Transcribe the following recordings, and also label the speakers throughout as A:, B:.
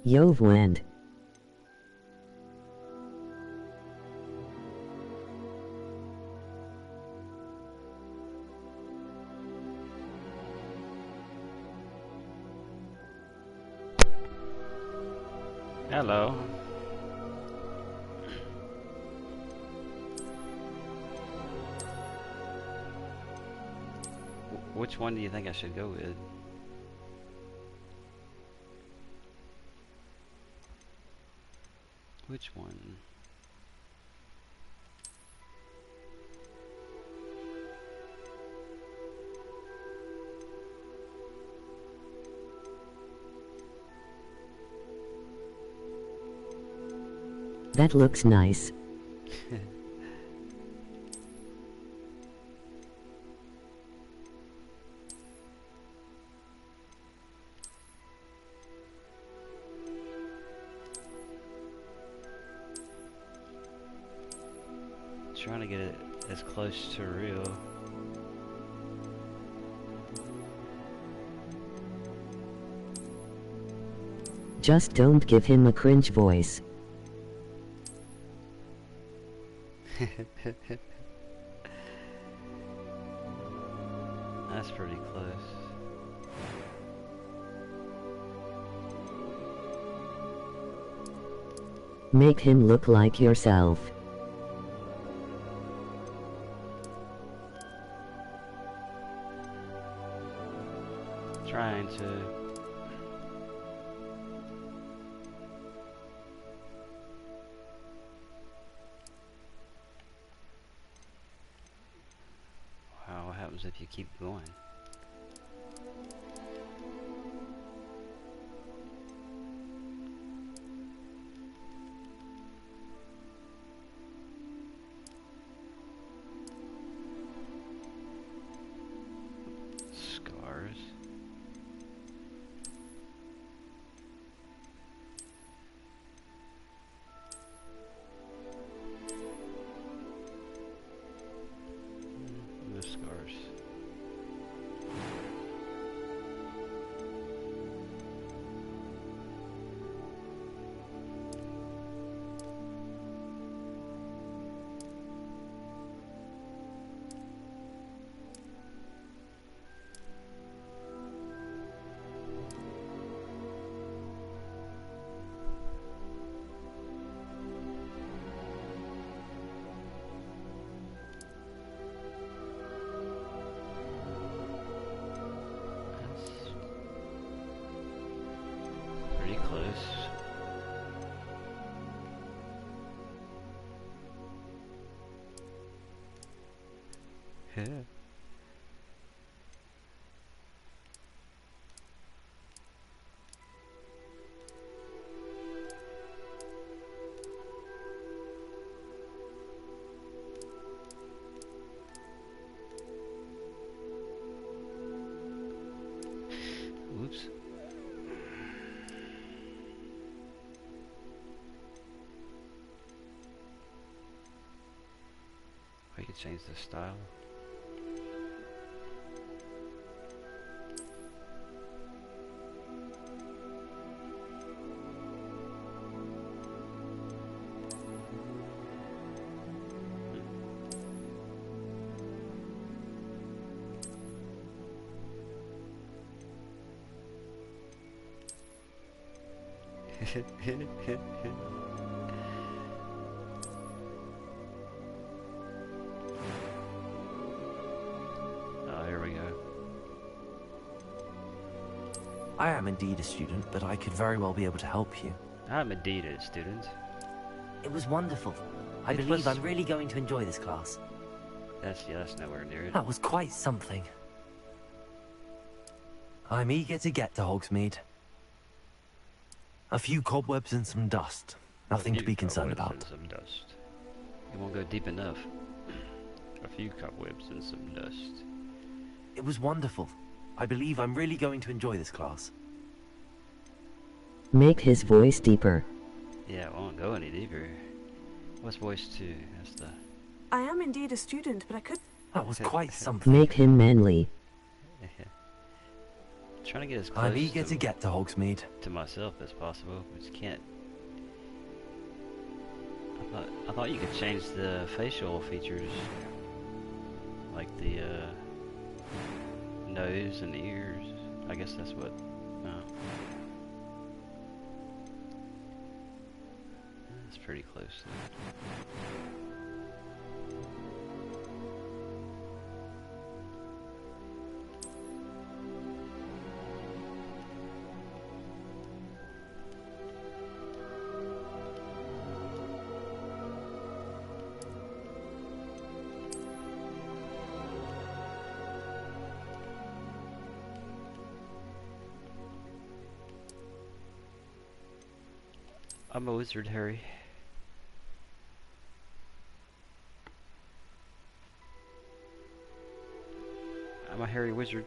A: Yovland.
B: Hello. Which one do you think I should go with? Which one?
A: That looks nice.
B: Trying to get it as close to real.
A: Just don't give him a cringe voice.
B: That's pretty close.
A: Make him look like yourself.
B: Trying to. Wow, what happens if you keep going? Scars. The scars. Pretty close. Yeah. Whoops. We could change the style. Oh, here we go.
C: I am indeed a student, but I could very well be able to help you.
B: I'm indeed a student.
D: It was wonderful. I
B: It
D: believe
B: was-
D: I'm really going to enjoy this class.
B: That's nowhere near it.
D: That was quite something.
C: I'm eager to get to Hogsmeade. A few cobwebs and some dust. Nothing to be concerned
B: Cobwebs
C: about.
B: and some dust. You won't go deep enough. A few cobwebs and some dust.
C: It was wonderful. I believe I'm really going to enjoy this class.
A: Make his voice deeper.
B: Yeah, it won't go any deeper. What's voice 2? That's the...
E: I am indeed a student, but I could...
C: That was quite something.
A: Make him manly.
B: trying to get as close
C: I'm eager to get to Hogsmeade.
B: to myself as possible. We just can't. I thought you could change the facial features, like the nose and ears. I guess that's what. It's pretty close. I'm a wizard, Harry. I'm a Harry wizard.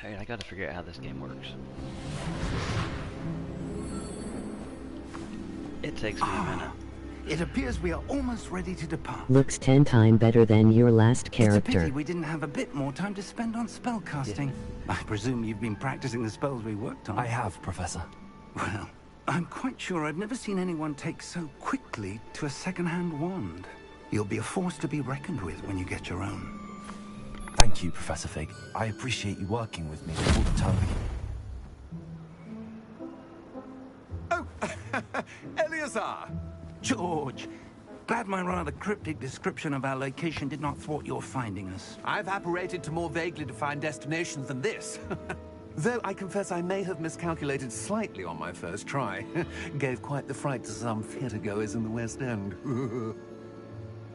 B: Alright, I gotta figure out how this game works. It takes me a minute.
E: It appears we are almost ready to depart.
A: Looks 10 times better than your last
E: It's a pity
A: character.
E: we didn't have a bit more time to spend on spellcasting. I presume you've been practicing the spells we worked on.
C: I have, Professor.
E: Well, I'm quite sure I've never seen anyone take so quickly to a second-hand wand. You'll be a force to be reckoned with when you get your own.
C: Thank you, Professor Fig. I appreciate you working with me all the time.
E: Oh, Eleazar! George, glad my rather cryptic description of our location did not thwart your finding us.
F: I've apparated to more vaguely defined destinations than this. Though I confess I may have miscalculated slightly on my first try. Gave quite the fright to some theatre-goers in the West End.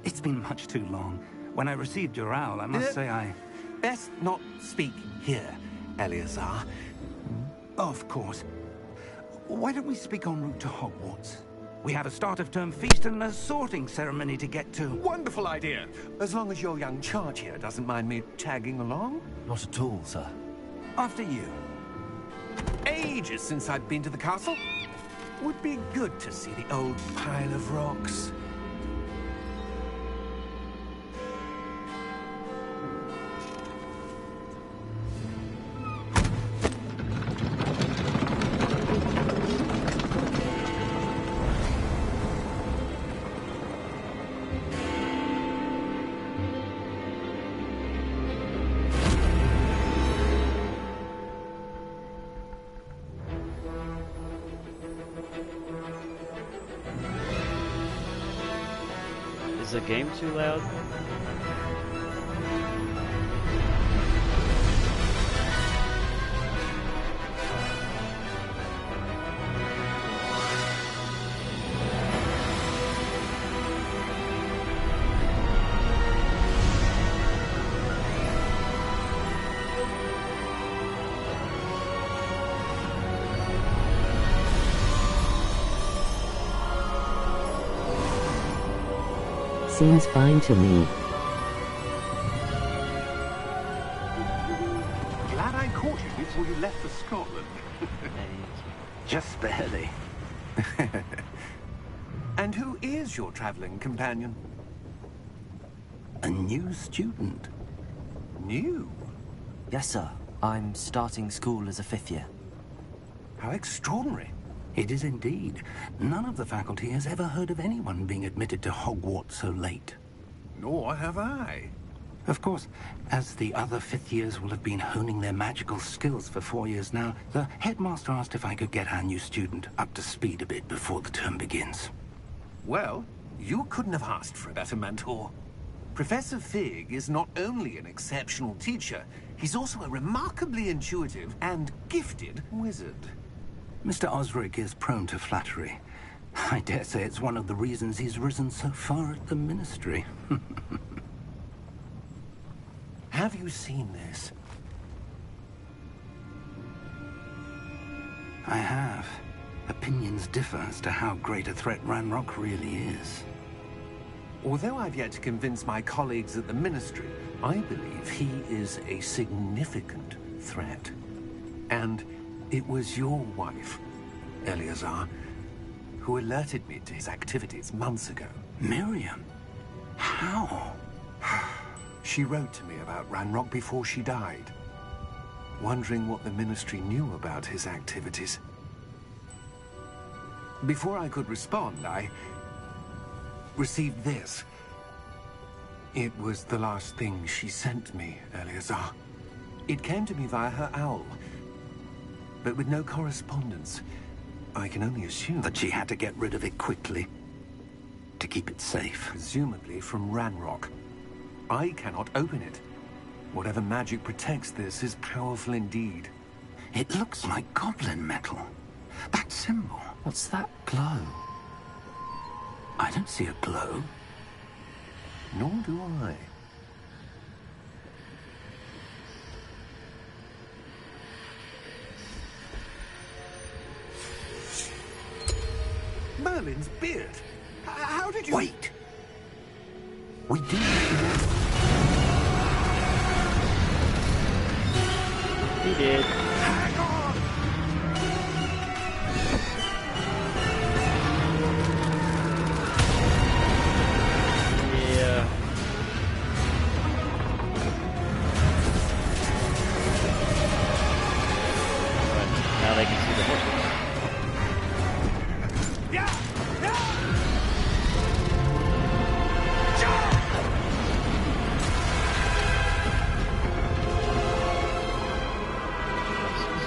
E: It's been much too long. When I received your owl, I must say I...
F: Best not speak here, Eleazar.
E: Of course. Why don't we speak en route to Hogwarts? We have a start-of-term feast and a sorting ceremony to get to.
F: Wonderful idea. As long as your young charge here doesn't mind me tagging along.
C: Not at all, sir.
E: After you.
F: Ages since I've been to the castle. Would be good to see the old pile of rocks.
B: Is the game too loud?
A: Seems fine to me.
F: Glad I caught you before you left for Scotland.
E: Just barely.
F: And who is your traveling companion?
E: A new student.
F: New?
D: Yes, sir. I'm starting school as a 5th year.
F: How extraordinary.
E: It is indeed. None of the faculty has ever heard of anyone being admitted to Hogwarts so late.
F: Nor have I.
E: Of course, as the other fifth years will have been honing their magical skills for 4 years now, the headmaster asked if I could get our new student up to speed a bit before the term begins.
F: Well, you couldn't have asked for a better mentor. Professor Fig is not only an exceptional teacher, he's also a remarkably intuitive and gifted wizard.
E: Mr. Osric is prone to flattery. I dare say it's one of the reasons he's risen so far at the Ministry.
F: Have you seen this?
E: I have. Opinions differ as to how great a threat Ranrock really is.
F: Although I've yet to convince my colleagues at the Ministry, I believe he is a significant threat. And it was your wife, Eleazar, who alerted me to his activities months ago.
E: Miriam? How?
F: She wrote to me about Ranrock before she died, wondering what the Ministry knew about his activities. Before I could respond, I received this. It was the last thing she sent me, Eleazar. It came to me via her owl, but with no correspondence. I can only assume
E: That she had to get rid of it quickly to keep it safe.
F: presumably from Ranrock. I cannot open it. Whatever magic protects this is powerful indeed.
E: It looks like goblin metal. That symbol.
C: What's that glow?
E: I don't see a glow.
F: Nor do I. Merlin's beard. How did you...
E: Wait! We do.
B: He did.
F: Hang on!
B: Yeah. But now they can see the horses.
F: Yeah! Yeah!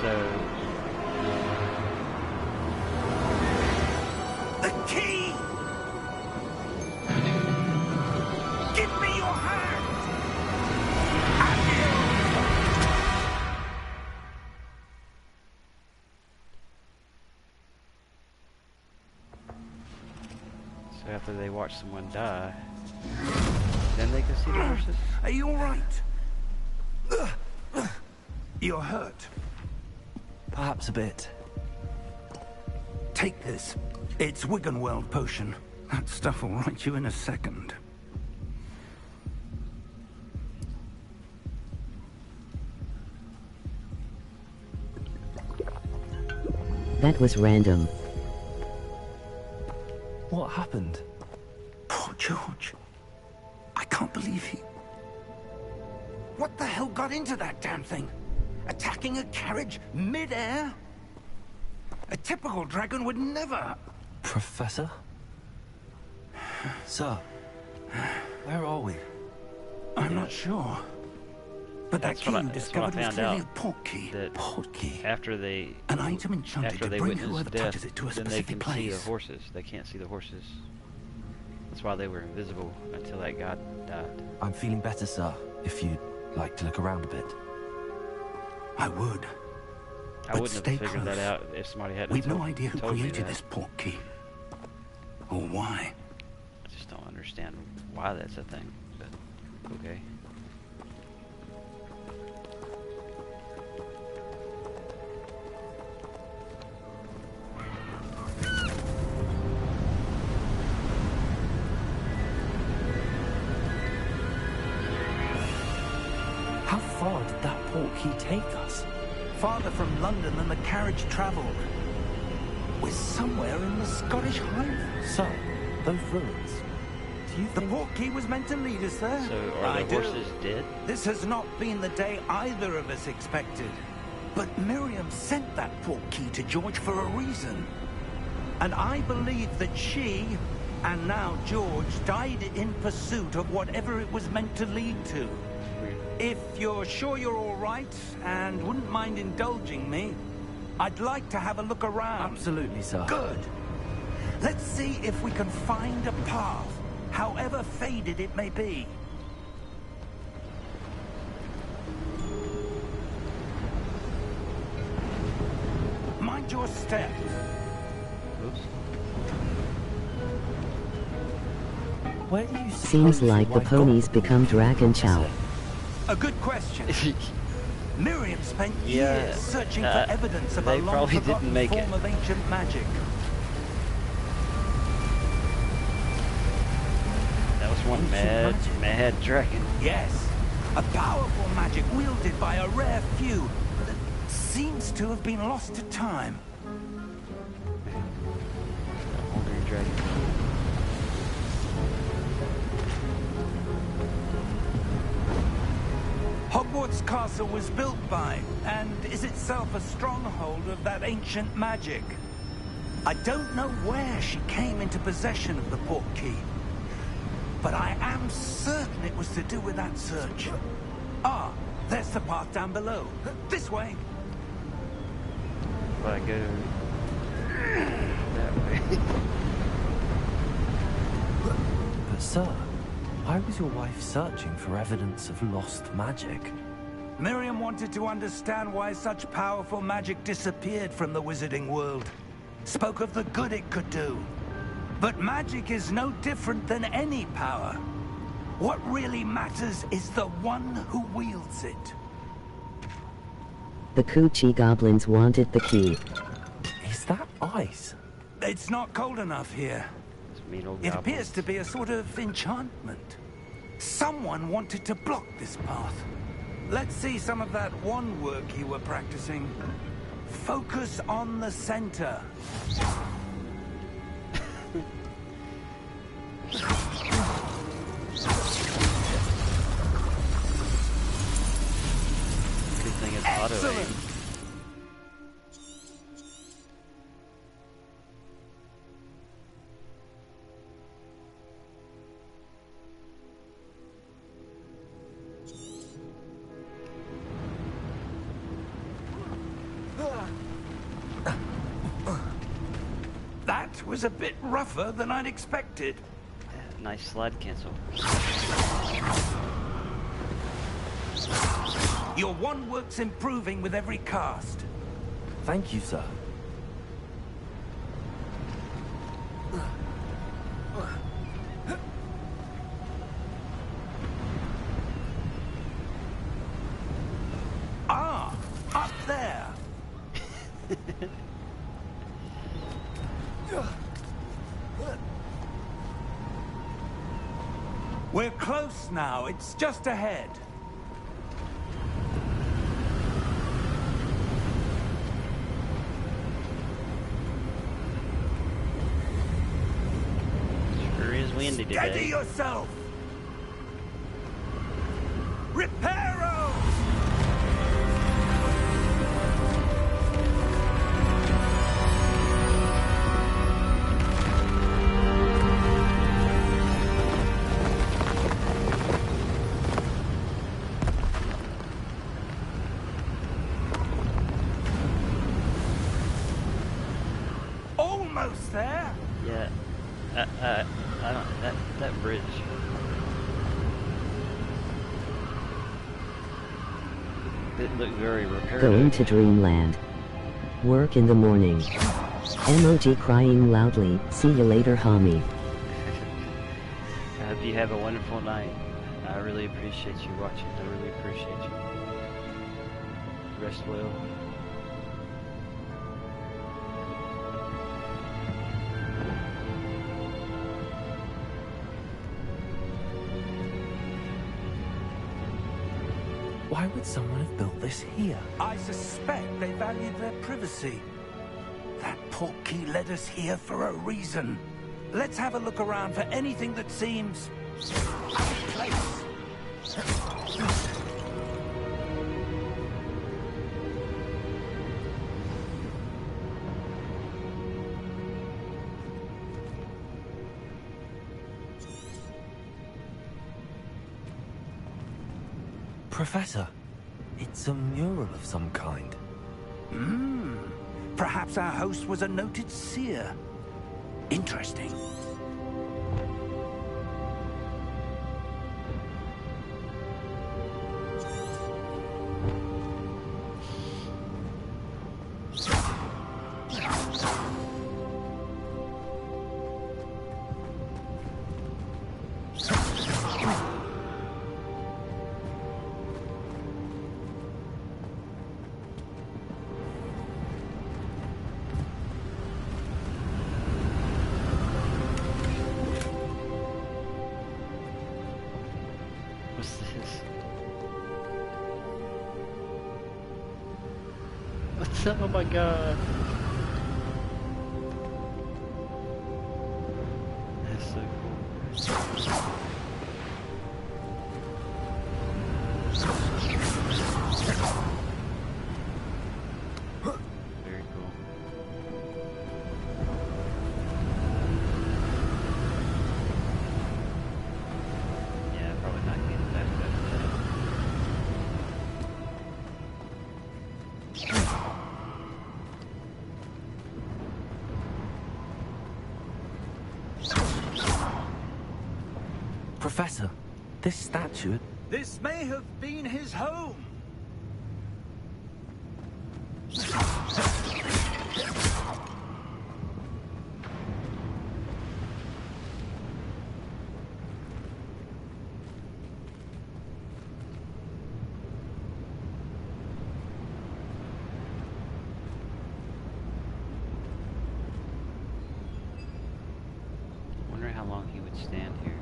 B: So
E: The key! Give me your hand!
B: after they watch someone die, then they can see the horses.
E: Are you all right? You're hurt.
C: Perhaps a bit.
E: Take this. It's Wiggenweld potion. That stuff will right you in a second.
A: That was random.
C: What happened?
E: Poor George. I can't believe he... What the hell got into that damn thing? Attacking a carriage mid-air? A typical dragon would never...
C: Professor? Sir, where are we?
E: I'm not sure. But that key you discovered was clearly a port key.
B: That
C: Portkey.
B: after they
E: An item enchanted
B: after
E: to
B: they
E: bring
B: witness
E: whoever
B: death,
E: touches it to a
B: then they
E: specific
B: can see the
E: place.
B: horses. They can't see the horses. That's why they were invisible until that guy died.
C: I'm feeling better, sir, if you'd like to look around a bit.
E: I would.
B: I
E: But
B: wouldn't
E: stay
B: have figured
E: close.
B: that out if somebody hadn't
E: We've no
B: told-
E: idea who
B: told me
E: created
B: that.
E: this port key. Or why.
B: I just don't understand why that's a thing, but okay.
C: How far did that portkey take us?
E: Farther from London than the carriage travelled. We're somewhere in the Scottish Highlands.
C: Sir, those ruins. Do you
E: The
C: think...
E: port key was meant to lead us there.
B: So are
E: I
B: the
E: do.
B: horses dead?
E: This has not been the day either of us expected. But Miriam sent that port key to George for a reason. And I believe that she, and now George, died in pursuit of whatever it was meant to lead to.
B: Weird.
E: If you're sure you're all right, and wouldn't mind indulging me, I'd like to have a look around.
C: Absolutely, sir.
E: Good. Let's see if we can find a path, however faded it may be. Mind your step.
B: Oops.
C: Where do you
A: Seems
C: suppose
A: like
C: your
A: the
C: wife
A: ponies
C: got them?
A: become dragon chow.
E: A good question. Miriam spent
B: Yeah,
E: years searching for evidence of a
B: they probably
E: long-forgotten
B: didn't make
E: form
B: it.
E: of ancient magic.
B: That
E: ancient magic.
B: Mad dragon.
E: Yes, a powerful magic wielded by a rare few that seems to have been lost to time.
B: Hungry dragon.
E: Hogwarts Castle was built by, and is itself a stronghold of that ancient magic. I don't know where she came into possession of the portkey, but I am certain it was to do with that search. Ah, there's the path down below. This way.
B: If I go that way.
C: But sir, why was your wife searching for evidence of lost magic?
E: Miriam wanted to understand why such powerful magic disappeared from the wizarding world. Spoke of the good it could do. But magic is no different than any power. What really matters is the one who wields it.
A: The Coochie goblins wanted the key.
C: Is that ice?
E: It's not cold enough here.
B: It's mean old
E: It
B: goblins.
E: appears to be a sort of enchantment. Someone wanted to block this path. Let's see some of that wand work you were practicing. Focus on the center.
B: Good thing it's auto aim.
E: Excellent. That was a bit rougher than I'd expected.
B: Yeah, nice slide cancel.
E: Your wand work's improving with every cast.
C: Thank you, sir.
E: Ah, up there. We're close now. It's just ahead.
B: Sure is windy
E: Steady
B: today.
E: yourself. Reparo! Almost there.
B: Yeah. I don't. That bridge. It looked very reparative.
A: Going to dreamland. Work in the morning. Emoji crying loudly. See you later, homie.
B: I hope you have a wonderful night. I really appreciate you watching. I really appreciate you. Rest well.
C: Why would someone have built this here?
E: I suspect they valued their privacy. That portkey led us here for a reason. Let's have a look around for anything that seems out of place.
C: Professor, it's a mural of some kind.
E: Perhaps our host was a noted seer. Interesting.
B: Oh my god. That's so cool. Very cool. Yeah, probably not getting back to that.
C: Professor, this statue...
E: This may have been his home.
B: Wondering how long he would stand here.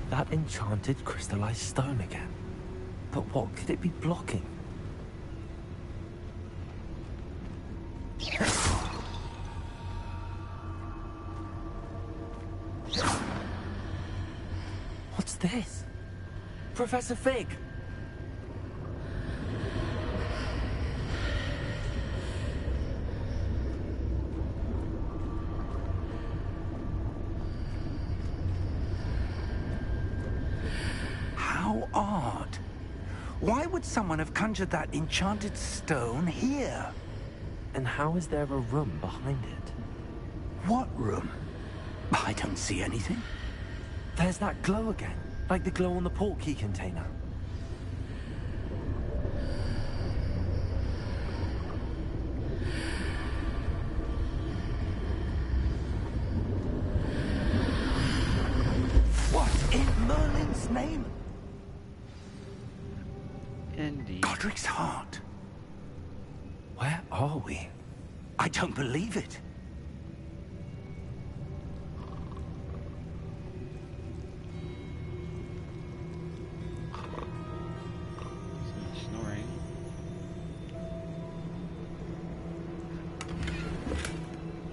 C: That enchanted crystallized stone again. But what could it be blocking? What's this? Professor Fig!
E: How odd. Why would someone have conjured that enchanted stone here?
C: And how is there a room behind it?
E: What room? I don't see anything.
C: There's that glow again, like the glow on the portkey container.
E: What in Merlin's name?
B: Indeed.
E: Godric's heart.
C: Where are we?
E: I don't believe it.
B: Some snoring.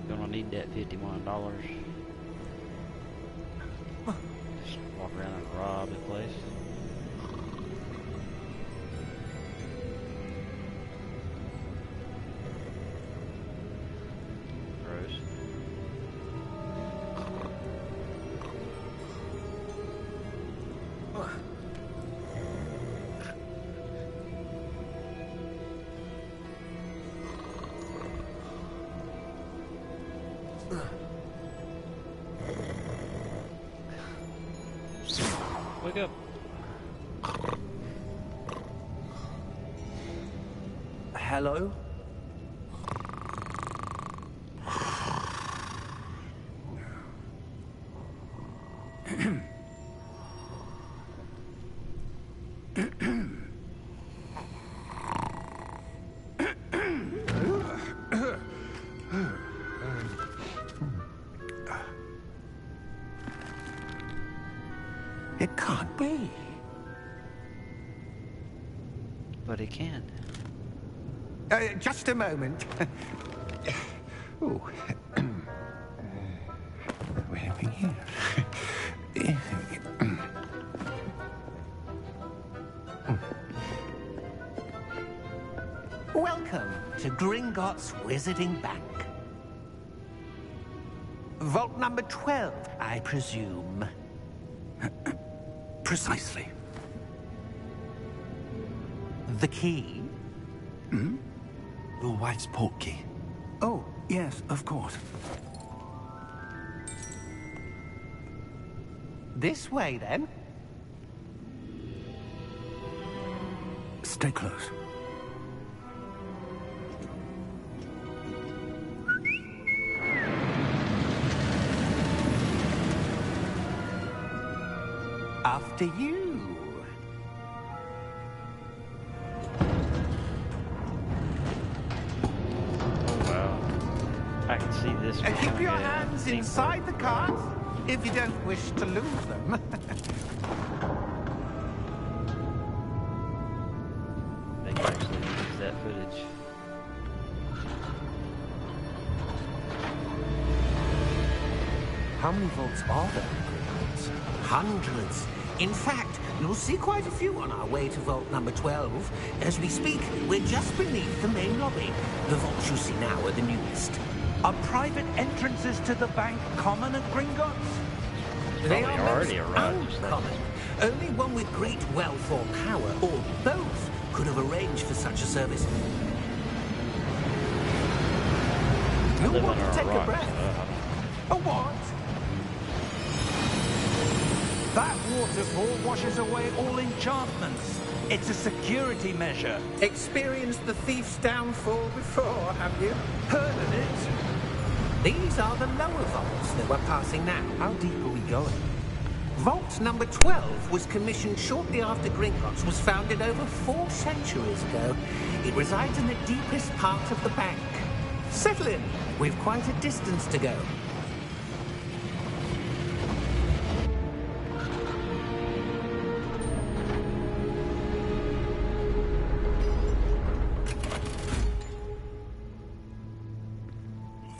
B: Gonna need that $51. Just walk around and rob the place. Gross. Wake up.
C: Hello?
E: It can't be.
B: But it can.
G: Just a moment. Oh. Where are we here?
F: Welcome to Gringotts Wizarding Bank. Vault number 12, I presume.
E: Precisely.
F: The key?
C: Your wife's portkey.
E: Oh, yes, of course.
F: This way, then.
G: Stay close.
E: After you.
B: Oh wow. I can see this.
F: And keep your
B: becoming a
F: hands
B: theme
F: inside the
B: park.
F: cart if you don't wish to lose them.
B: They can actually use that footage.
C: How many vaults are there in Hogwarts?
F: Hundreds. In fact, you'll see quite a few on our way to vault number 12. As we speak, we're just beneath the main lobby. The vaults you see now are the newest.
E: Are private entrances to the bank common at Gringotts?
F: They
B: Probably
F: are
B: already
F: most
B: arrived just now.
F: uncommon. Only one with great wealth or power, or both, could have arranged for such a service. You'll
B: Live
F: want
B: under
F: to take a
B: rock.
F: breath. A what?
E: That waterfall washes away all enchantments. It's a security measure.
F: Experienced the thief's downfall before, have you? Heard of it? These are the lower vaults that we're passing now.
C: How deep are we going?
F: Vault number 12 was commissioned shortly after Gringotts was founded over 4 centuries ago. It resides in the deepest part of the bank. Settle in. We've quite a distance to go.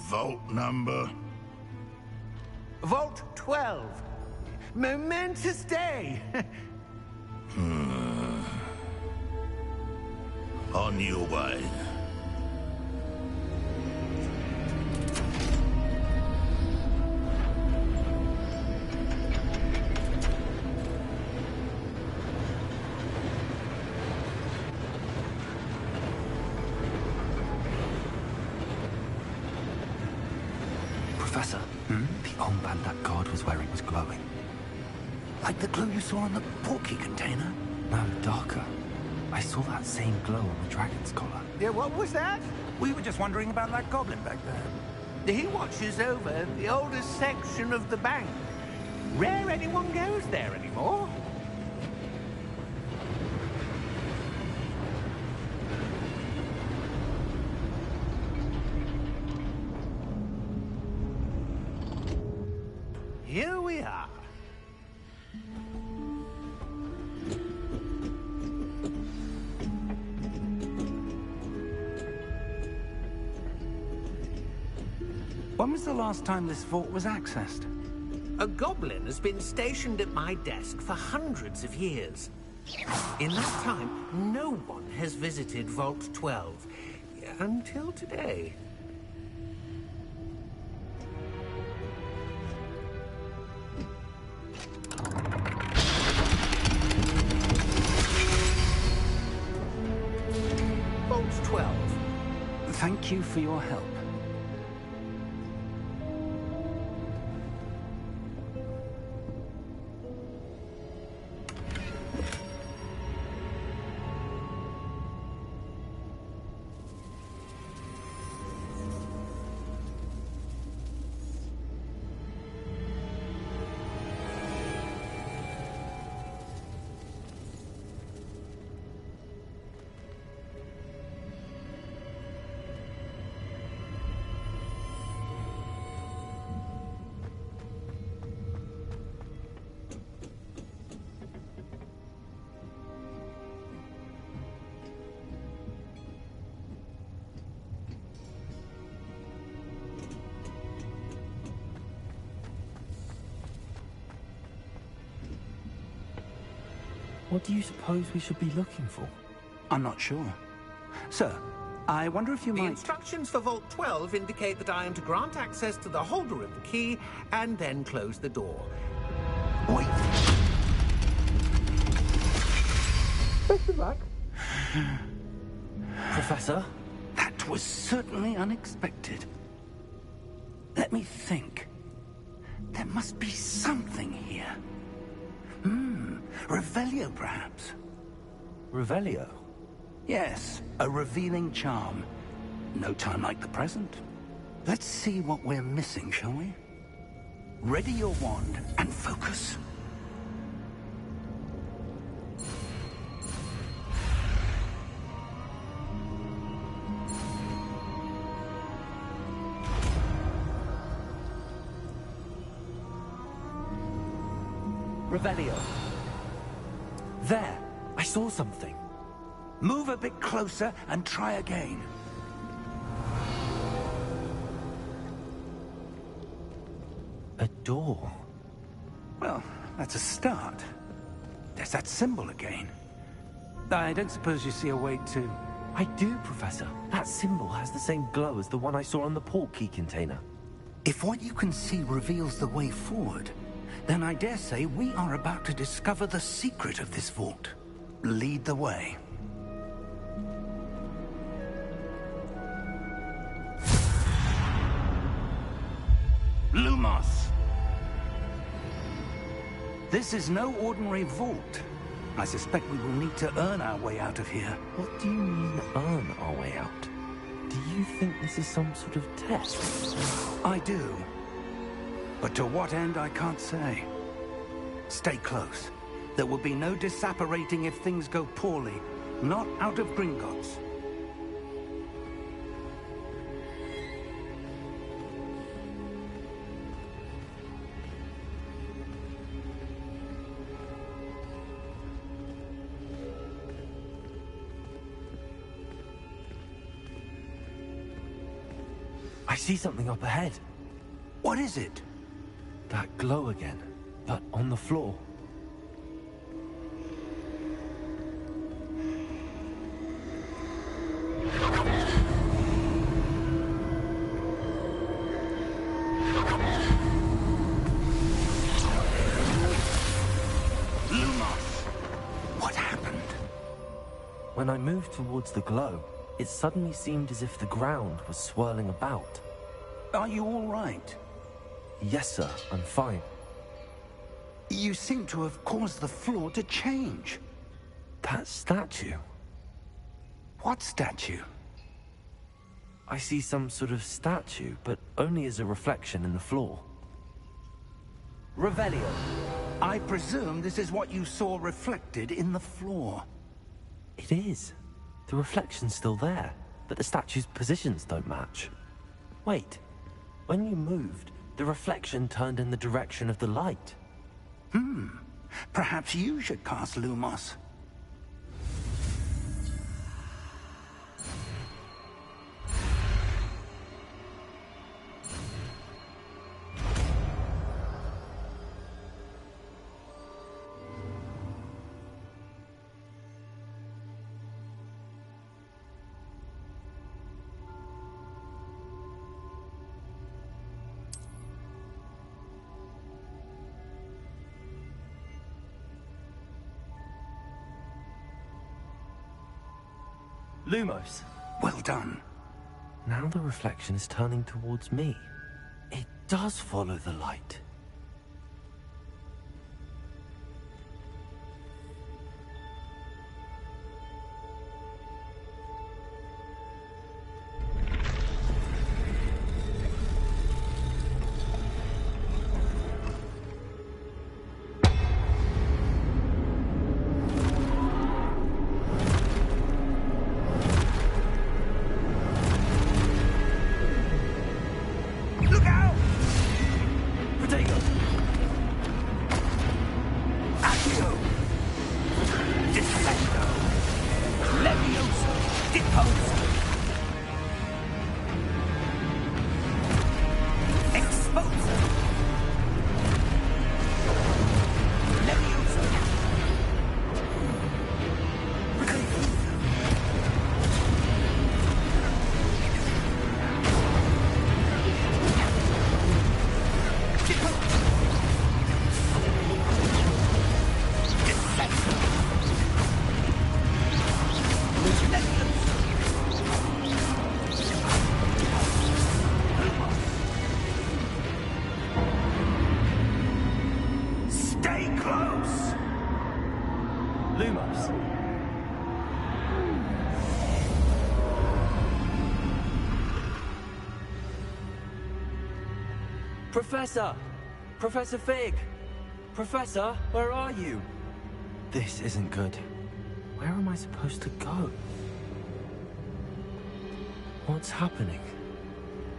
H: Vault number?
E: Vault 12. Momentous day.
H: On your way.
C: Professor, the armband that guard was wearing was glowing.
E: Like the glow you saw on the portkey container?
C: No, darker. I saw that same glow on the dragon's collar.
E: Yeah, what was that? We were just wondering about that goblin back there.
F: He watches over the oldest section of the bank. Rare anyone goes there anymore. Here we are.
E: When was the last time this vault was accessed?
F: A goblin has been stationed at my desk for hundreds of years. In that time, no one has visited Vault 12. Until today. Vault 12.
E: Thank you for your help.
C: What do you suppose we should be looking for?
E: I'm not sure. Sir, I wonder if you
F: The
E: might...
F: instructions for Vault 12 indicate that I am to grant access to the holder of the key and then close the door.
E: Wait.
F: Best of luck.
C: Professor?
E: That was certainly unexpected. Let me think. There must be something here. Revelio, perhaps.
C: Revelio?
E: Yes, a revealing charm. No time like the present. Let's see what we're missing, shall we? Ready your wand and focus.
C: Revelio. There! I saw something.
E: Move a bit closer and try again.
C: A door.
E: Well, that's a start. There's that symbol again. I don't suppose you see a way to...
C: I do, Professor. That symbol has the same glow as the one I saw on the port key container.
E: If what you can see reveals the way forward, then I dare say we are about to discover the secret of this vault. Lead the way. Lumos! This is no ordinary vault. I suspect we will need to earn our way out of here.
C: What do you mean, earn our way out? Do you think this is some sort of test?
E: I do. But to what end, I can't say. Stay close. There will be no disapparating if things go poorly. Not out of Gringotts.
C: I see something up ahead.
E: What is it?
C: That glow again, but on the floor.
E: Lumos! What happened?
C: When I moved towards the glow, it suddenly seemed as if the ground was swirling about.
E: Are you all right?
C: Yes, sir, I'm fine.
E: You seem to have caused the floor to change.
C: That statue.
E: What statue?
C: I see some sort of statue, but only as a reflection in the floor.
E: Revelio. I presume this is what you saw reflected in the floor.
C: It is. The reflection's still there, but the statue's positions don't match. Wait. When you moved, the reflection turned in the direction of the light.
E: Perhaps you should cast Lumos.
C: Lumos.
E: Well done.
C: Now the reflection is turning towards me. It does follow the light.
E: Look out!
C: Protego! Professor! Professor Fig! Professor, where are you? This isn't good. Where am I supposed to go? What's happening?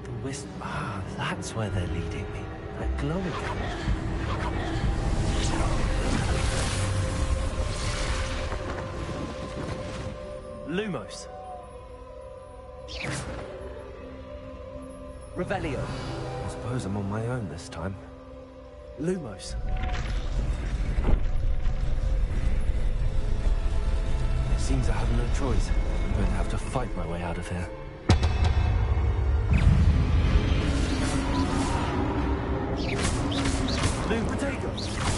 C: The wisp... Ah, that's where they're leading me. That glow again. Lumos. Revelio. I suppose I'm on my own this time. Lumos. It seems I have no choice. I'm going to have to fight my way out of here. Loom potatoes!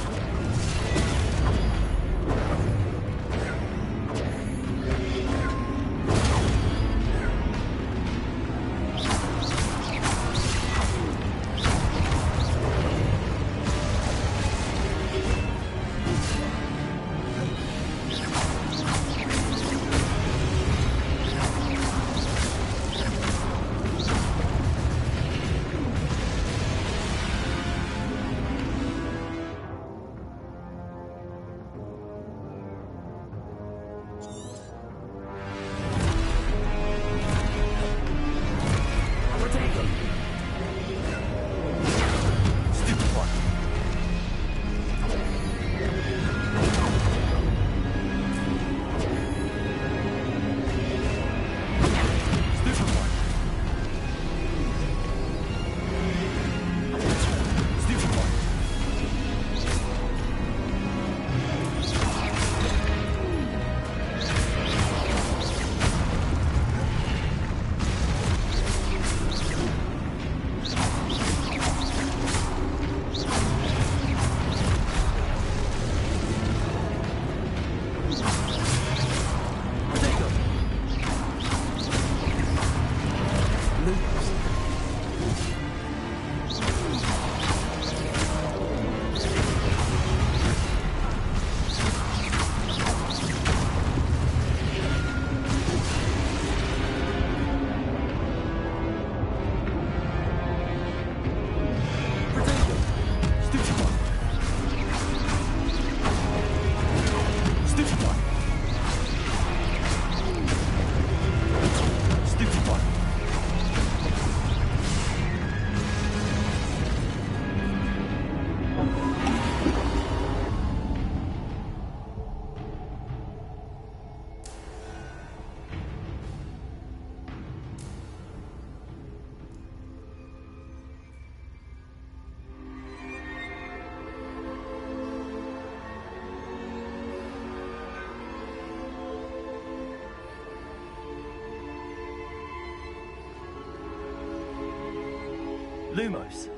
C: Lumos.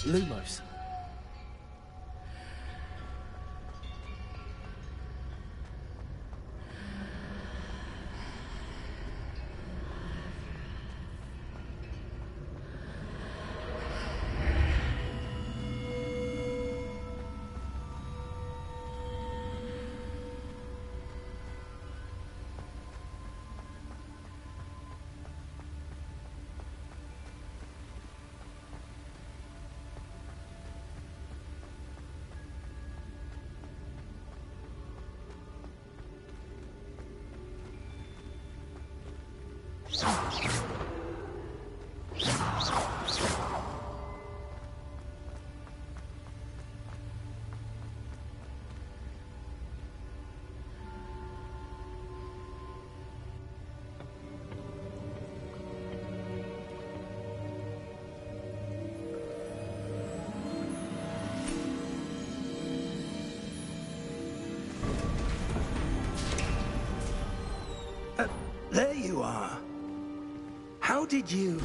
C: Lumos.
E: There you are. How did you...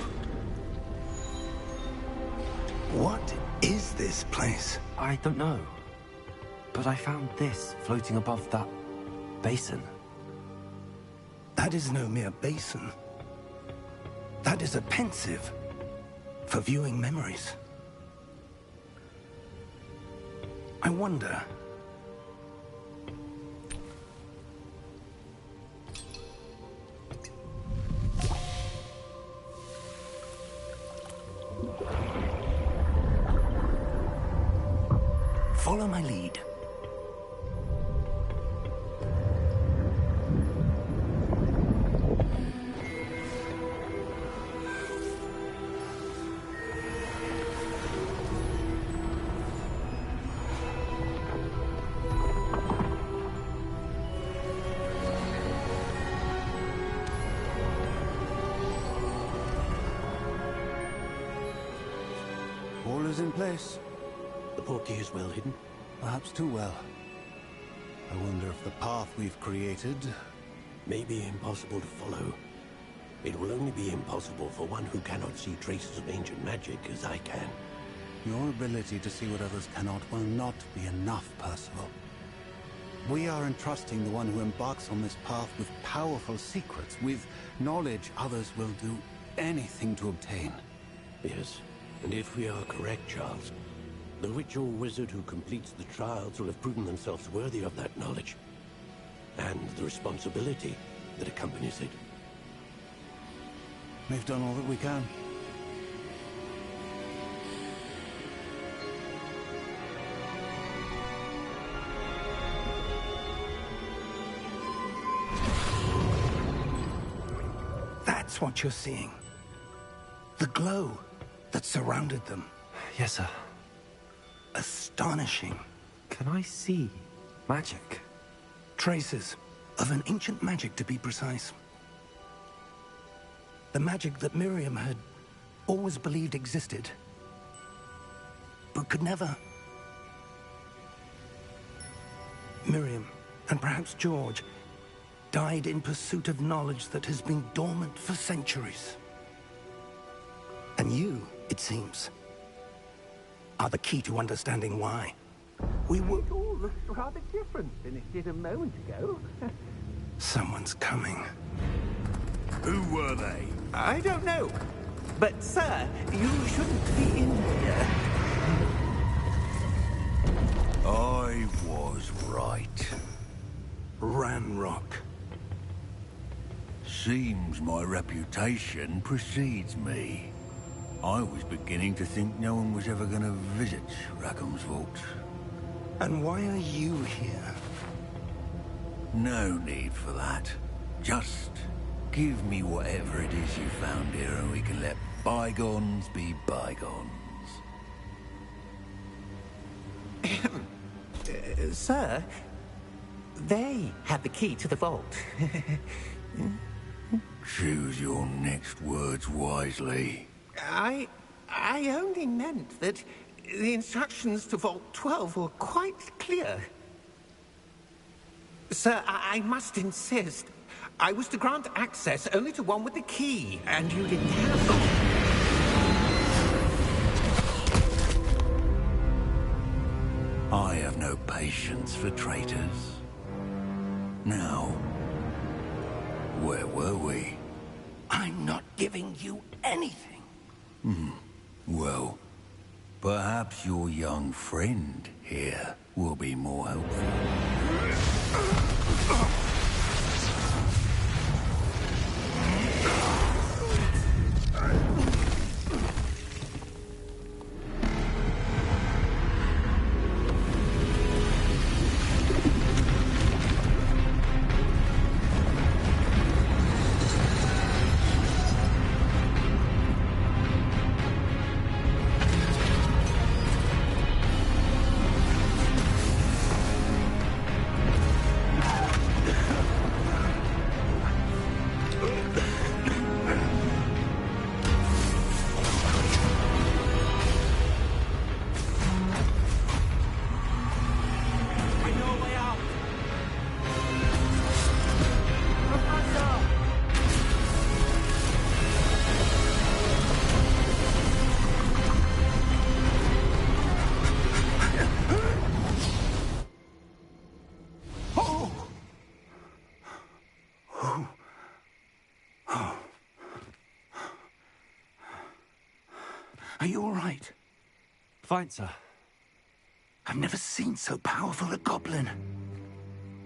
E: What is this place?
C: I don't know. But I found this floating above that basin.
E: That is no mere basin. That is a pensive for viewing memories. I wonder... Follow my lead.
I: All is in place. The portkey is well hidden. Perhaps too well. I wonder if the path we've created may be impossible to follow. It will only be impossible for one who cannot see traces of ancient magic as I can. Your ability to see what others cannot will not be enough, Percival. We are entrusting the one who embarks on this path with powerful secrets, with knowledge others will do anything to obtain.
J: Yes, and if we are correct, Charles, the witch or wizard who completes the trials will have proven themselves worthy of that knowledge, and the responsibility that accompanies it.
I: We've done all that we can.
E: That's what you're seeing. The glow that surrounded them.
C: Yes, sir.
E: Astonishing.
C: Can I see magic?
E: Traces of an ancient magic, to be precise. The magic that Miriam had always believed existed, but could never. Miriam, and perhaps George, died in pursuit of knowledge that has been dormant for centuries. And you, it seems, are the key to understanding why. We were...
F: It all looks rather different than it did a moment ago.
E: Someone's coming.
H: Who were they?
F: I don't know. But, sir, you shouldn't be in here.
H: I was right.
E: Ranrock.
H: Seems my reputation precedes me. I was beginning to think no one was ever going to visit Rackham's vault.
E: And why are you here?
H: No need for that. Just give me whatever it is you found here and we can let bygones be bygones.
F: Sir, they had the key to the vault.
H: Choose your next words wisely.
F: I only meant that the instructions to Vault 12 were quite clear. Sir, I must insist. I was to grant access only to one with the key, and you didn't have them.
H: I have no patience for traitors. Now, where were we?
E: I'm not giving you anything.
H: Well, perhaps your young friend here will be more helpful.
E: Are you all right?
C: Fine, sir.
E: I've never seen so powerful a goblin.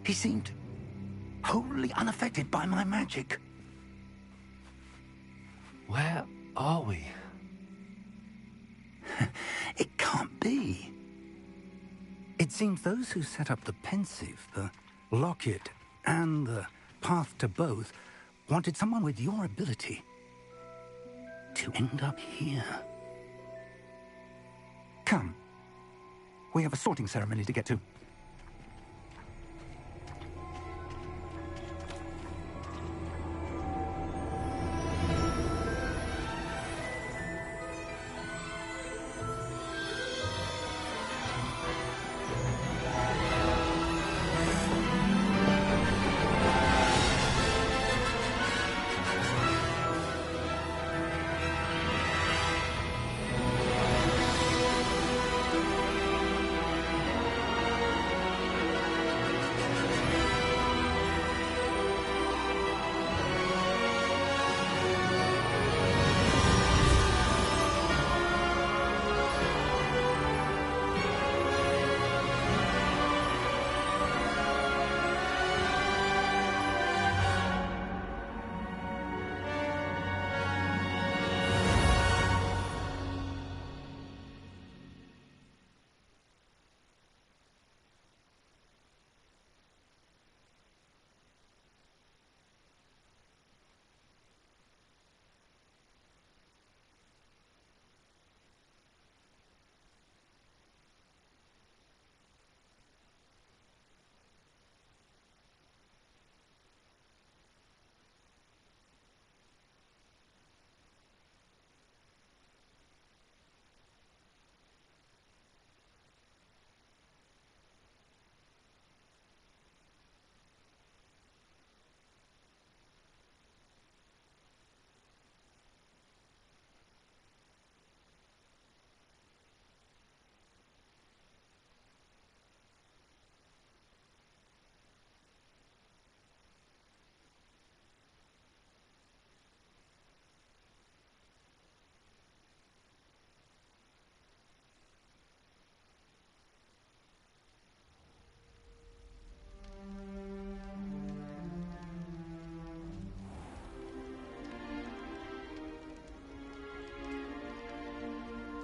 E: He seemed wholly unaffected by my magic.
C: Where are we?
E: It can't be. It seems those who set up the pensive, the locket, and the path to both wanted someone with your ability to end up here. Come. We have a sorting ceremony to get to.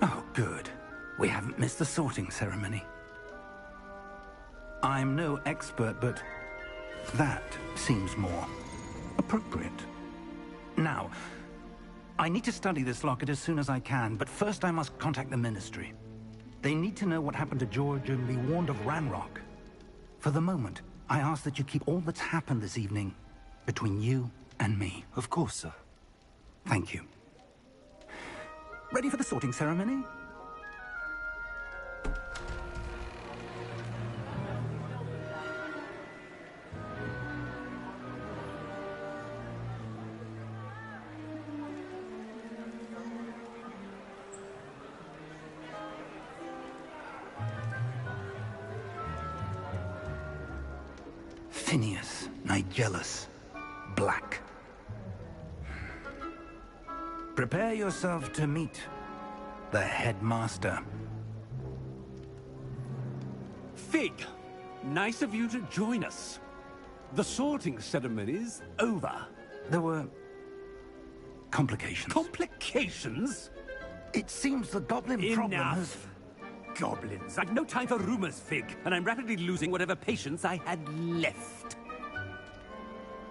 E: Oh, good. We haven't missed the sorting ceremony. I'm no expert, but that seems more appropriate. Now, I need to study this locket as soon as I can, but first I must contact the Ministry. They need to know what happened to George and be warned of Ranrock. For the moment, I ask that you keep all that's happened this evening between you and me.
C: Of course, sir.
E: Thank you. Ready for the sorting ceremony? Phineas, Nigellus, Black. Prepare yourself to meet the headmaster.
I: Fig, nice of you to join us. The sorting ceremony's over.
E: There were complications.
I: Complications?
E: It seems the goblin problem has...
I: Enough. Goblins. I've no time for rumors, Fig, and I'm rapidly losing whatever patience I had left.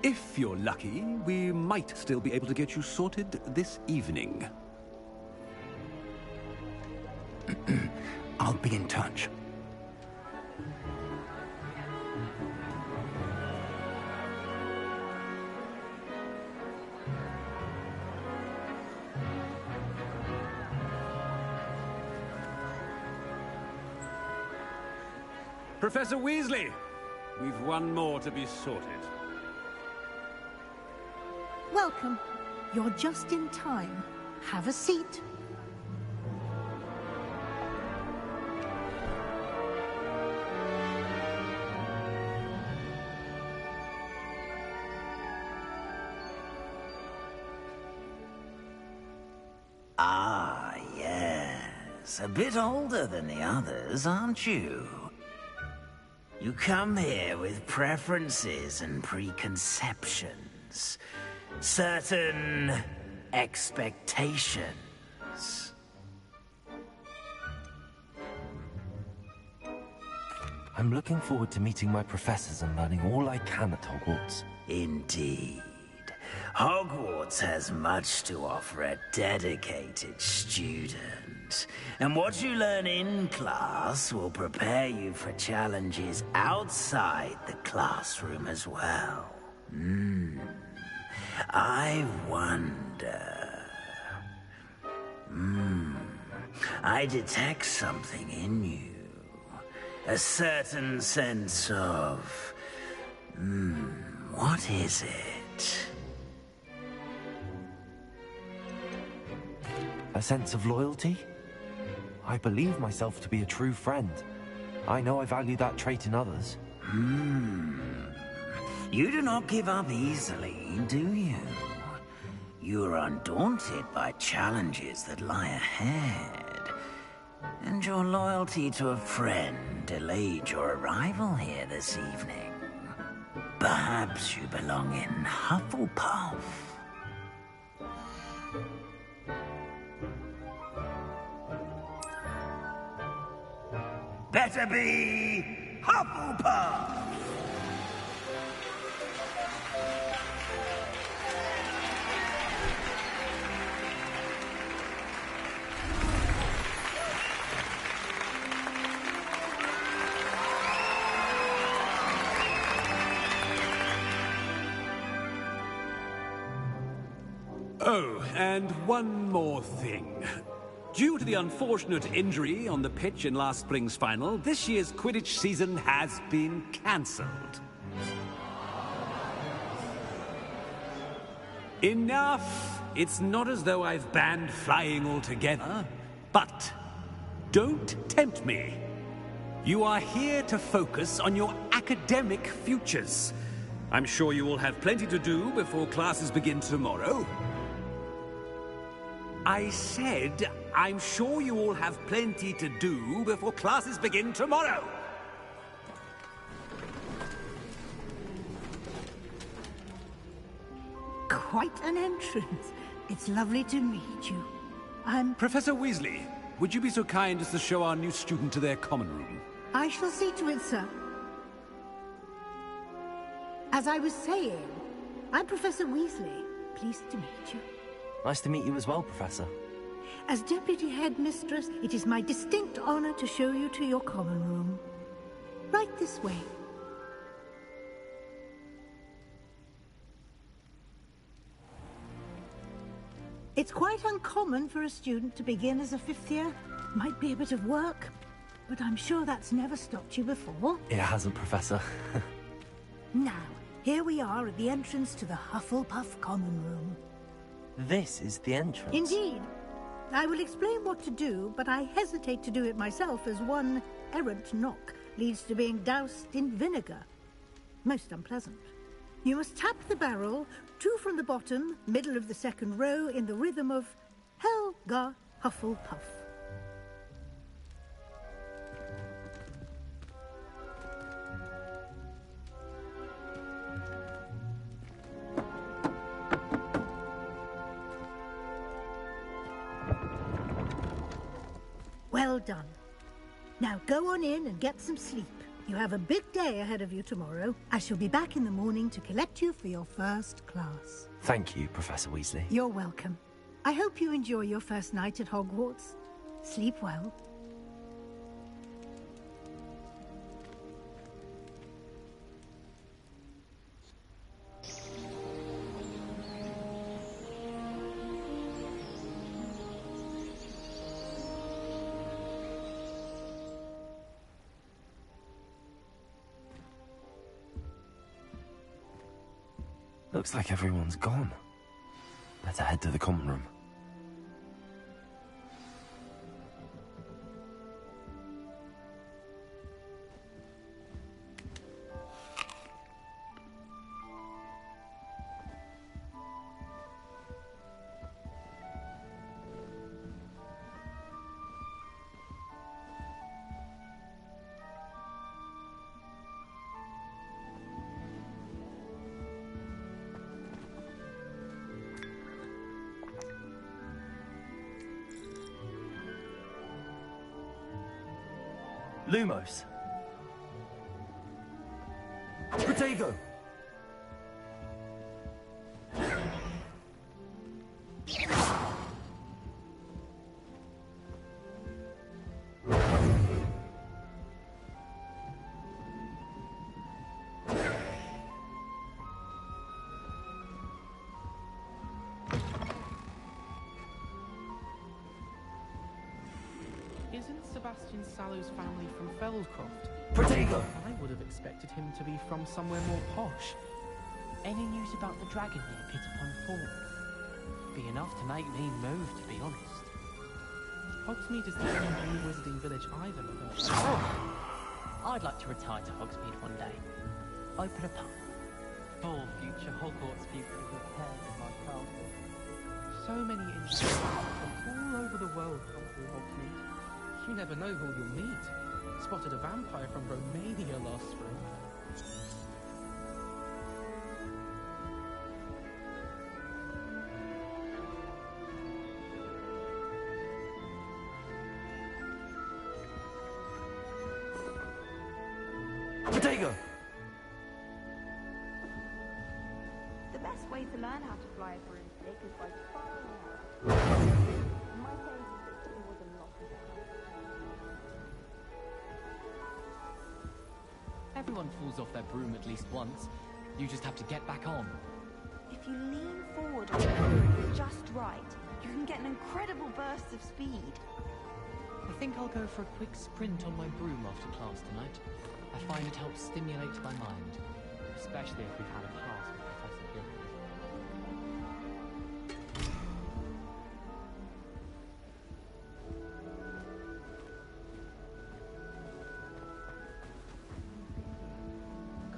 I: If you're lucky, we might still be able to get you sorted this evening.
E: I'll be in touch.
I: Professor Weasley, we've one more to be sorted.
K: Welcome. You're just in time. Have a seat.
E: Ah, yes.
L: Yes, a bit older than the others, aren't you? You come here with preferences and preconceptions. Certain expectations.
C: I'm looking forward to meeting my professors and learning all I can at Hogwarts.
L: Indeed. Hogwarts has much to offer a dedicated student. And what you learn in class will prepare you for challenges outside the classroom as well. I wonder... I detect something in you. A certain sense of... what is it?
C: A sense of loyalty? I believe myself to be a true friend. I know I value that trait in others.
L: You do not give up easily, do you? You are undaunted by challenges that lie ahead. And your loyalty to a friend delayed your arrival here this evening. Perhaps you belong in Hufflepuff. Better be Hufflepuff!
M: Oh, and one more thing. Due to the unfortunate injury on the pitch in last spring's final, this year's Quidditch season has been cancelled. Enough! It's not as though I've banned flying altogether, but don't tempt me. You are here to focus on your academic futures. I'm sure you will have plenty to do before classes begin tomorrow. I said, I'm sure you all have plenty to do before classes begin tomorrow.
K: Quite an entrance. It's lovely to meet you. I'm...
M: Professor Weasley, would you be so kind as to show our new student to their common room?
K: I shall see to it, sir. As I was saying, I'm Professor Weasley. Pleased to meet you.
C: Nice to meet you as well, Professor.
K: As Deputy Headmistress, it is my distinct honor to show you to your common room. Right this way. It's quite uncommon for a student to begin as a fifth year. Might be a bit of work, but I'm sure that's never stopped you before.
C: It hasn't, Professor.
K: Now, here we are at the entrance to the Hufflepuff common room.
C: This is the entrance?
K: Indeed. I will explain what to do, but I hesitate to do it myself as one errant knock leads to being doused in vinegar. Most unpleasant. You must tap the barrel, 2 from the bottom, middle of the second row, in the rhythm of Helga Hufflepuff. Well done. Now go on in and get some sleep. You have a big day ahead of you tomorrow. I shall be back in the morning to collect you for your first class.
C: Thank you, Professor Weasley.
K: You're welcome. I hope you enjoy your first night at Hogwarts. Sleep well.
C: Looks like everyone's gone. Better head to the common room. Lumos. Protego!
N: Isn't Sebastian Sallow's family from Feldcroft?
C: Protego!
N: I would have expected him to be from somewhere more posh. Any news about the dragon near Pit upon Fall? Be enough to make me move, to be honest. Hogsmeade is the only wizarding village I've ever heard of.
O: Oh, I'd like to retire to Hogsmeade one day. Open a pub. For future Hogwarts pupils who care for my castle.
N: So many interesting from all over the world come through Hogsmeade. You never know who you'll meet. Spotted a vampire from Romania last spring.
C: Protego!
P: The best way to learn how to fly a broomstick is by trying out. My case, it was a lot of fun.
O: Everyone falls off their broom at least once. You just have to get back on.
P: If you lean forward on the broom just right, you can get an incredible burst of speed.
O: I think I'll go for a quick sprint on my broom after class tonight. I find it helps stimulate my mind, especially if we've had a class with Professor Fig.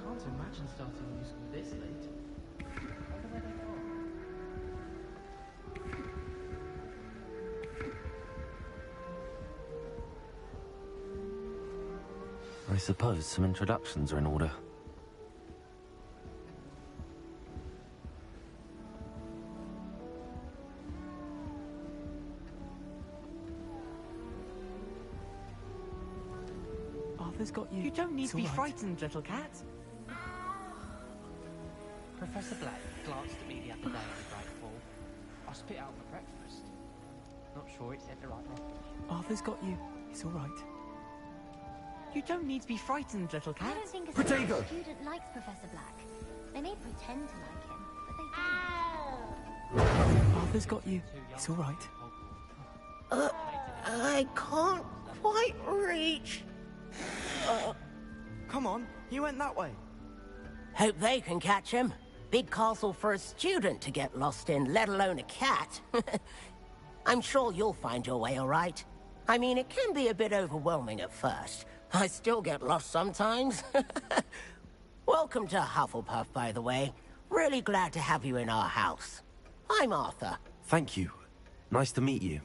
N: Can't imagine starting new school this late. Wonder where they've gone.
C: I suppose some introductions are in order.
O: Arthur's got you.
Q: You don't need
O: It's
Q: to be
O: all right.
Q: frightened, little cat.
O: Professor Black glanced at me the other day in the Great Hall. I spit out my breakfast. Not sure it said the right message.
Q: Arthur's got you. It's all right. You don't need to be frightened, little
R: I
Q: cat.
R: don't think a
C: Protego!
R: student likes Professor Black. They may pretend to like him, but they don't.
Q: Arthur's got you. It's all right.
S: I can't quite reach.
Q: Come on, he went that way.
S: Hope they can catch him. Big castle for a student to get lost in, let alone a cat. I'm sure you'll find your way all right. I mean, it can be a bit overwhelming at first. I still get lost sometimes. Welcome to Hufflepuff, by the way. Really glad to have you in our house. I'm Arthur.
C: Thank you. Nice to meet you.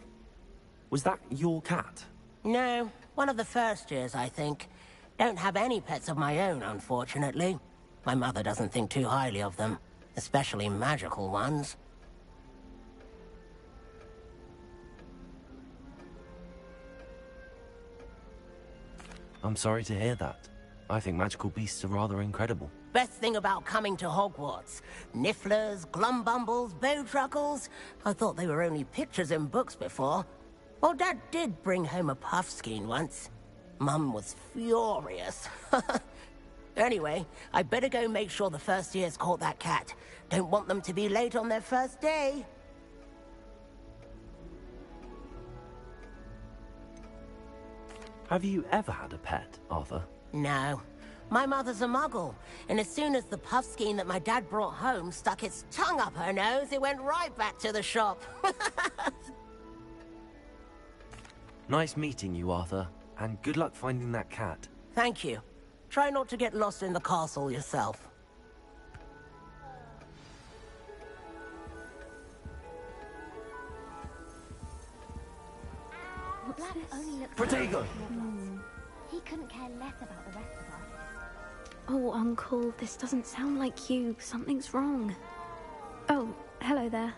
C: Was that your cat?
S: No, one of the first years, I think. Don't have any pets of my own, unfortunately. My mother doesn't think too highly of them, especially magical ones.
C: I'm sorry to hear that. I think magical beasts are rather incredible.
S: Best thing about coming to Hogwarts. Nifflers, glumbumbles, bowtruckles. I thought they were only pictures in books before. Well, Dad did bring home a puffskein once. Mum was furious. Anyway, I better go make sure the first years caught that cat. Don't want them to be late on their first day.
C: Have you ever had a pet, Arthur?
S: No. My mother's a muggle, and as soon as the puffskein that my dad brought home stuck its tongue up her nose, it went right back to the shop.
C: Nice meeting you, Arthur, and good luck finding that cat.
S: Thank you. Try not to get lost in the castle yourself.
R: Black only looks
C: Protego!
R: He couldn't care less about the rest of us. Oh, Uncle, this doesn't sound like you. Something's wrong. Oh, hello there.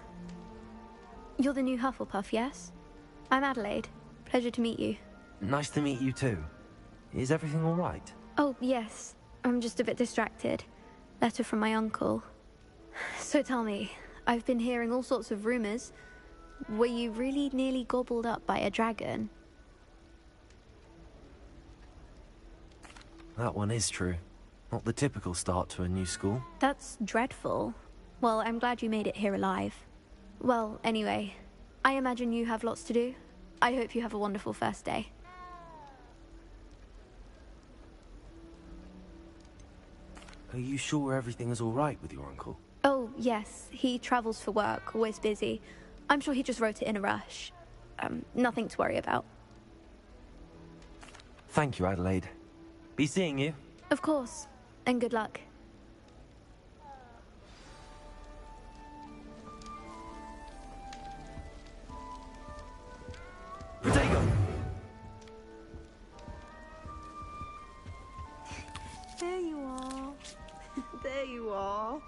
R: You're the new Hufflepuff, yes? I'm Adelaide. Pleasure to meet you.
C: Nice to meet you too. Is everything all right?
R: Oh, yes. I'm just a bit distracted. Letter from my uncle. So tell me, I've been hearing all sorts of rumors. Were you really nearly gobbled up by a dragon?
C: That one is true. Not the typical start to a new school.
R: That's dreadful. Well, I'm glad you made it here alive. Well, anyway, I imagine you have lots to do. I hope you have a wonderful first day.
C: Are you sure everything is all right with your uncle?
R: Oh, yes. He travels for work, always busy. I'm sure he just wrote it in a rush. Nothing to worry about.
C: Thank you, Adelaide. Be seeing you.
R: Of course. And good luck.
C: Protego!
T: There you are. There you are.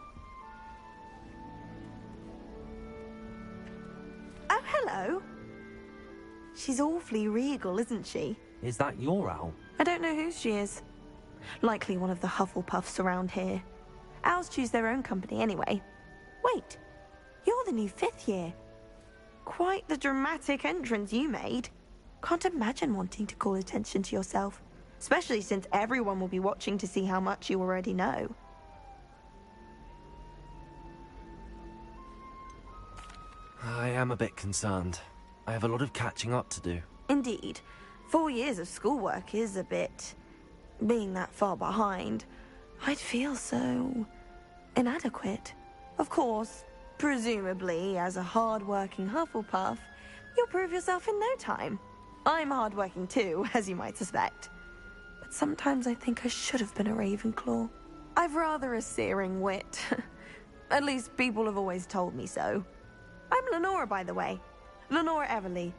T: Oh, hello. She's awfully regal, isn't she?
C: Is that your owl?
T: I don't know whose she is. Likely one of the Hufflepuffs around here. Owls choose their own company anyway. Wait, you're the new 5th year. Quite the dramatic entrance you made. Can't imagine wanting to call attention to yourself, especially since everyone will be watching to see how much you already know.
C: I am a bit concerned. I have a lot of catching up to do.
T: Indeed. 4 years of schoolwork is a bit... Being that far behind, I'd feel so... inadequate. Of course, presumably, as a hard-working Hufflepuff, you'll prove yourself in no time. I'm hard-working too, as you might suspect. But sometimes I think I should have been a Ravenclaw. I've rather a searing wit. At least people have always told me so. I'm Lenora, by the way. Lenora Everly.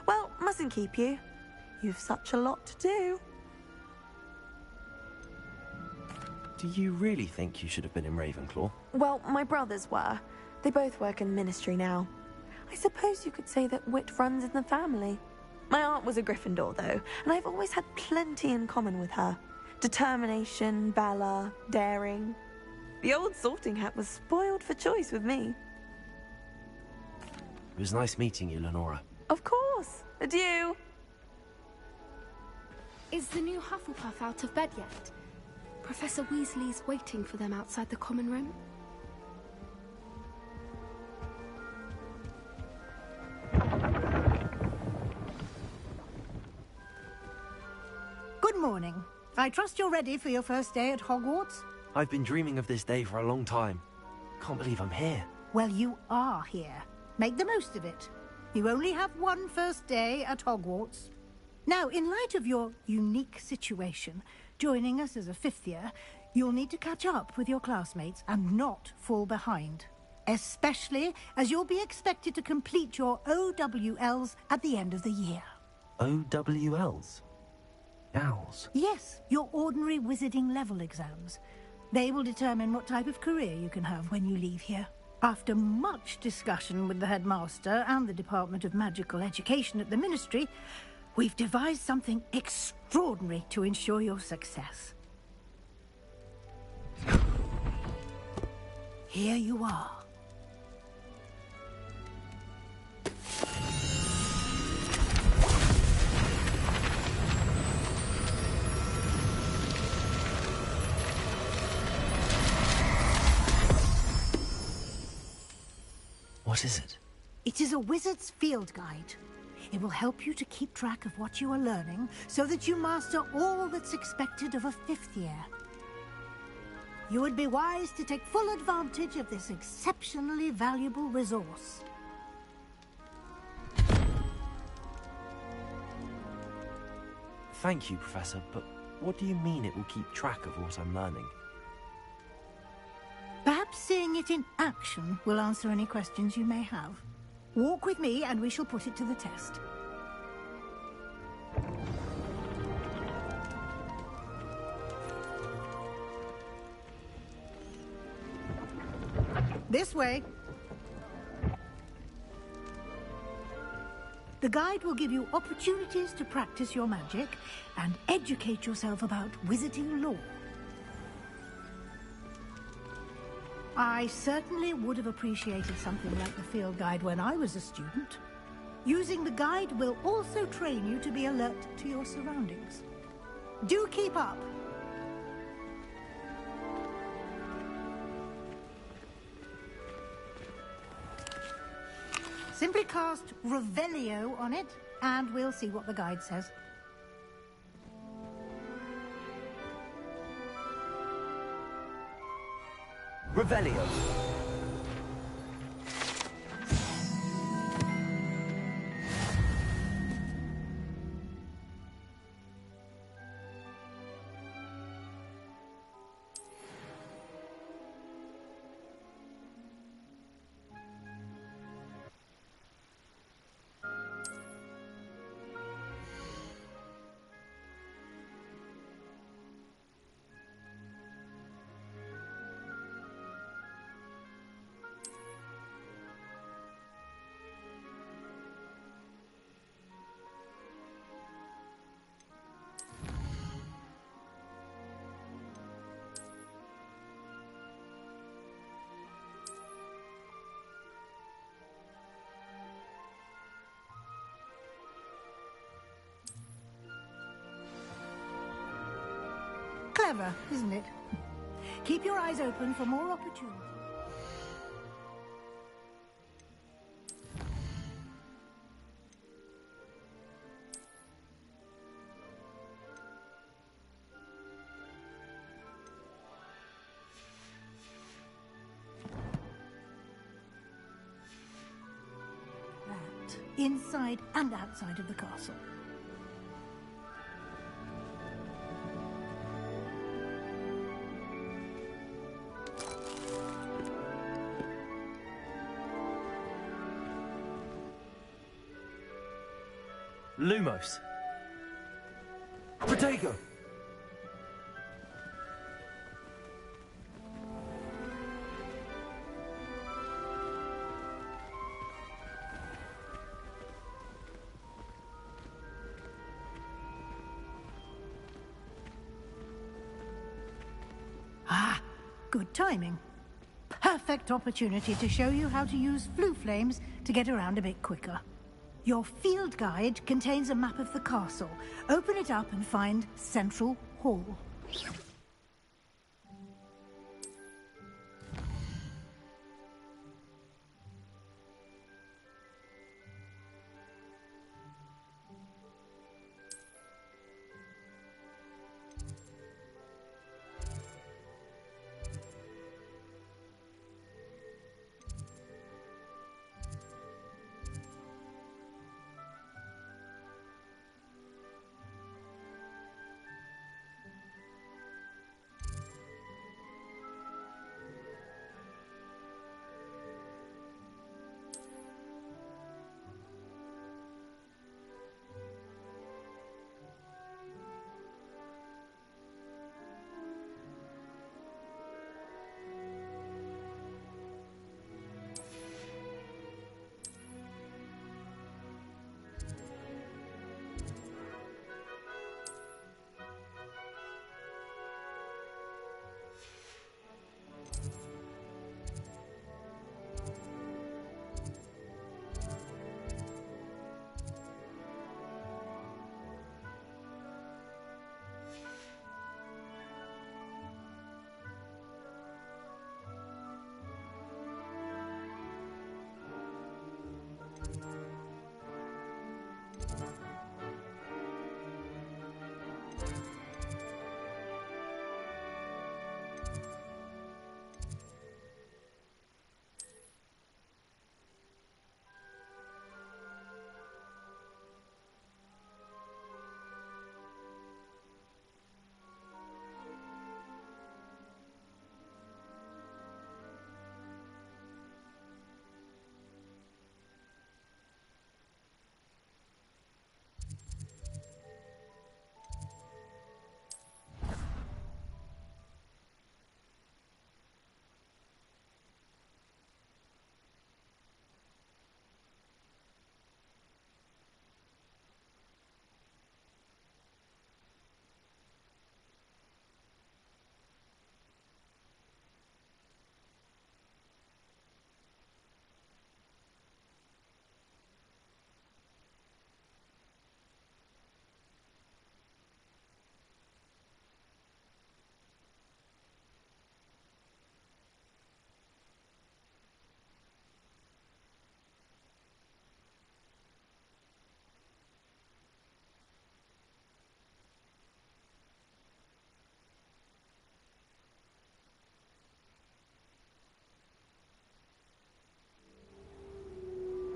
T: Well, mustn't keep you. You've such a lot to do.
C: Do you really think you should have been in Ravenclaw?
T: Well, my brothers were. They both work in ministry now. I suppose you could say that wit runs in the family. My aunt was a Gryffindor, though, and I've always had plenty in common with her. Determination, valor, daring. The old sorting hat was spoiled for choice with me.
C: It was nice meeting you, Lenora.
T: Of course. Adieu.
R: Is the new Hufflepuff out of bed yet? Professor Weasley's waiting for them outside the common room.
K: Good morning. I trust you're ready for your first day at Hogwarts?
C: I've been dreaming of this day for a long time. Can't believe I'm here.
K: Well, you are here. Make the most of it. You only have one first day at Hogwarts. Now, in light of your unique situation, joining us as a 5th year, you'll need to catch up with your classmates and not fall behind. Especially as you'll be expected to complete your OWLs at the end of the year.
C: OWLs? Owls?
K: Yes, your ordinary wizarding level exams. They will determine what type of career you can have when you leave here. After much discussion with the headmaster and the Department of Magical Education at the Ministry, we've devised something extraordinary to ensure your success. Here you are.
C: What is it?
K: It is a wizard's field guide. It will help you to keep track of what you are learning so that you master all that's expected of a 5th year. You would be wise to take full advantage of this exceptionally valuable resource.
C: Thank you, Professor, but what do you mean it will keep track of what I'm learning?
K: Perhaps seeing it in action will answer any questions you may have. Walk with me and we shall put it to the test. This way. The guide will give you opportunities to practice your magic and educate yourself about wizarding lore. I certainly would have appreciated something like the field guide when I was a student. Using the guide will also train you to be alert to your surroundings. Do keep up! Simply cast Revelio on it, and we'll see what the guide says.
C: Revelio.
K: Clever, isn't it? Keep your eyes open for more opportunities. That, inside and outside of the castle.
C: Lumos. Protego.
K: Ah, good timing. Perfect opportunity to show you how to use flue flames to get around a bit quicker. Your field guide contains a map of the castle. Open it up and find Central Hall.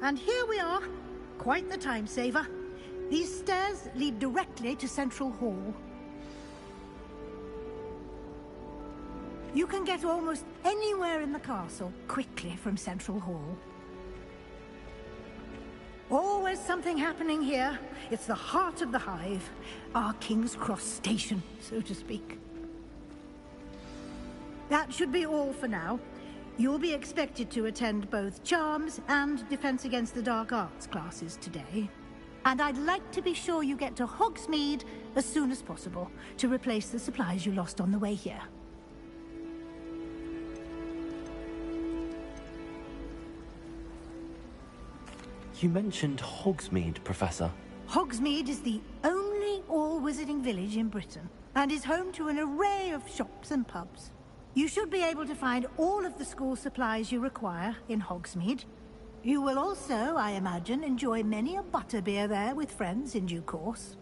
K: And here we are. Quite the time saver. These stairs lead directly to Central Hall. You can get almost anywhere in the castle quickly from Central Hall. Always something happening here. It's the heart of the Hive. Our King's Cross station, so to speak. That should be all for now. You'll be expected to attend both Charms and Defense Against the Dark Arts classes today. And I'd like to be sure you get to Hogsmeade as soon as possible to replace the supplies you lost on the way here.
C: You mentioned Hogsmeade, Professor.
K: Hogsmeade is the only all-wizarding village in Britain and is home to an array of shops and pubs. You should be able to find all of the school supplies you require in Hogsmeade. You will also, I imagine, enjoy many a butterbeer there with friends in due course.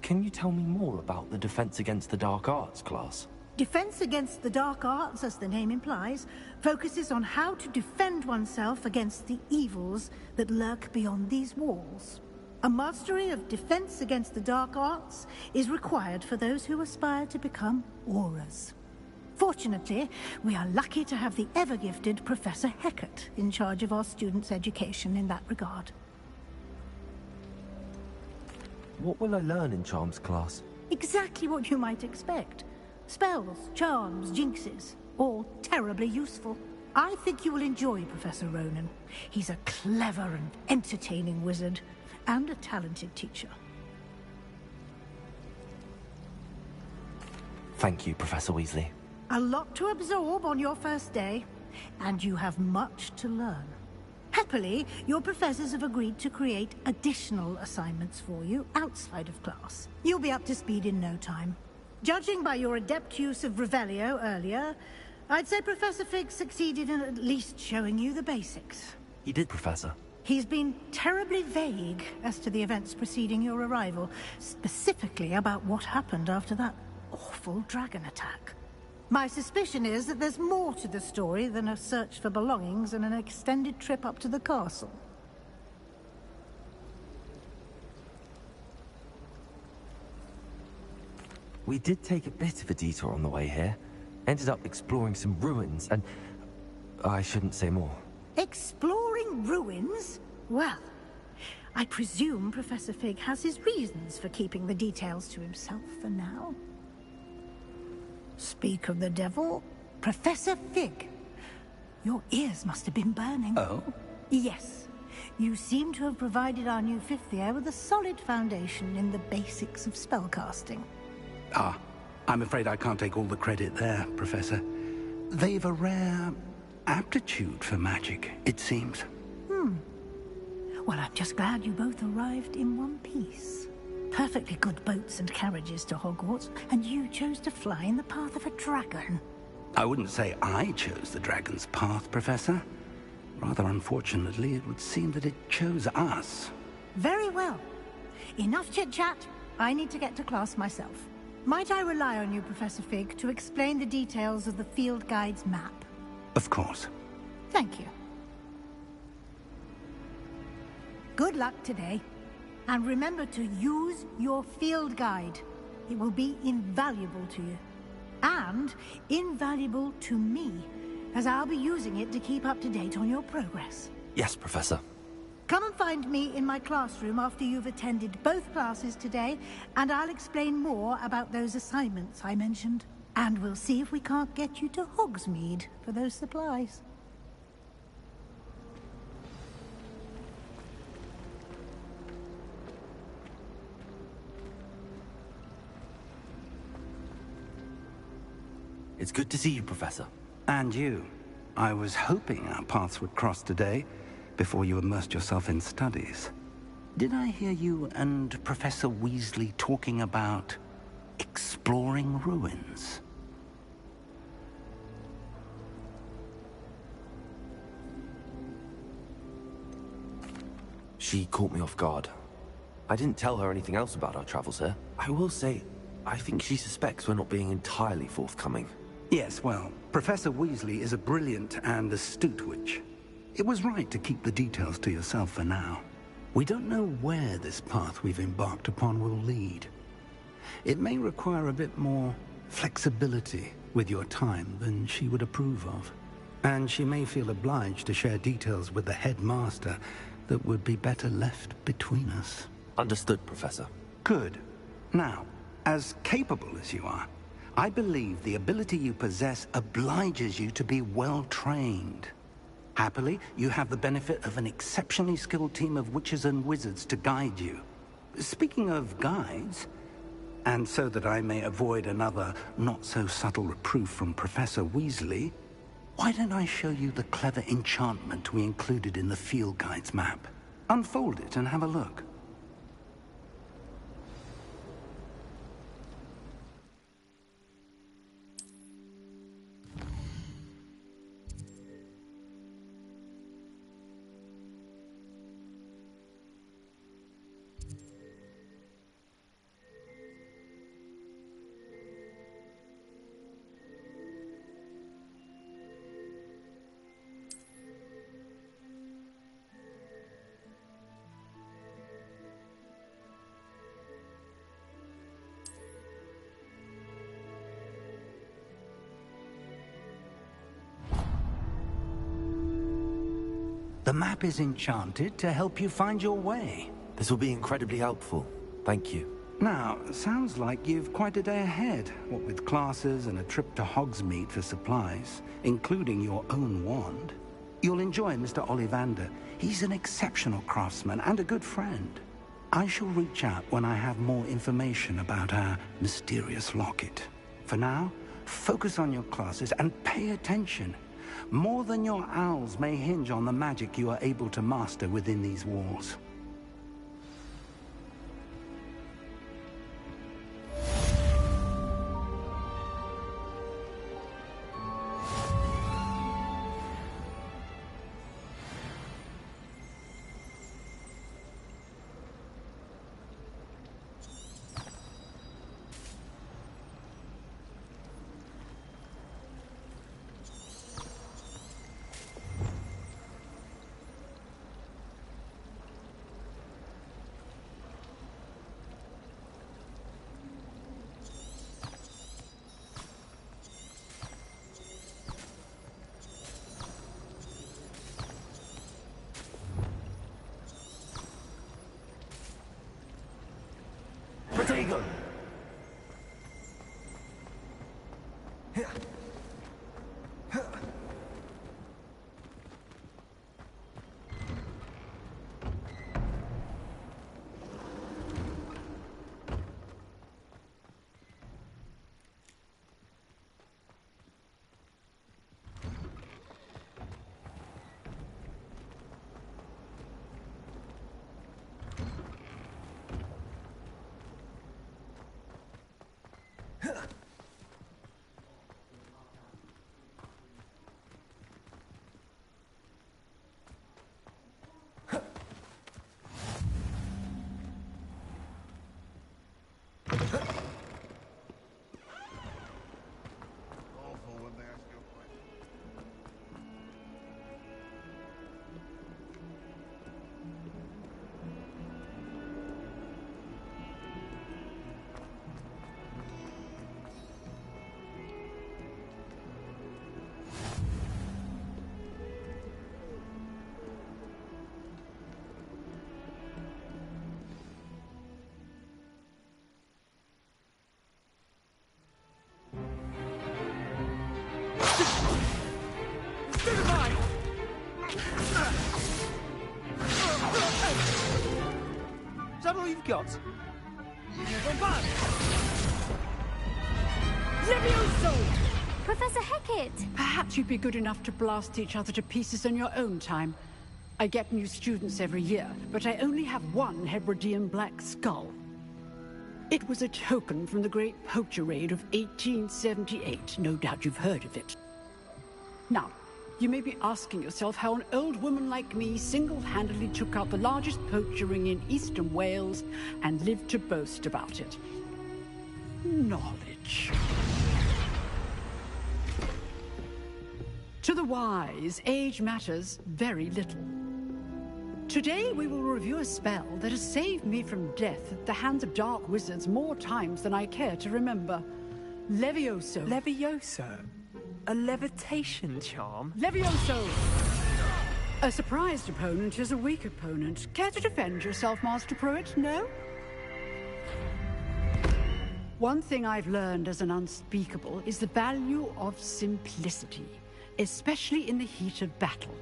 C: Can you tell me more about the Defense Against the Dark Arts class?
K: Defense Against the Dark Arts, as the name implies, focuses on how to defend oneself against the evils that lurk beyond these walls. A mastery of Defense Against the Dark Arts is required for those who aspire to become Auras. Fortunately, we are lucky to have the ever-gifted Professor Hecat in charge of our students' education in that regard.
C: What will I learn in Charms class?
K: Exactly what you might expect. Spells, charms, jinxes, all terribly useful. I think you will enjoy Professor Ronan. He's a clever and entertaining wizard, and a talented teacher.
C: Thank you, Professor Weasley.
K: A lot to absorb on your first day, and you have much to learn. Happily, your professors have agreed to create additional assignments for you outside of class. You'll be up to speed in no time. Judging by your adept use of Revelio earlier, I'd say Professor Fig succeeded in at least showing you the basics.
C: He did, Professor.
K: He's been terribly vague as to the events preceding your arrival, specifically about what happened after that awful dragon attack. My suspicion is that there's more to the story than a search for belongings and an extended trip up to the castle.
C: We did take a bit of a detour on the way here. Ended up exploring some ruins and... I shouldn't say more.
K: Exploring ruins? Well, I presume Professor Fig has his reasons for keeping the details to himself for now. Speak of the devil, Professor Fig. Your ears must have been burning.
E: Oh?
K: Yes. You seem to have provided our new fifth year with a solid foundation in the basics of spellcasting.
E: Ah, I'm afraid I can't take all the credit there, Professor. They've a rare aptitude for magic, it seems.
K: Well, I'm just glad you both arrived in one piece. Perfectly good boats and carriages to Hogwarts, and you chose to fly in the path of a dragon.
E: I wouldn't say I chose the dragon's path, Professor. Rather unfortunately, it would seem that it chose us.
K: Very well. Enough chit-chat. I need to get to class myself. Might I rely on you, Professor Fig, to explain the details of the field guide's map?
E: Of course.
K: Thank you. Good luck today. And remember to use your field guide. It will be invaluable to you. And invaluable to me, as I'll be using it to keep up to date on your progress.
C: Yes, Professor.
K: Come and find me in my classroom after you've attended both classes today, and I'll explain more about those assignments I mentioned. And we'll see if we can't get you to Hogsmeade for those supplies.
C: It's good to see you, Professor.
E: And you. I was hoping our paths would cross today, before you immersed yourself in studies. Did I hear you and Professor Weasley talking about exploring ruins?
C: She caught me off guard. I didn't tell her anything else about our travels here. I will say, I think she suspects we're not being entirely forthcoming.
E: Yes, well, Professor Weasley is a brilliant and astute witch. It was right to keep the details to yourself for now. We don't know where this path we've embarked upon will lead. It may require a bit more flexibility with your time than she would approve of. And she may feel obliged to share details with the headmaster that would be better left between us.
C: Understood, Professor.
E: Good. Now, as capable as you are, I believe the ability you possess obliges you to be well-trained. Happily, you have the benefit of an exceptionally skilled team of witches and wizards to guide you. Speaking of guides, and so that I may avoid another not-so-subtle reproof from Professor Weasley, why don't I show you the clever enchantment we included in the field guide's map? Unfold it and have a look. The map is enchanted to help you find your way.
C: This will be incredibly helpful. Thank you.
E: Now, sounds like you've quite a day ahead, what with classes and a trip to Hogsmeade for supplies, including your own wand. You'll enjoy Mr. Ollivander. He's an exceptional craftsman and a good friend. I shall reach out when I have more information about our mysterious locket. For now, focus on your classes and pay attention. More than your owls may hinge on the magic you are able to master within these walls.
C: Protego!
Q: Is that all you've got?
U: Levioso! Professor Hecat!
V: Perhaps you'd be good enough to blast each other to pieces in your own time. I get new students every year, but I only have one Hebridean black skull. It was a token from the Great Poacher Raid of 1878. No doubt you've heard of it. Now, you may be asking yourself how an old woman like me single-handedly took out the largest poacher ring in eastern Wales and lived to boast about it. Knowledge. To the wise, age matters very little. Today we will review a spell that has saved me from death at the hands of dark wizards more times than I care to remember. Levioso.
Q: Levioso? A levitation charm?
V: Levioso! A surprised opponent is a weak opponent. Care to defend yourself, Master Pruitt? No? One thing I've learned as an unspeakable is the value of simplicity, especially in the heat of battle.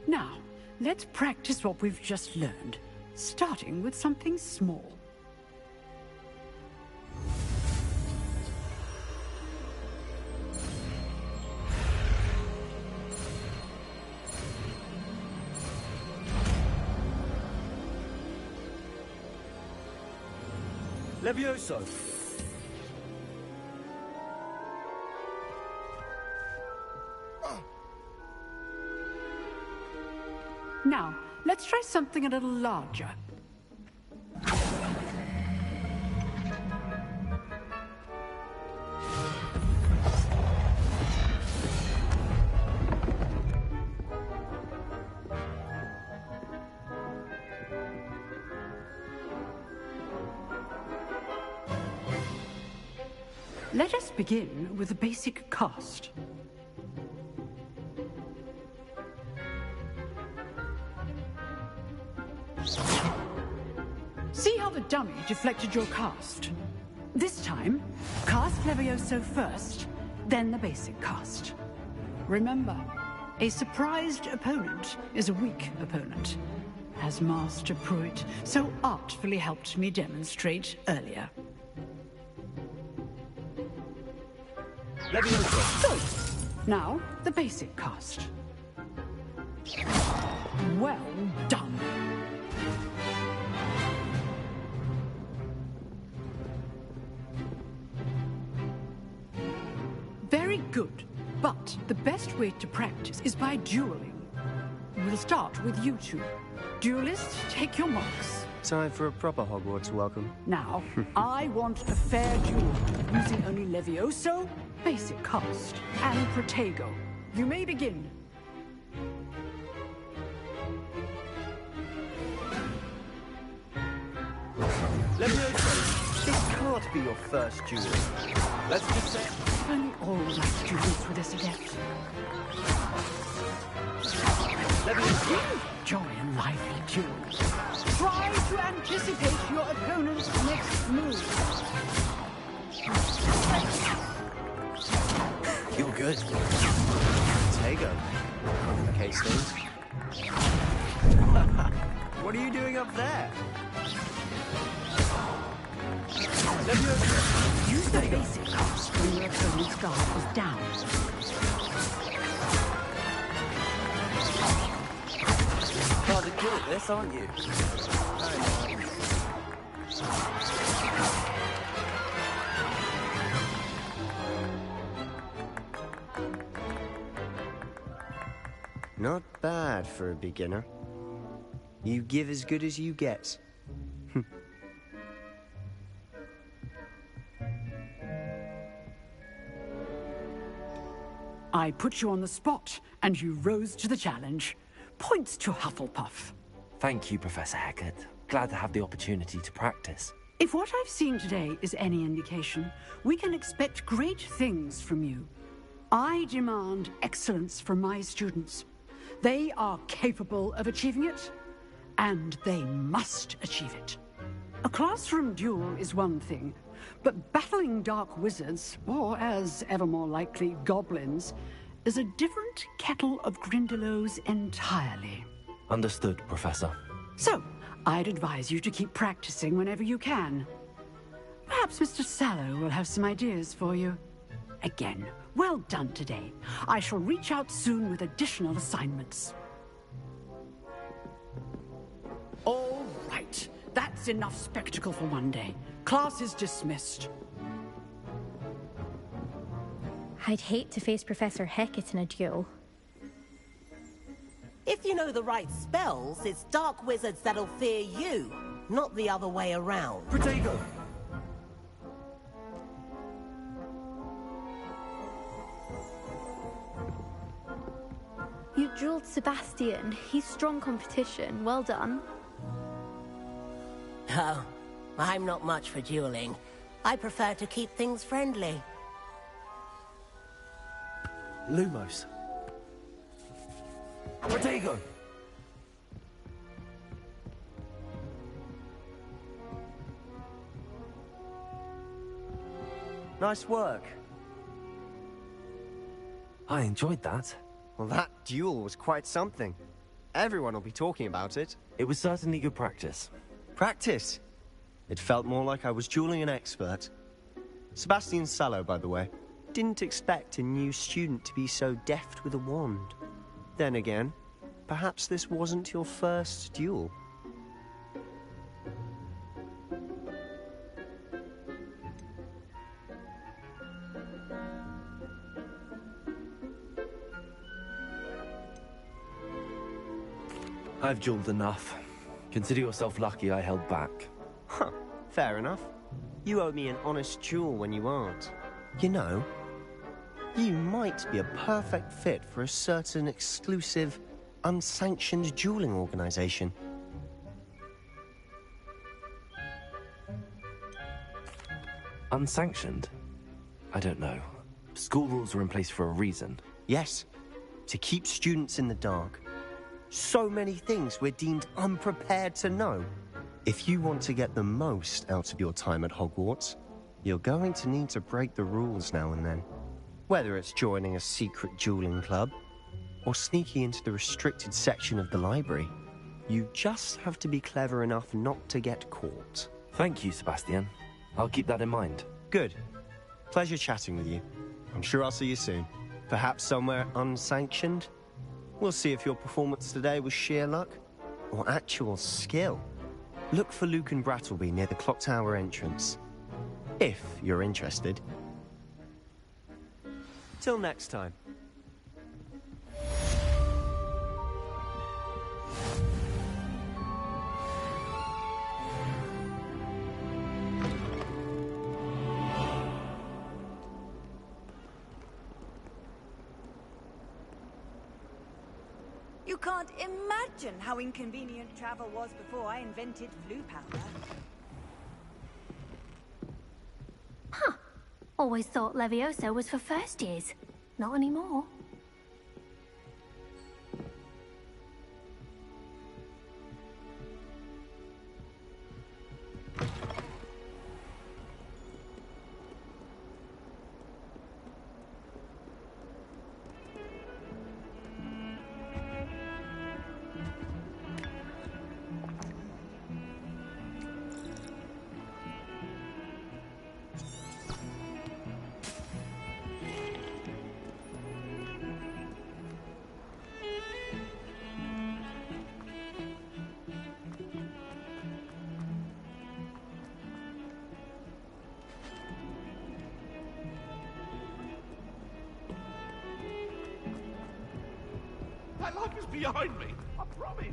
V: Now, let's practice what we've just learned, starting with something small.
Q: Levioso!
V: Now, let's try something a little larger. Let us begin with a basic cast. See how the dummy deflected your cast? This time, cast Levioso first, then the basic cast. Remember, a surprised opponent is a weak opponent, as Master Pruitt so artfully helped me demonstrate earlier.
Q: Levioso!
V: Good. Now, the basic cast. Well done. Very good, but the best way to practice is by dueling. We'll start with you two. Duelists, take your marks.
Q: Time for a proper Hogwarts welcome.
V: Now, I want a fair duel, using only Levioso, basic cast, and Protego. You may begin.
Q: Levioso, this can't be your first duel. Let's just say...
V: Only all right duels with this adept.
Q: Levioso!
V: Joy and lively duels. Try to anticipate your opponent's next move.
Q: You're good. Tego. Okay, Steve. What are you doing up there?
V: Use the basic cast when your opponent's guard is down.
Q: Rather good at this, aren't you?
A: Not bad for a beginner. You give as good as you get.
V: I put you on the spot, and you rose to the challenge. Points to Hufflepuff.
C: Thank you, Professor Hecat. Glad to have the opportunity to practice.
V: If what I've seen today is any indication, we can expect great things from you. I demand excellence from my students. They are capable of achieving it, and they must achieve it. A classroom duel is one thing, but battling dark wizards, or as ever more likely, goblins, is a different kettle of Grindylows entirely.
C: Understood, Professor.
V: So, I'd advise you to keep practicing whenever you can. Perhaps Mr. Sallow will have some ideas for you. Again, well done today. I shall reach out soon with additional assignments. All right. That's enough spectacle for one day. Class is dismissed.
D: I'd hate to face Professor Hecat in a duel.
S: If you know the right spells, it's dark wizards that'll fear you, not the other way around.
Q: Protego!
R: You drilled Sebastian. He's strong competition. Well done.
S: Oh, I'm not much for dueling. I prefer to keep things friendly.
C: Lumos. Protego!
A: Nice work.
C: I enjoyed that.
A: Well, that duel was quite something. Everyone will be talking about it.
C: It was certainly good practice.
A: Practice? It felt more like I was dueling an expert. Sebastian Sallow, by the way. Didn't expect a new student to be so deft with a wand. Then again, perhaps this wasn't your first duel.
C: I've dueled enough. Consider yourself lucky I held back.
A: Huh, fair enough. You owe me an honest duel when you aren't. You know, you might be a perfect fit for a certain exclusive, unsanctioned dueling organization.
C: Unsanctioned? I don't know. School rules are in place for a reason.
A: Yes, to keep students in the dark. So many things we're deemed unprepared to know. If you want to get the most out of your time at Hogwarts, you're going to need to break the rules now and then. Whether it's joining a secret dueling club, or sneaking into the restricted section of the library, you just have to be clever enough not to get caught.
C: Thank you, Sebastian. I'll keep that in mind.
A: Good. Pleasure chatting with you. I'm sure I'll see you soon. Perhaps somewhere unsanctioned? We'll see if your performance today was sheer luck or actual skill. Look for Luke and Brattleby near the clock tower entrance. If you're interested. Till next time.
B: You can't imagine how inconvenient travel was before I invented flu powder.
G: Huh. Always thought Levioso was for first years. Not anymore.
W: That life is behind me, I promise.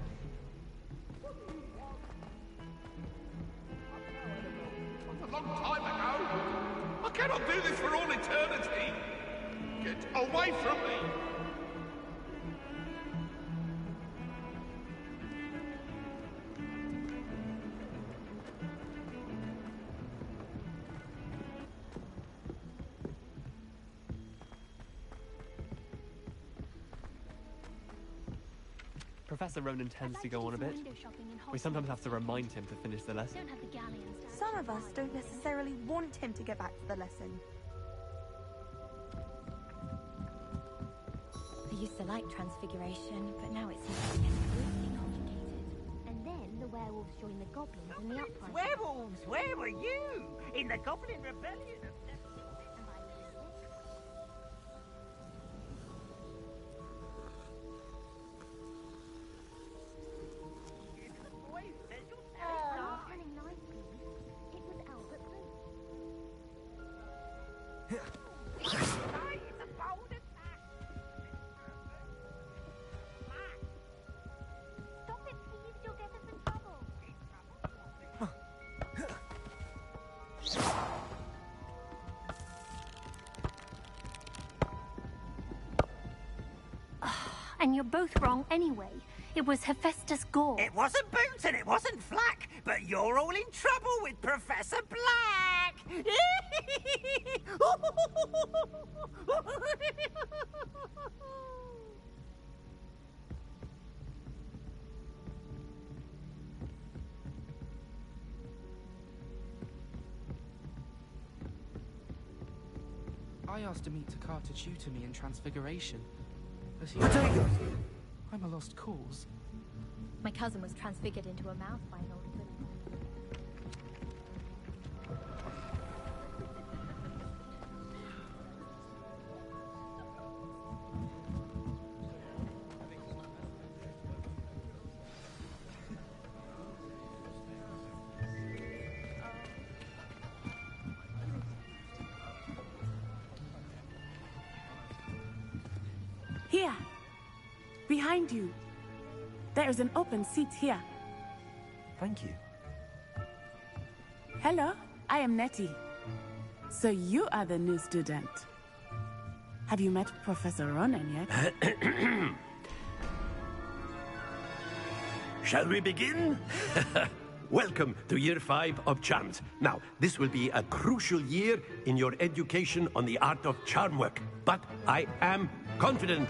W: That's a long time ago. I cannot do this for all eternity. Get away from me.
O: Professor Ronan tends to go on a bit. We sometimes have to remind him to finish the lesson.
T: Some of us don't necessarily want him to get back to the lesson.
D: I used to like transfiguration, but now it seems to be getting complicated.
G: And then the werewolves join the goblins in the uprising.
X: Werewolves, where were you? In the Goblin Rebellion of...
G: And you're both wrong anyway. It was Hephaestus Gore.
X: It wasn't Boots and it wasn't Flack, but you're all in trouble with Professor Black!
O: I asked Amitakar to tutor me in Transfiguration. But he... I'm a lost cause.
D: My cousin was transfigured into a mouse by an old villain.
F: Here! Behind you. There is an open seat here.
C: Thank you.
F: Hello, I am Nettie. So you are the new student. Have you met Professor Ronan yet?
H: Shall we begin? Welcome to Year 5 of Charms. Now, this will be a crucial year in your education on the art of charm work. But I am confident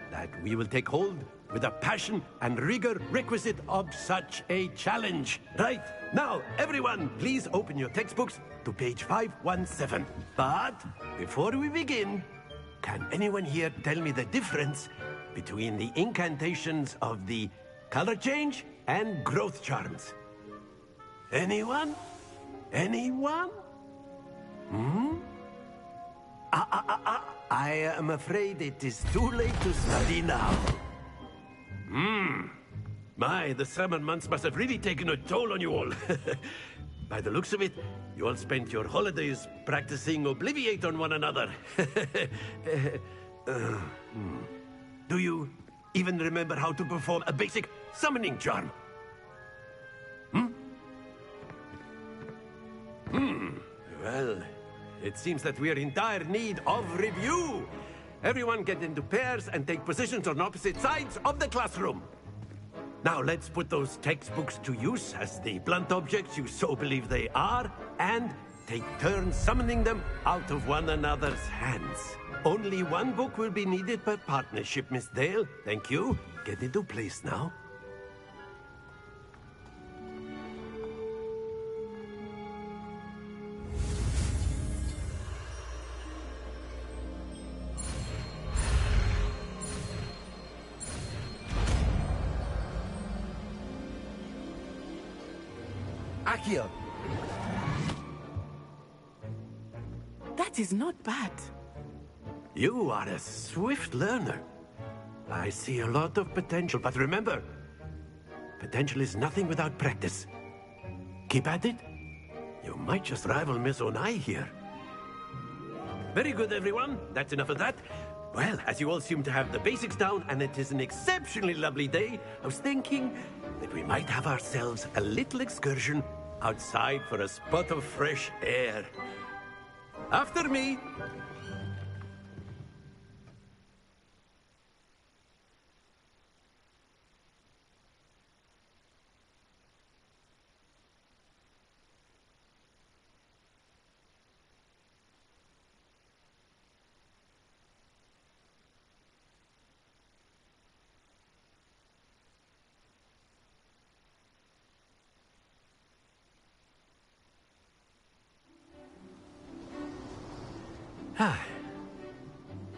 H: that we will take hold with the passion and rigor requisite of such a challenge. Right, now, everyone, please open your textbooks to page 517. But before we begin, can anyone here tell me the difference between the incantations of the color change and growth charms? Anyone? Anyone? I am afraid it is too late to study now. My, the summer months must have really taken a toll on you all. By the looks of it, you all spent your holidays practicing Obliviate on one another. Do you even remember how to perform a basic summoning charm? Well, it seems that we are in dire need of review. Everyone get into pairs and take positions on opposite sides of the classroom. Now let's put those textbooks to use as the blunt objects you so believe they are, and take turns summoning them out of one another's hands. Only one book will be needed per partnership, Miss Dale. Thank you. Get into place now.
F: Accio. That is not bad.
H: You are a swift learner. I see a lot of potential, but remember, potential is nothing without practice. Keep at it. You might just rival Miss Onai here. Very good, everyone. That's enough of that. Well, as you all seem to have the basics down, and it is an exceptionally lovely day, I was thinking that we might have ourselves a little excursion outside for a spot of fresh air. After me.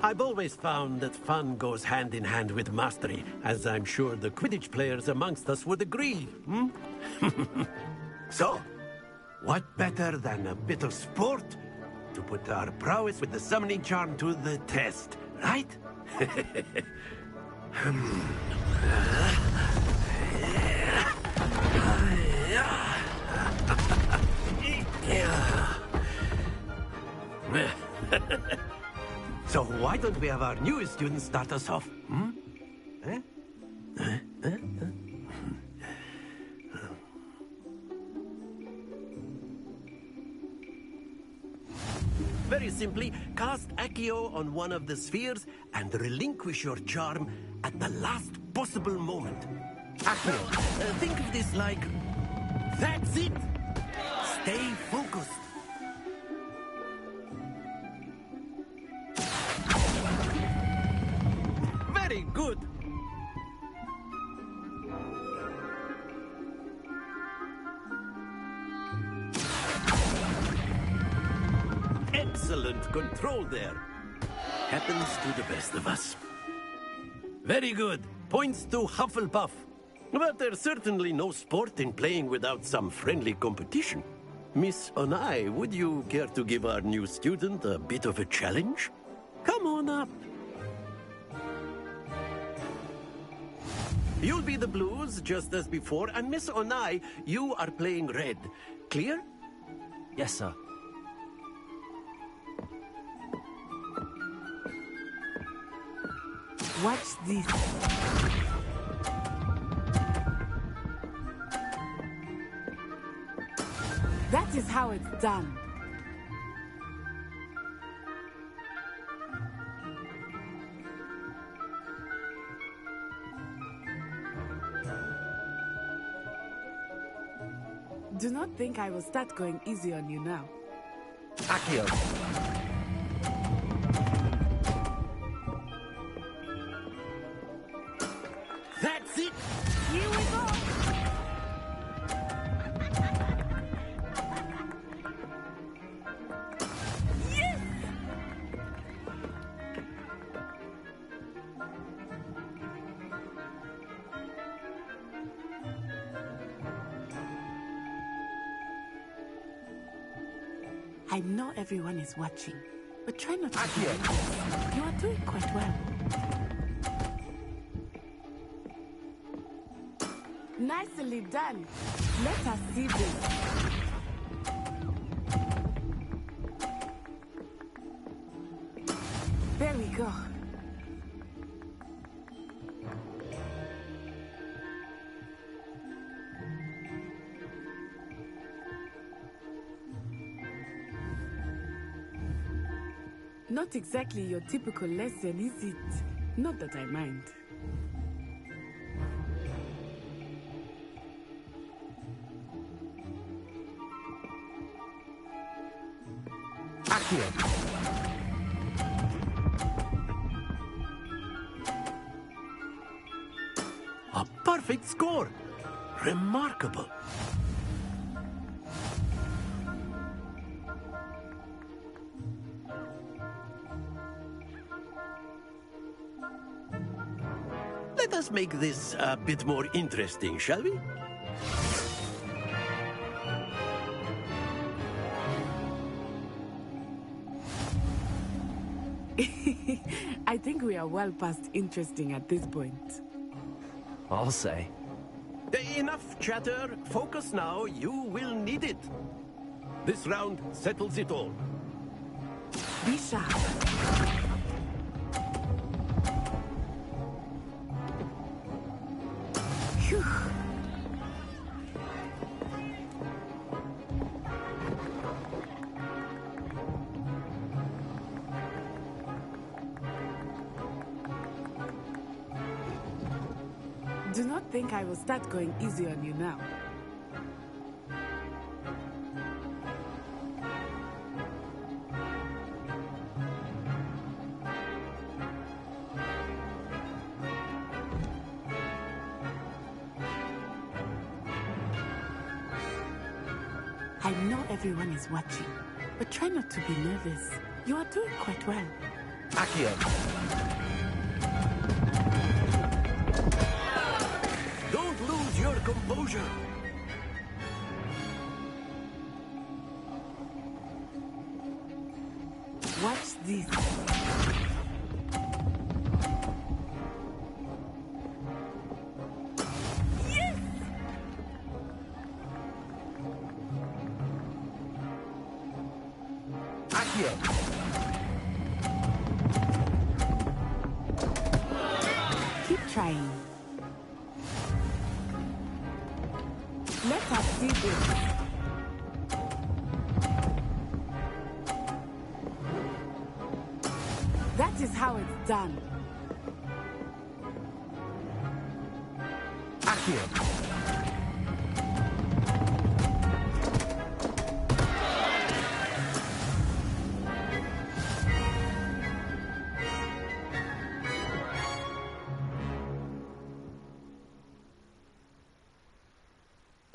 H: I've always found that fun goes hand in hand with mastery, as I'm sure the Quidditch players amongst us would agree. So, what better than a bit of sport to put our prowess with the summoning charm to the test, right? So why don't we have our newest student start us off? Very simply, cast Accio on one of the spheres and relinquish your charm at the last possible moment. Akio, think of this like... That's it! Stay focused. Very good. Excellent control there. Happens to the best of us. Very good. Points to Hufflepuff. But there's certainly no sport in playing without some friendly competition. Miss Onai, would you care to give our new student a bit of a challenge? Come on up. You'll be the blues, just as before, and Miss Onai, you are playing red. Clear?
C: Yes, sir.
F: Watch this. That is how it's done. Do not think I will start going easy on you now.
H: Akio. That's it!
F: Here we go! Yes! I know everyone is watching, but try not to be nervous. You are doing quite well. Nicely done. Let us see this. There we go. Not exactly your typical lesson, is it? Not that I mind.
H: Akio. A perfect score. Remarkable. Let us make this a bit more interesting, shall we?
F: I think we are well past interesting at this point.
C: I'll say.
H: Enough chatter. Focus now. You will need it. This round settles it all.
F: Be sharp. Phew. Do not think I will start going easy on you now. I know everyone is watching, but try not to be nervous. You are doing quite well.
H: Akio. Don't lose your composure.
F: Watch this. Yes!
H: Akio.
F: Keep trying. Let us see this. That is how it's done.
A: Accio.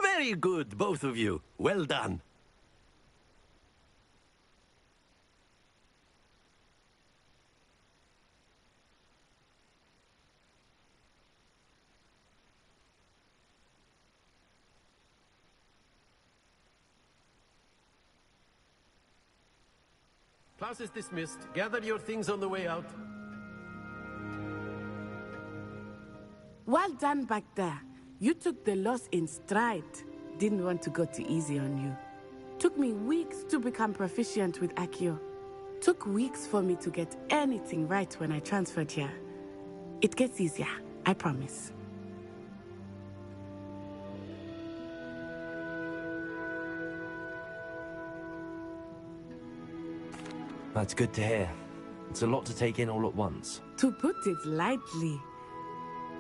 H: Very good, both of you. Well done. Class is dismissed. Gather your things on the way out.
F: Well done back there. You took the loss in stride. Didn't want to go too easy on you. Took me weeks to become proficient with Accio. Took weeks for me to get anything right when I transferred here. It gets easier, I promise.
C: That's good to hear. It's a lot to take in all at once.
F: To put it lightly,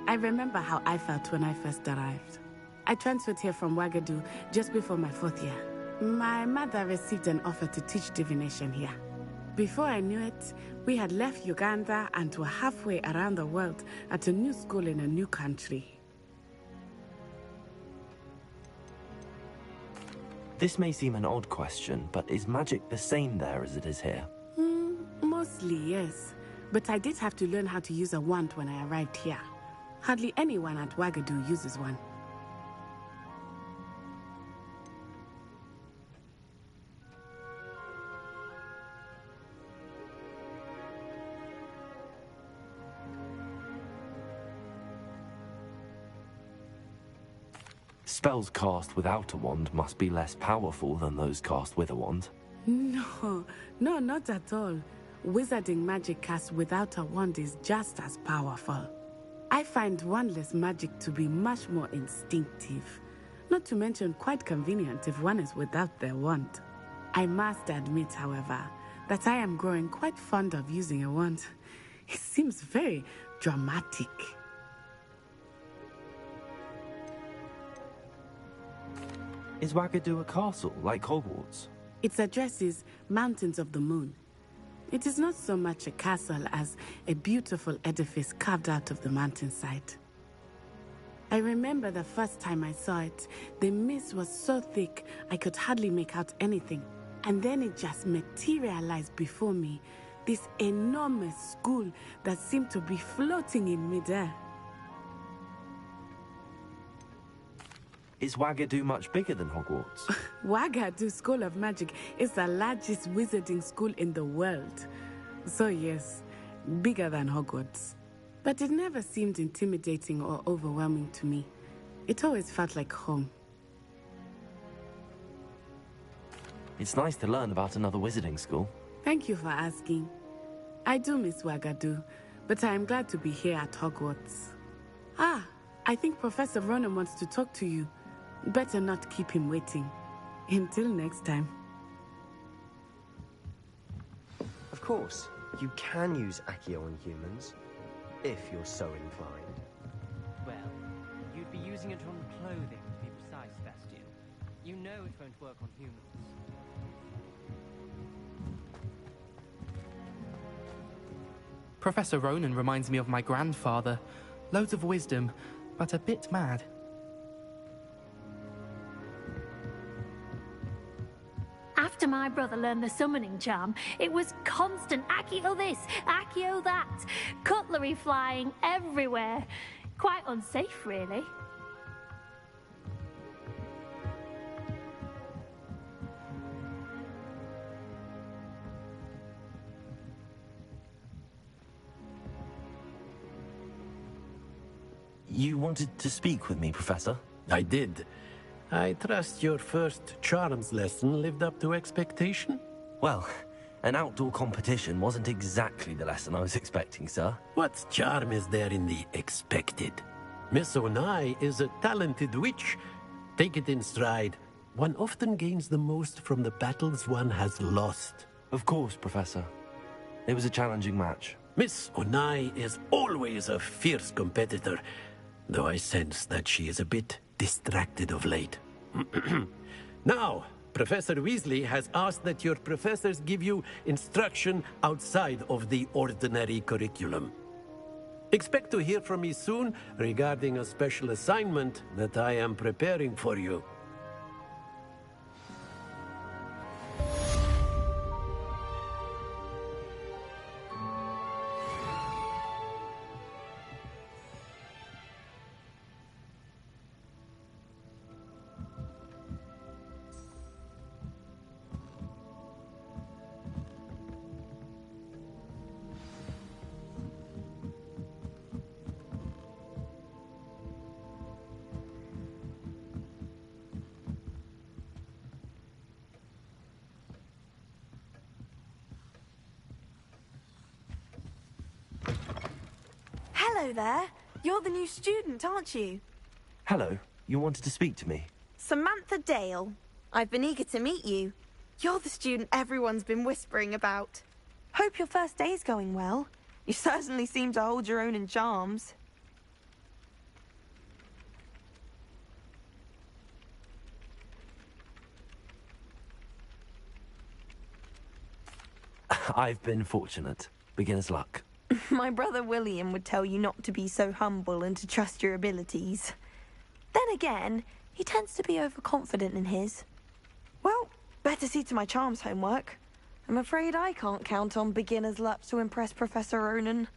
F: I remember how I felt when I first arrived. I transferred here from Wagadu just before my 4th year. My mother received an offer to teach divination here. Before I knew it, we had left Uganda and were halfway around the world at a new school in a new country.
C: This may seem an odd question, but is magic the same there as it is here?
F: Mostly, yes. But I did have to learn how to use a wand when I arrived here. Hardly anyone at Wagadu uses one.
C: Spells cast without a wand must be less powerful than those cast with a wand.
F: No, not at all. Wizarding magic cast without a wand is just as powerful. I find wandless magic to be much more instinctive. Not to mention quite convenient if one is without their wand. I must admit, however, that I am growing quite fond of using a wand. It seems very dramatic.
C: Is Wagadu a castle, like Hogwarts?
F: Its address is Mountains of the Moon. It is not so much a castle as a beautiful edifice carved out of the mountainside. I remember the first time I saw it, the mist was so thick I could hardly make out anything. And then it just materialized before me, this enormous school that seemed to be floating in midair.
C: Is Wagadu much bigger than Hogwarts?
F: Wagadu School of Magic is the largest wizarding school in the world. So yes, bigger than Hogwarts. But it never seemed intimidating or overwhelming to me. It always felt like home.
C: It's nice to learn about another wizarding school.
F: Thank you for asking. I do miss Wagadu, but I am glad to be here at Hogwarts. Ah, I think Professor Ronan wants to talk to you. Better not keep him waiting. Until next time.
A: Of course, you can use Accio on humans, if you're so inclined.
O: Well, you'd be using it on clothing, to be precise, Bastian. You know it won't work on humans.
N: Professor Ronan reminds me of my grandfather. Loads of wisdom, but a bit mad.
G: After my brother learned the summoning charm, it was constant Accio this, Accio that. Cutlery flying everywhere. Quite unsafe, really.
C: You wanted to speak with me, Professor?
H: I did. I trust your first charms lesson lived up to expectation?
C: Well, an outdoor competition wasn't exactly the lesson I was expecting, sir.
H: What charm is there in the expected? Miss Onai is a talented witch. Take it in stride. One often gains the most from the battles one has lost.
C: Of course, Professor. It was a challenging match.
H: Miss Onai is always a fierce competitor. though I sense that she is a bit distracted of late. Now, Professor Weasley has asked that your professors give you instruction outside of the ordinary curriculum. Expect to hear from me soon regarding a special assignment that I am preparing for you.
T: Hello there. You're the new student, aren't you?
C: Hello, you wanted to speak to me?
T: Samantha Dale. I've been eager to meet you. You're the student everyone's been whispering about. Hope your first day's going well. You certainly seem to hold your own in charms.
C: I've been fortunate. Beginner's luck.
T: My brother William would tell you not to be so humble and to trust your abilities. Then again, he tends to be overconfident in his. Well, better see to my charms homework. I'm afraid I can't count on beginner's luck to impress Professor Ronan.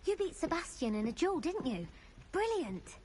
U: You beat Sebastian in a duel, didn't you? Brilliant.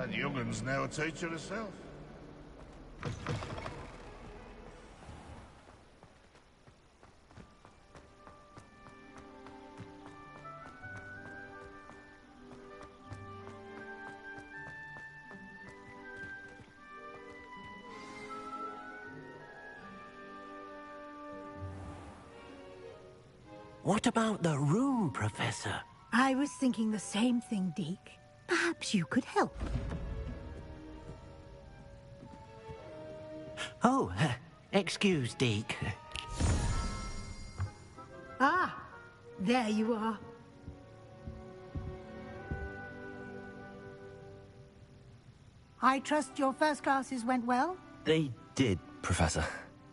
W: That young'un's now a teacher herself.
E: What about the room, Professor?
K: I was thinking the same thing, Deke. Perhaps you could help.
E: Oh, excuse, Deke.
K: Ah, there you are. I trust your first classes went well?
C: They did, Professor.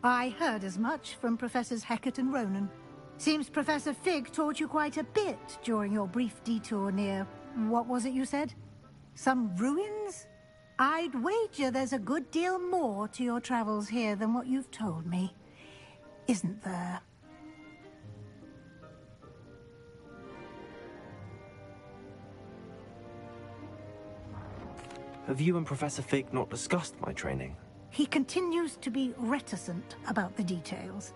K: I heard as much from Professors Hecat and Ronan. Seems Professor Fig taught you quite a bit during your brief detour near... what was it you said? Some ruins? I'd wager there's a good deal more to your travels here than what you've told me. Isn't there?
C: Have you and Professor Fig not discussed my training?
K: He continues to be reticent about the details,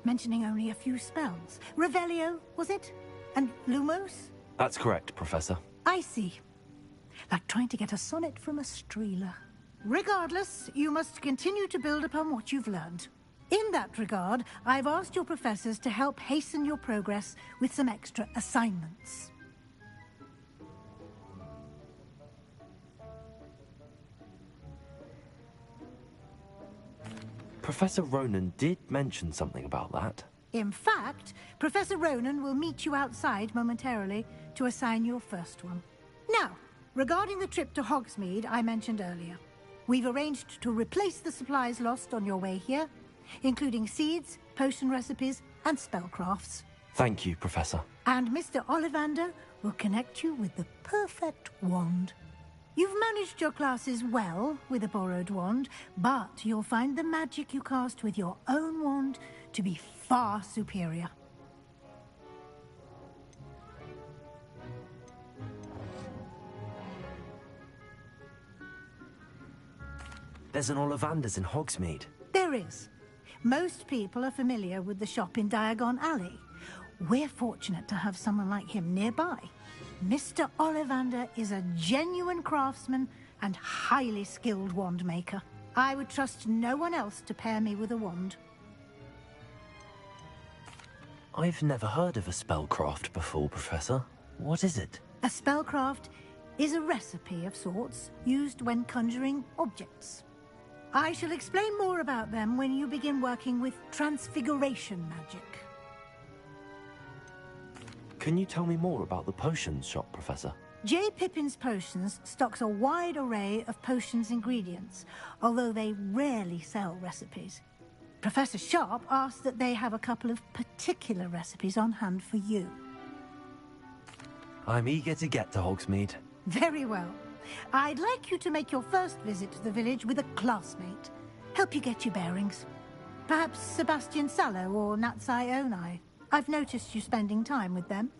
K: mentioning only a few spells. Revelio, was it? And Lumos?
C: That's correct, Professor.
K: I see. Like trying to get a sonnet from a streeler. Regardless, you must continue to build upon what you've learned. In that regard, I've asked your professors to help hasten your progress with some extra assignments.
C: Professor Ronan did mention something about that.
K: In fact, Professor Ronan will meet you outside momentarily to assign your first one. Now, regarding the trip to Hogsmeade I mentioned earlier, we've arranged to replace the supplies lost on your way here, including seeds, potion recipes, and spellcrafts.
C: Thank you, Professor.
K: And Mr. Ollivander will connect you with the perfect wand. You've managed your classes well with a borrowed wand, but you'll find the magic you cast with your own wand to be far superior.
C: There's an Ollivander's in Hogsmeade.
K: There is. Most people are familiar with the shop in Diagon Alley. We're fortunate to have someone like him nearby. Mr. Ollivander is a genuine craftsman and highly skilled wand maker. I would trust no one else to pair me with a wand.
C: I've never heard of a spellcraft before, Professor. What is it?
K: A spellcraft is a recipe of sorts used when conjuring objects. I shall explain more about them when you begin working with transfiguration magic.
C: Can you tell me more about the potions shop, Professor?
K: J. Pippin's Potions stocks a wide array of potions ingredients, although they rarely sell recipes. Professor Sharp asked that they have a couple of particular recipes on hand for you.
C: I'm eager to get to Hogsmeade.
K: Very well. I'd like you to make your first visit to the village with a classmate. Help you get your bearings. Perhaps Sebastian Sallow or Natsai Onai. I've noticed you spending time with them.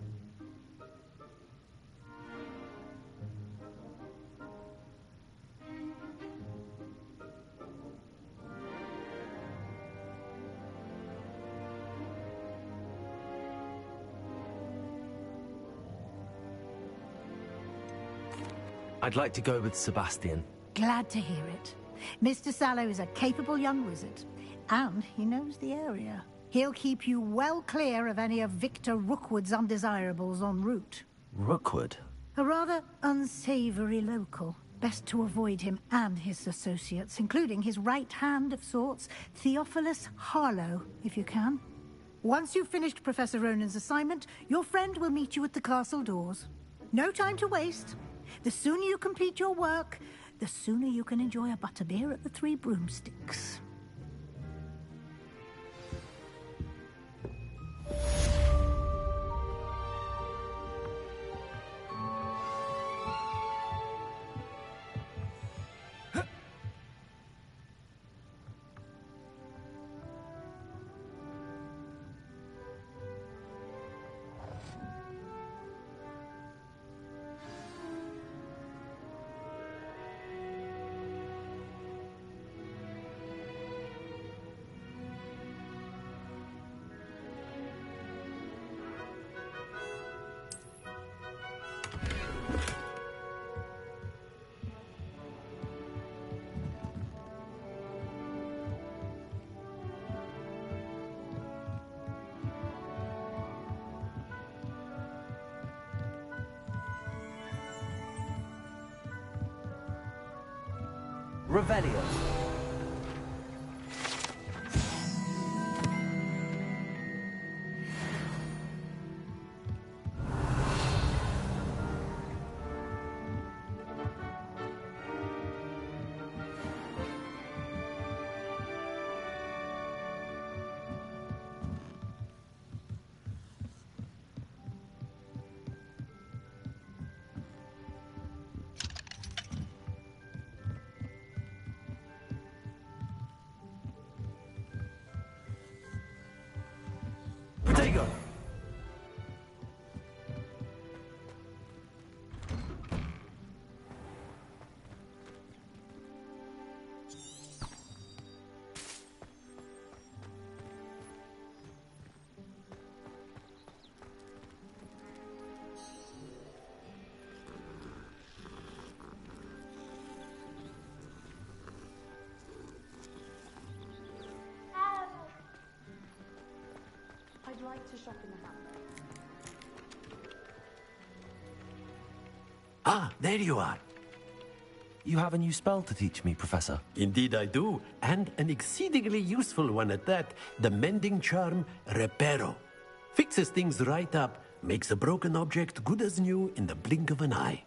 C: I'd like to go with Sebastian.
K: Glad to hear it. Mr. Sallow is a capable young wizard, and he knows the area. He'll keep you well clear of any of Victor Rookwood's undesirables en route.
C: Rookwood?
K: A rather unsavory local. Best to avoid him and his associates, including his right hand of sorts, Theophilus Harlow, if you can. Once you've finished Professor Ronan's assignment, your friend will meet you at the castle doors. No time to waste. The sooner you complete your work, the sooner you can enjoy a butterbeer at the Three Broomsticks.
C: Revelio. Protego!
P: I'd like to shop in the hamlet.
H: Ah, there you are.
C: You have a new spell to teach me, Professor.
H: Indeed I do, and an exceedingly useful one at that. The mending charm, Reparo. Fixes things right up, makes a broken object good as new in the blink of an eye.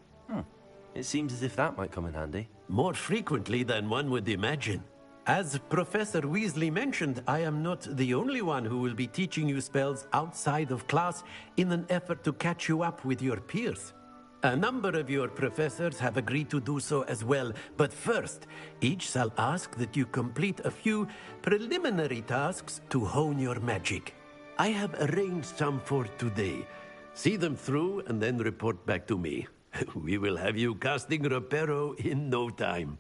C: It seems as if that might come in handy.
H: More frequently than one would imagine. As Professor Weasley mentioned, I am not the only one who will be teaching you spells outside of class in an effort to catch you up with your peers. A number of your professors have agreed to do so as well, but first, each shall ask that you complete a few preliminary tasks to hone your magic. I have arranged some for today. See them through and then report back to me. We will have you casting Reparo in no time.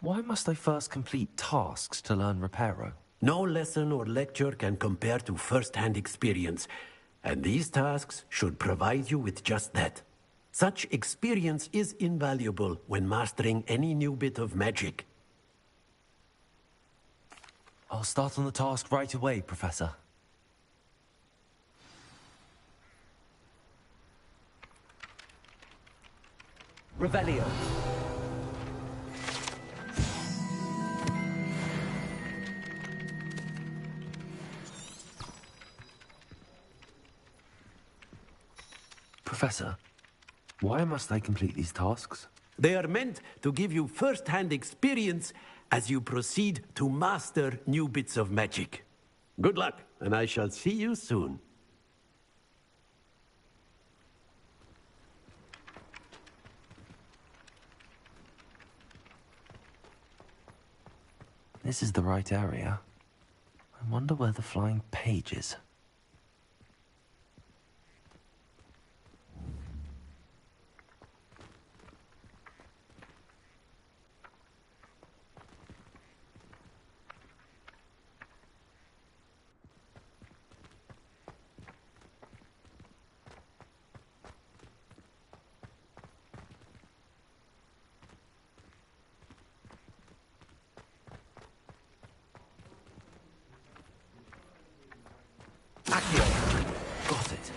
C: Why must I first complete tasks to learn Reparo?
H: No lesson or lecture can compare to first-hand experience, and these tasks should provide you with just that. Such experience is invaluable when mastering any new bit of magic.
C: I'll start on the task right away, Professor. Revelio. Professor, why must I complete these tasks?
H: They are meant to give you first-hand experience as you proceed to master new bits of magic. Good luck, and I shall see you soon.
C: This is the right area. I wonder where the flying page is. Got it.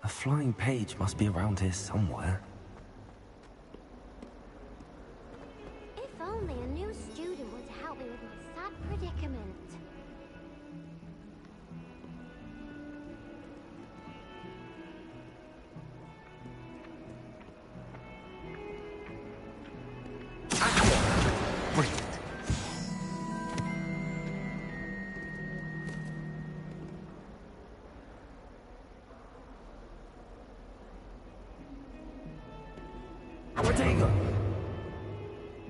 C: A flying page must be around here somewhere.
U: If only a new student would help me with my sad predicament.
C: Protego!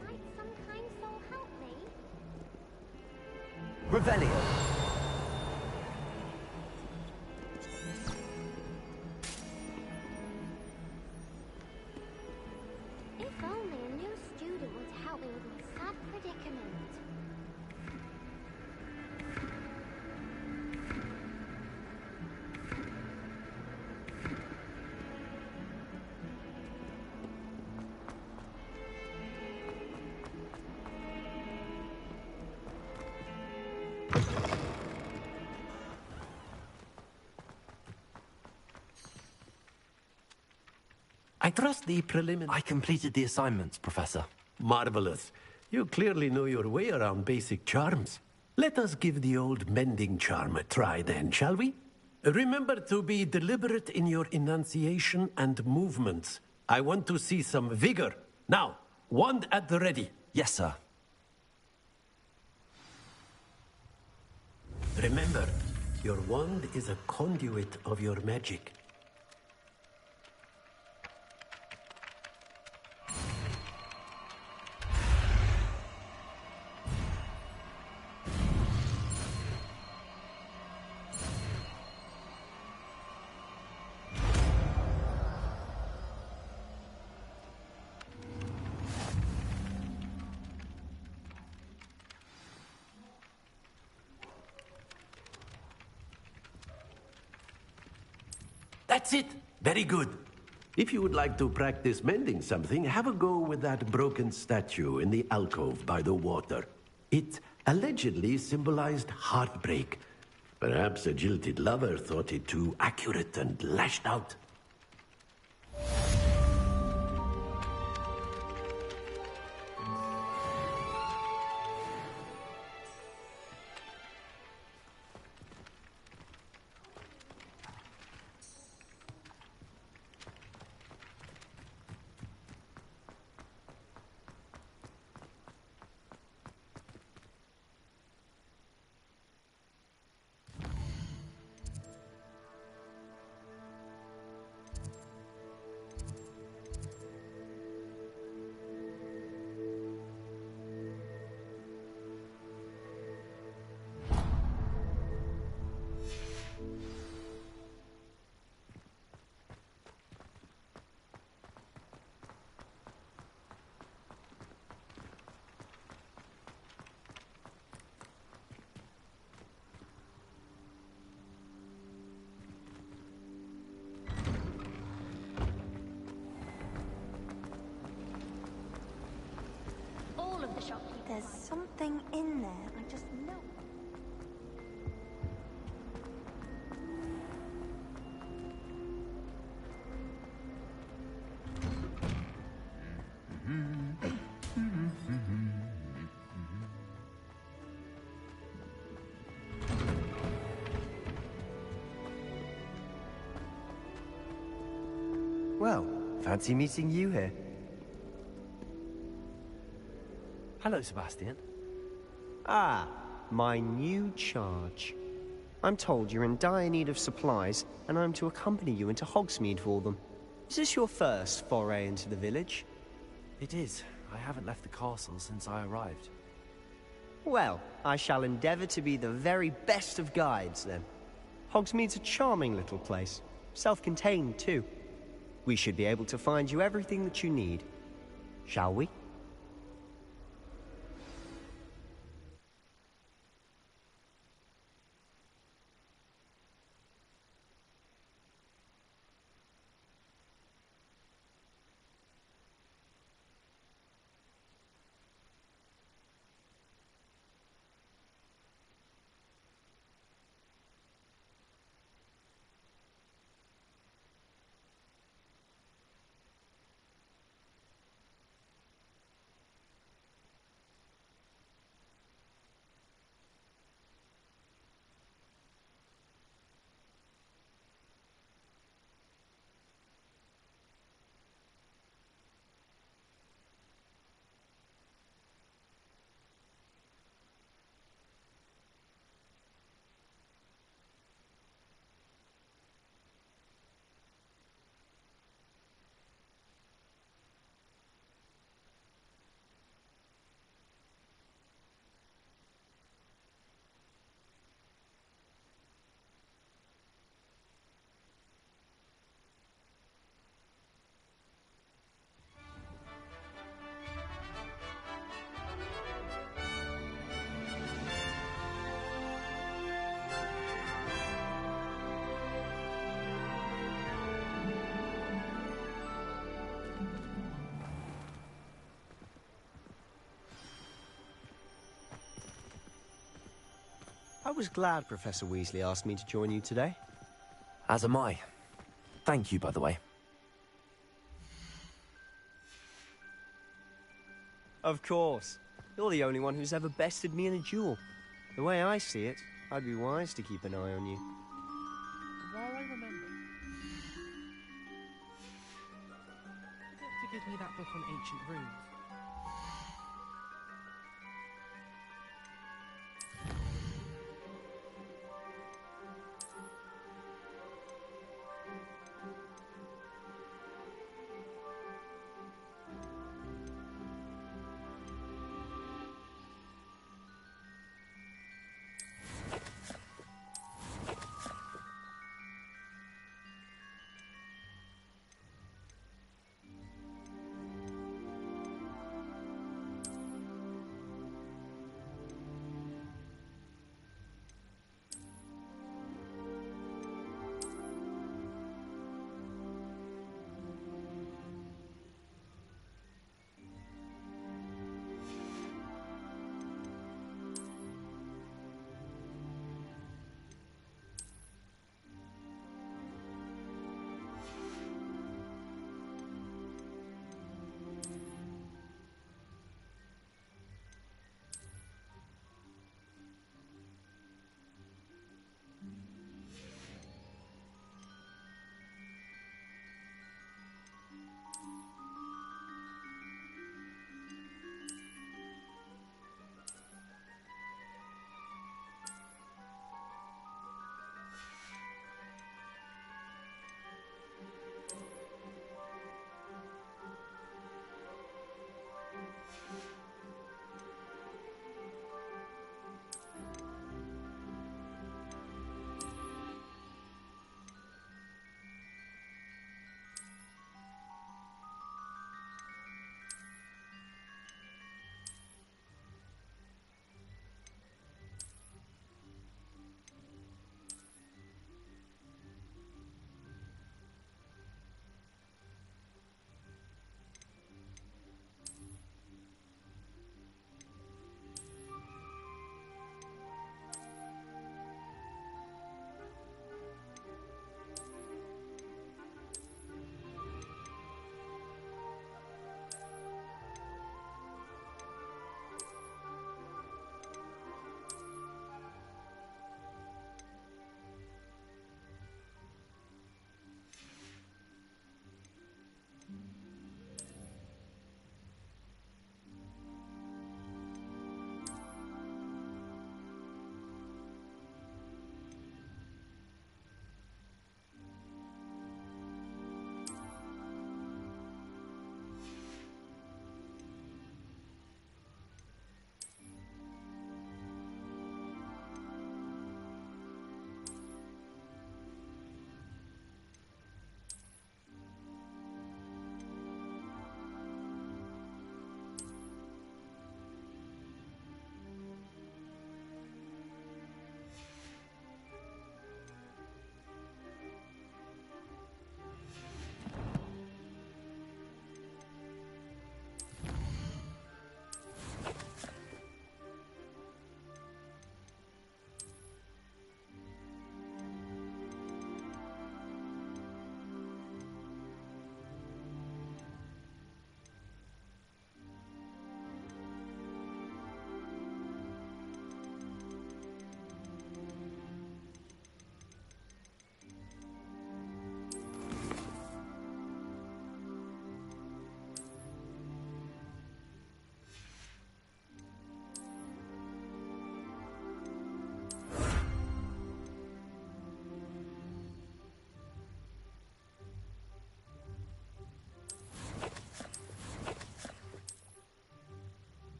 U: Might some kind soul help me?
C: Revelio!
H: I trust the preliminary...
C: I completed the assignments, Professor.
H: Marvelous. You clearly know your way around basic charms. Let us give the old mending charm a try then, shall we? Remember to be deliberate in your enunciation and movements. I want to see some vigor. Now, wand at the ready.
C: Yes, sir.
H: Remember, your wand is a conduit of your magic. That's it. Very good. If you would like to practice mending something, have a go with that broken statue in the alcove by the water. It allegedly symbolized heartbreak. Perhaps a jilted lover thought it too accurate and lashed out.
T: There's something in there, I just know.
A: Well, fancy meeting you here.
C: Hello, Sebastian.
A: Ah, my new charge. I'm told you're in dire need of supplies, and I'm to accompany you into Hogsmeade for them. Is this your first foray into the village?
C: It is. I haven't left the castle since I arrived.
A: Well, I shall endeavour to be the very best of guides, then. Hogsmeade's a charming little place. Self-contained, too. We should be able to find you everything that you need. Shall we? I was glad Professor Weasley asked me to join you today.
C: As am I. Thank you, by the way.
I: Of course. You're the only one who's ever bested me in a duel. The way I see it, I'd be wise to keep an eye on you.
N: While I remember, forget to give me that book on ancient runes.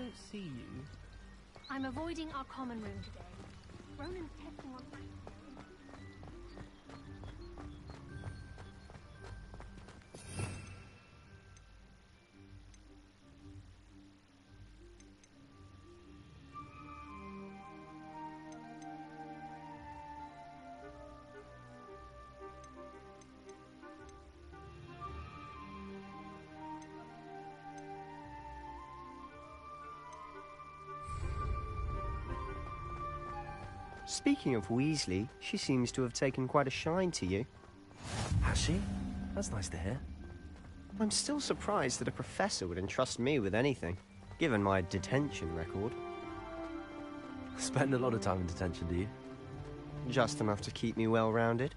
N: don't see you...
G: I'm avoiding our common room today. Ronan's testing on...
A: Speaking of Weasley, she seems to have taken quite a shine to you.
C: Has she? That's nice to hear.
A: I'm still surprised that a professor would entrust me with anything, given my detention record.
C: Spend a lot of time in detention, do you?
A: Just enough to keep me well-rounded.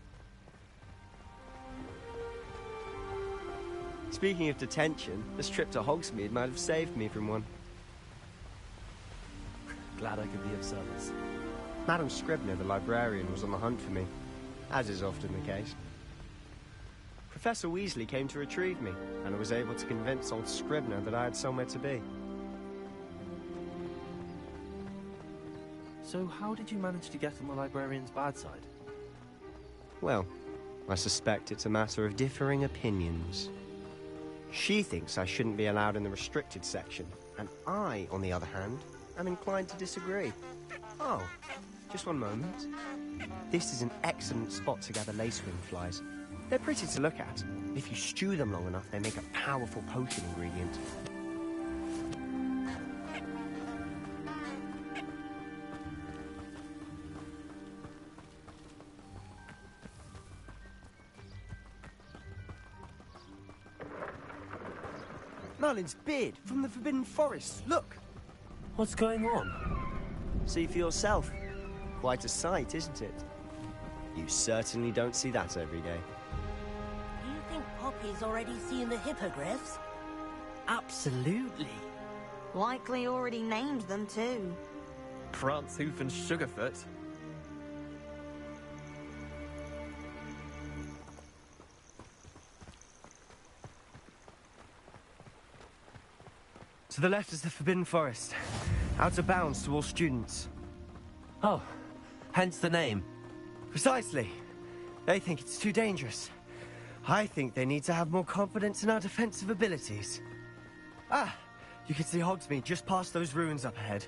A: Speaking of detention, this trip to Hogsmeade might have saved me from one.
C: Glad I could be of service.
A: Madam Scribner, the librarian, was on the hunt for me, as is often the case. Professor Weasley came to retrieve me, and I was able to convince old Scribner that I had somewhere to be.
C: So how did you manage to get on the librarian's bad side?
A: Well, I suspect it's a matter of differing opinions. She thinks I shouldn't be allowed in the restricted section, and I, on the other hand, am inclined to disagree. Oh, just one moment. This is an excellent spot to gather lacewing flies. They're pretty to look at. If you stew them long enough, they make a powerful potion ingredient. Merlin's beard from the Forbidden Forest. Look!
C: What's going on?
A: See for yourself. Quite a sight, isn't it? You certainly don't see that every day.
S: Do you think Poppy's already seen the hippogriffs?
Q: Absolutely.
T: Likely already named them too.
Q: Prance, Hoof and Sugarfoot.
A: To the left is the Forbidden Forest. Out of bounds to all students.
C: Oh, hence the name.
A: Precisely. They think it's too dangerous. I think they need to have more confidence in our defensive abilities. Ah, you can see Hogsmeade just past those ruins up ahead.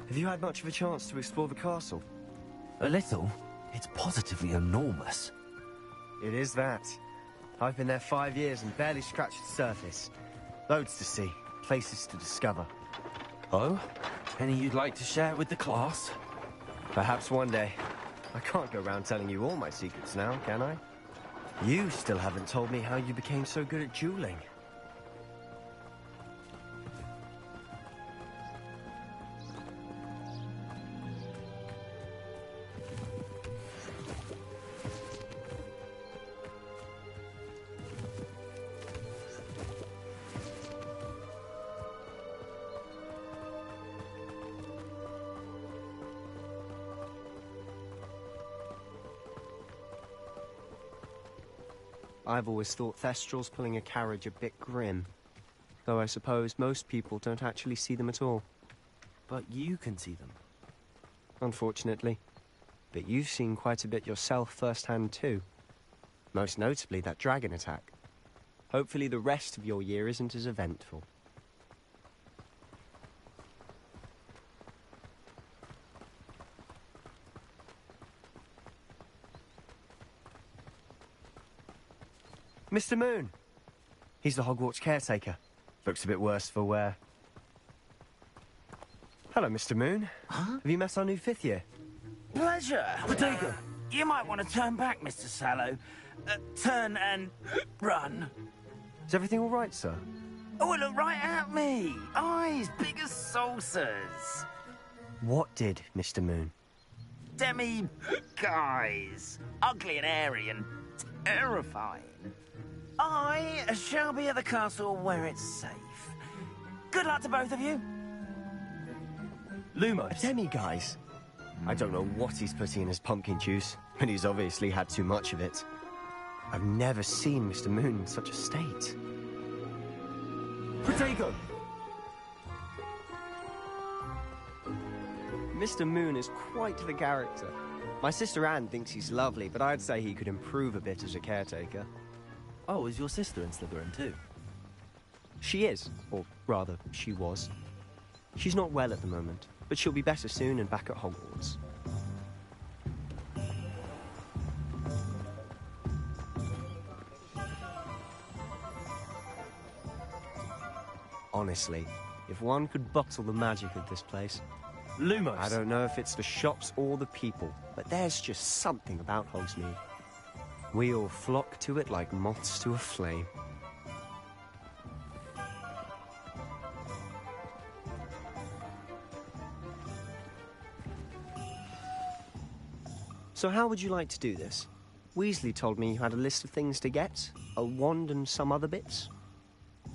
A: Have you had much of a chance to explore the castle?
C: A little. It's positively enormous.
A: It is that. I've been there 5 years and barely scratched the surface. Loads to see, places to discover.
C: Oh? Any you'd like to share with the class?
A: Perhaps one day. I can't go around telling you all my secrets now, can I? You still haven't told me how you became so good at dueling. I've always thought Thestrals pulling a carriage a bit grim. Though I suppose most people don't actually see them at all.
C: But you can see them.
A: Unfortunately. But you've seen quite a bit yourself firsthand too. Most notably that dragon attack. Hopefully the rest of your year isn't as eventful. Mr. Moon. He's the Hogwarts caretaker. Looks a bit worse for wear. Hello, Mr. Moon.
E: Huh?
A: Have you met our new 5th year?
E: Pleasure.
A: Bodega.
E: You might want to turn back, Mr. Sallow. Turn and run.
A: Is everything all right, sir?
E: Oh, look right at me. Eyes big as saucers.
A: What did, Mr. Moon?
E: Guys. Ugly and airy and terrifying. I shall be at the castle where it's safe. Good luck to both of you.
A: Lumos. A demi-guise. I don't know what he's putting in his pumpkin juice, but he's obviously had too much of it.
I: I've never seen Mr. Moon in such a state. Protego! Mr. Moon is quite the character. My sister Anne thinks he's lovely, but I'd say he could improve a bit as a caretaker.
C: Oh, is your sister in Slytherin too?
I: She is, or rather, she was. She's not well at the moment, but she'll be better soon and back at Hogwarts. Honestly, if one could bottle the magic of this place...
C: Lumos!
I: I don't know if it's the shops or the people, but there's just something about Hogsmeade. We all flock to it like moths to a flame. So how would you like to do this? Weasley told me you had a list of things to get, a wand and some other bits.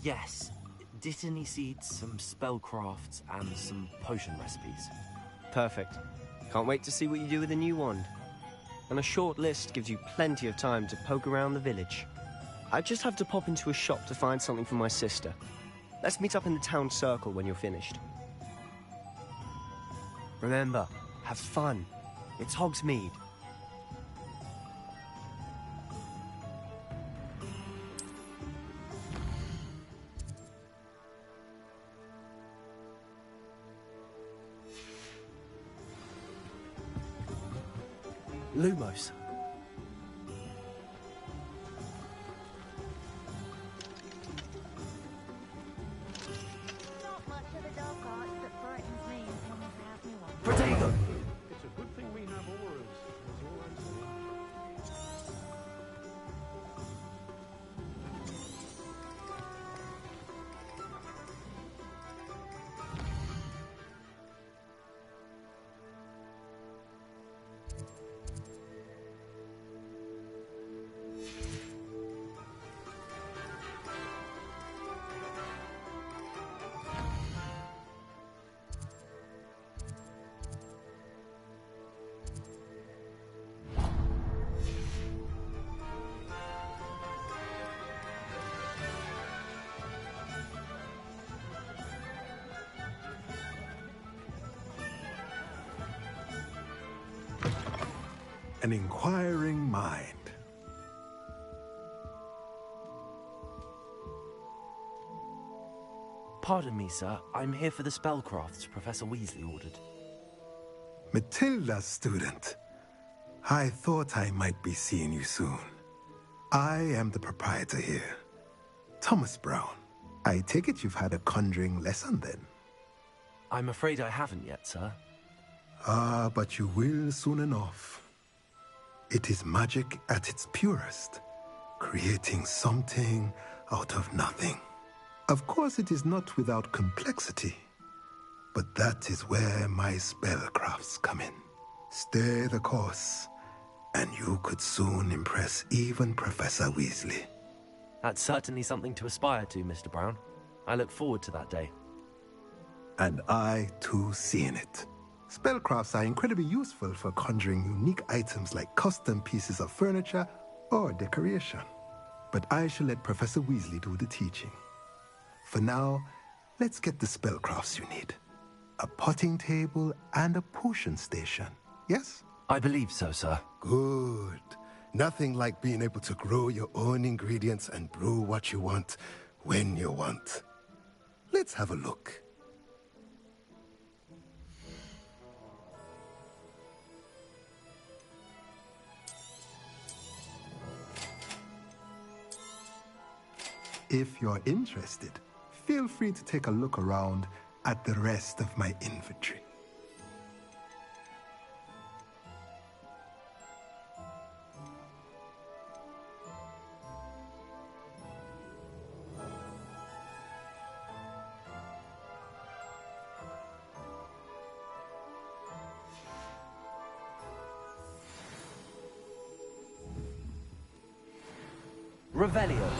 C: Yes. Dittany seeds, some spellcrafts, and some potion recipes.
I: Perfect. Can't wait to see what you do with the new wand. And a short list gives you plenty of time to poke around the village. I just have to pop into a shop to find something for my sister. Let's meet up in the town circle when you're finished. Remember, have fun. It's Hogsmeade.
C: Lumos.
U: Not much of the dark arts that frightens me as long as they have me one.
C: Protego!
W: It's a good thing we have auras. That's all I'm saying.
J: An inquiring mind.
C: Pardon me, sir. I'm here for the spellcrafts Professor Weasley ordered.
J: Matilda's student. I thought I might be seeing you soon. I am the proprietor here, Thomas Brown. I take it you've had a conjuring lesson then?
C: I'm afraid I haven't yet, sir.
J: Ah, but you will soon enough. It is magic at its purest, creating something out of nothing. Of course, it is not without complexity, but that is where my spellcrafts come in. Stay the course, and you could soon impress even Professor Weasley.
C: That's certainly something to aspire to, Mr. Brown. I look forward to that day.
J: And I, too, seeing it. Spellcrafts are incredibly useful for conjuring unique items like custom pieces of furniture or decoration. But I shall let Professor Weasley do the teaching. For now, let's get the spellcrafts you need. A potting table and a potion station, yes?
C: I believe so, sir.
J: Good. Nothing like being able to grow your own ingredients and brew what you want when you want. Let's have a look. If you're interested, feel free to take a look around at the rest of my inventory.
C: Revelio.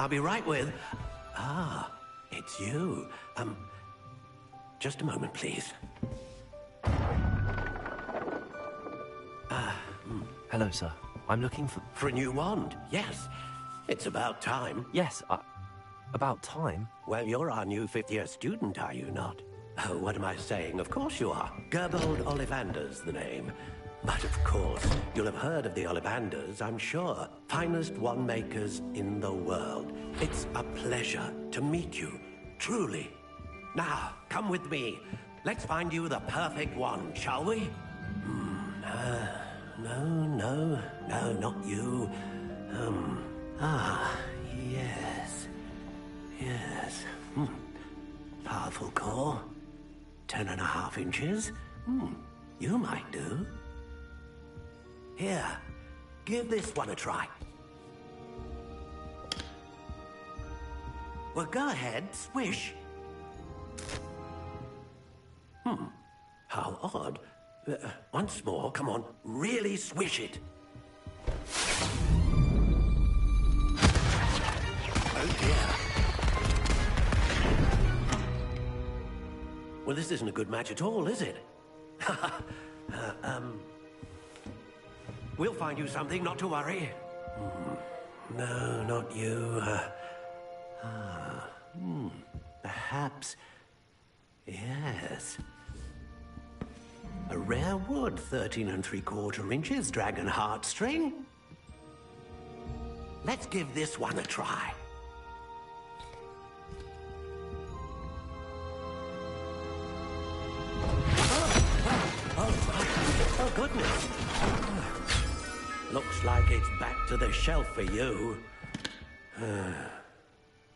H: I'll be right with... Ah, it's you. Just a moment, please.
C: Hello, sir. I'm looking for...
H: For a new wand, yes. It's about time.
C: Yes, about time?
H: Well, you're our new fifth-year student, are you not? Oh, what am I saying? Of course you are. Gerbold Ollivander's the name. But of course, you'll have heard of the Ollivanders, I'm sure. Finest wand makers in the world. It's a pleasure to meet you, truly. Now, come with me. Let's find you the perfect wand, shall we? No, not you. Yes. Powerful core. 10.5 inches. You might do. Here, give this one a try. Well, go ahead, swish. How odd. Once more, come on, really swish it. Oh dear. Well, this isn't a good match at all, is it? We'll find you something, not to worry. No, not you. Perhaps... Yes. A rare wood, 13 3/4 inches, dragon heartstring. Let's give this one a try. Oh, goodness. Looks like it's back to the shelf for you.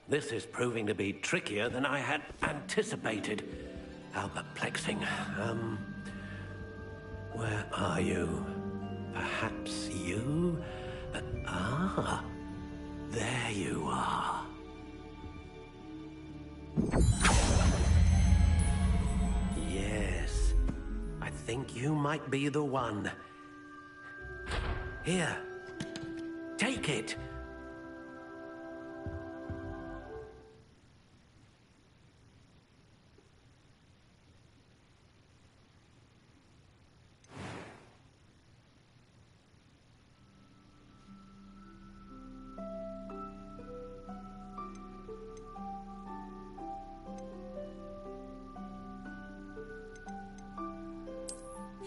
H: This is proving to be trickier than I had anticipated. How perplexing. Where are you? Perhaps you? There you are. Yes, I think you might be the one. Here, take it.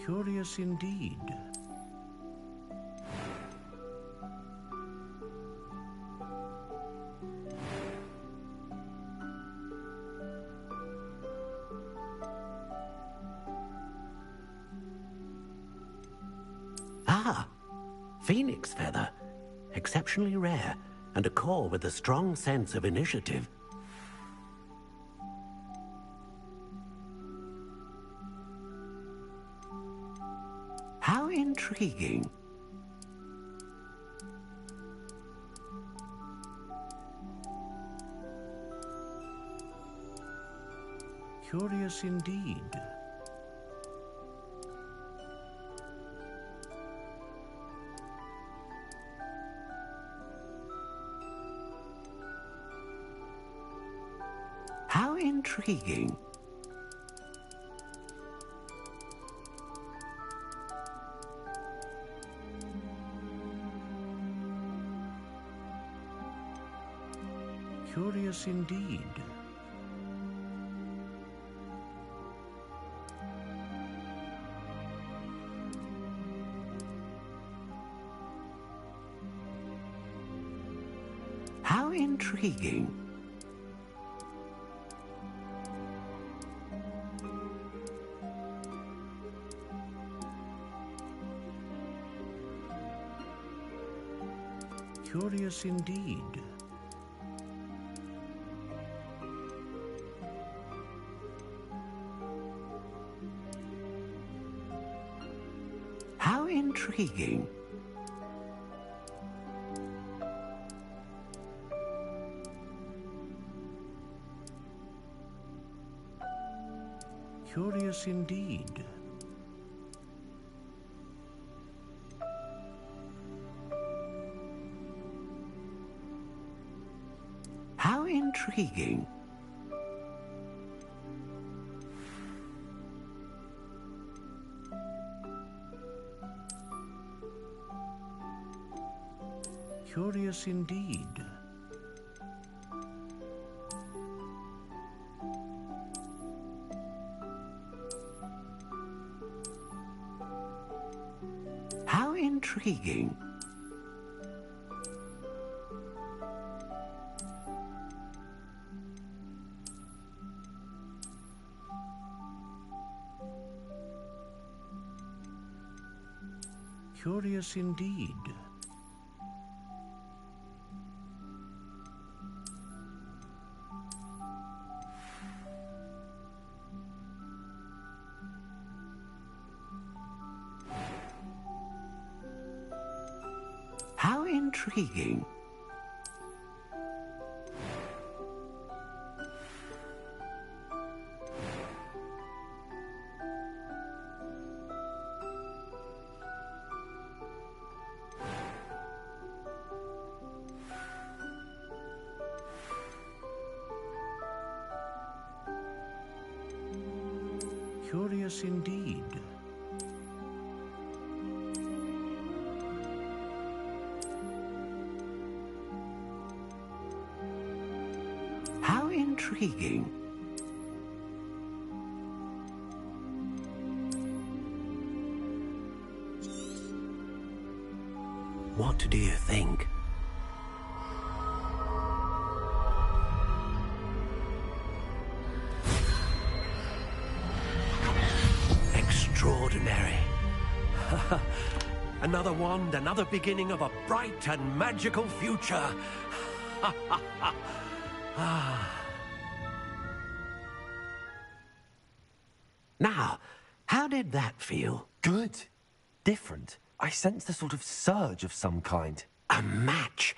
E: Curious indeed.
H: Phoenix feather. Exceptionally rare, and a core with a strong sense of initiative. How intriguing.
E: Curious indeed.
H: How intriguing.
E: Curious indeed.
H: How intriguing.
E: Curious indeed.
H: How intriguing.
E: Curious indeed.
H: intriguing. Curious indeed. How intriguing. Curious indeed. How intriguing. Curious indeed. How intriguing. What do you think? Extraordinary. Another wand, another beginning of a bright and magical future. Now, how did that feel?
C: Good. Different. I sensed a sort of surge of some kind.
H: A match.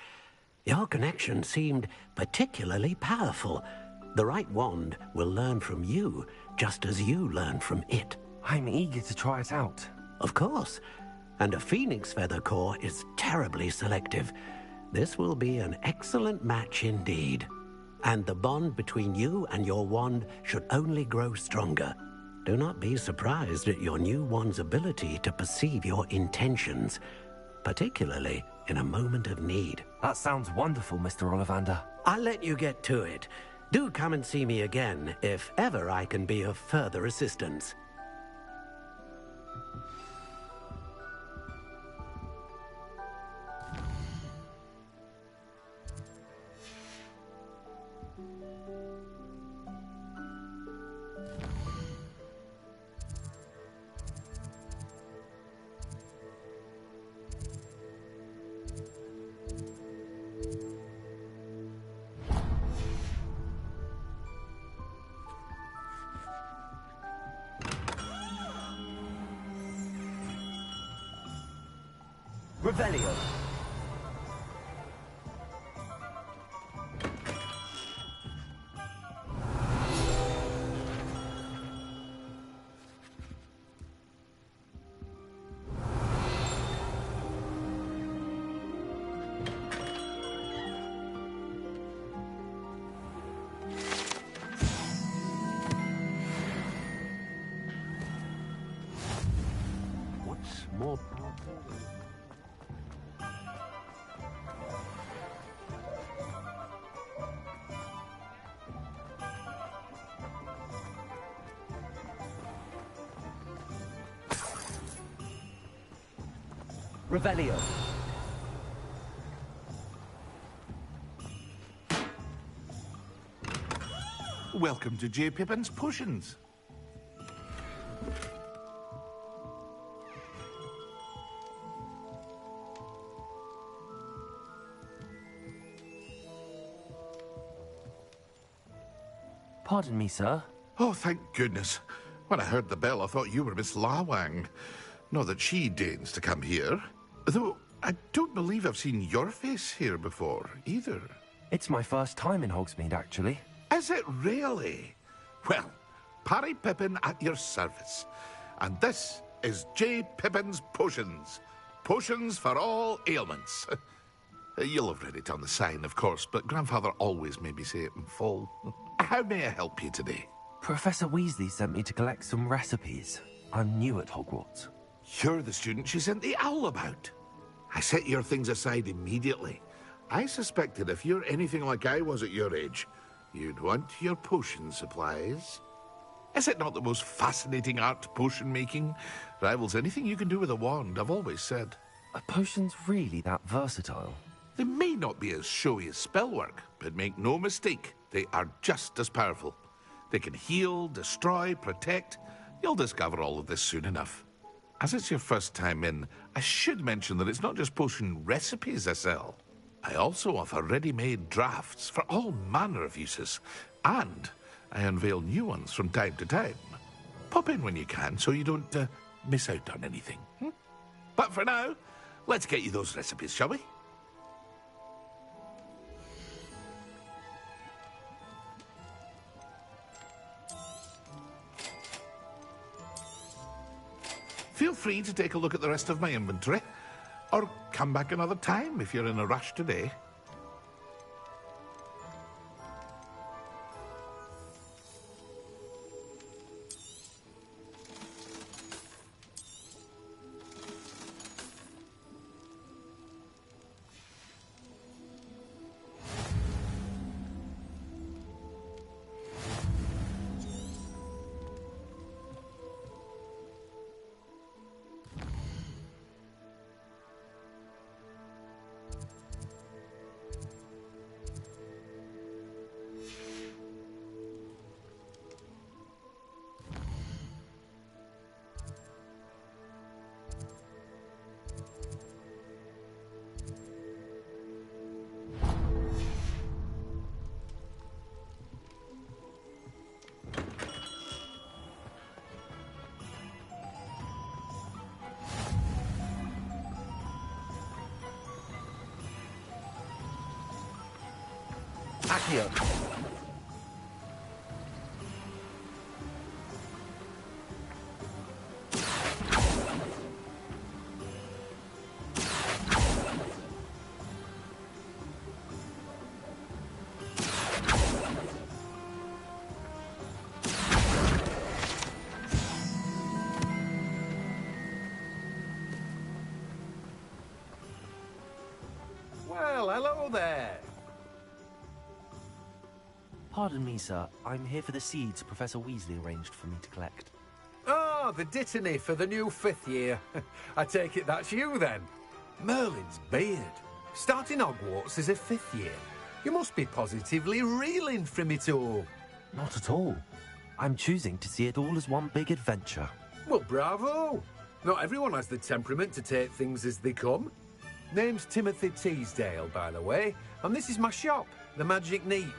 H: Your connection seemed particularly powerful. The right wand will learn from you, just as you learn from it.
C: I'm eager to try it out.
H: Of course. And a phoenix feather core is terribly selective. This will be an excellent match indeed. And the bond between you and your wand should only grow stronger. Do not be surprised at your new wand's ability to perceive your intentions, particularly in a moment of need.
C: That sounds wonderful, Mr. Ollivander.
H: I'll let you get to it. Do come and see me again if ever I can be of further assistance.
I: Revelio.
H: What's more powerful?
I: Revelio.
W: Welcome to J. Pippin's Potions.
C: Pardon me, sir.
W: Oh, thank goodness. When I heard the bell, I thought you were Miss Lawang. Not that she deigns to come here. Though, I don't believe I've seen your face here before, either.
C: It's my first time in Hogsmeade, actually.
W: Is it really? Well, Parry Pippin at your service. And this is J. Pippin's Potions. Potions for all ailments. You'll have read it on the sign, of course, but Grandfather always made me say it in full. How may I help you today?
C: Professor Weasley sent me to collect some recipes. I'm new at Hogwarts.
W: You're the student she sent the owl about. I set your things aside immediately. I suspected if you're anything like I was at your age, you'd want your potion supplies. Is it not the most fascinating art, potion making? Rivals anything you can do with a wand, I've always said.
C: Are potions really that versatile?
W: They may not be as showy as spellwork, but make no mistake, they are just as powerful. They can heal, destroy, protect. You'll discover all of this soon enough. As it's your first time in, I should mention that it's not just potion recipes I sell. I also offer ready-made drafts for all manner of uses, and I unveil new ones from time to time. Pop in when you can so you don't miss out on anything. But for now, let's get you those recipes, shall we? Feel free to take a look at the rest of my inventory, or come back another time if you're in a rush today.
H: Accio.
L: Well, hello there.
C: Pardon me, sir. I'm here for the seeds Professor Weasley arranged for me to collect.
L: Oh, the dittany for the new 5th year. I take it that's you, then. Merlin's beard. Starting Hogwarts as a 5th year. You must be positively reeling from it all.
C: Not at all. I'm choosing to see it all as one big adventure.
L: Well, bravo. Not everyone has the temperament to take things as they come. Name's Timothy Teasdale, by the way, and this is my shop, the Magic Neep.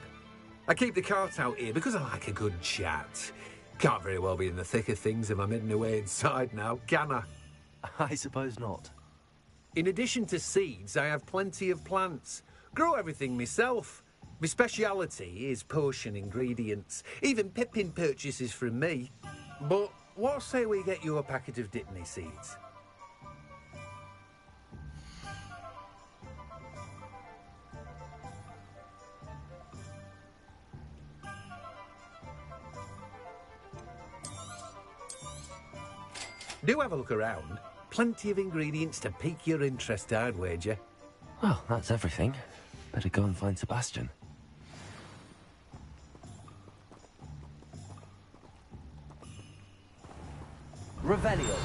L: I keep the cart out here because I like a good chat. Can't very well be in the thick of things if I'm hidden away inside now, can I?
C: I suppose not.
L: In addition to seeds, I have plenty of plants. Grow everything myself. My speciality is potion ingredients. Even Pippin purchases from me. But what say we get you a packet of Dittany seeds? Do have a look around. Plenty of ingredients to pique your interest, I'd wager.
C: Well, that's everything. Better go and find Sebastian.
H: Revelio.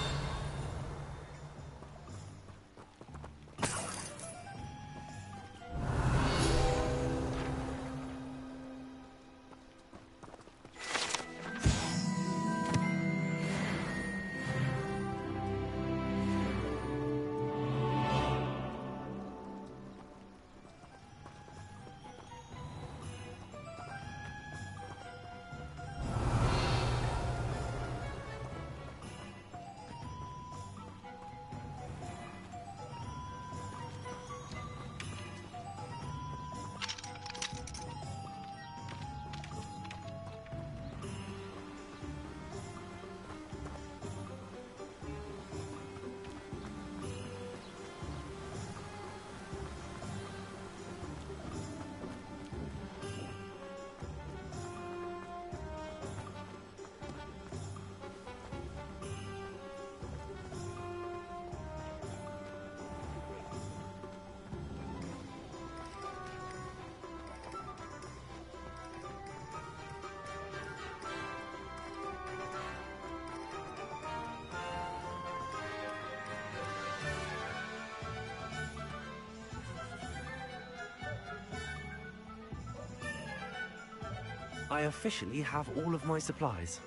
C: I officially have all of my supplies.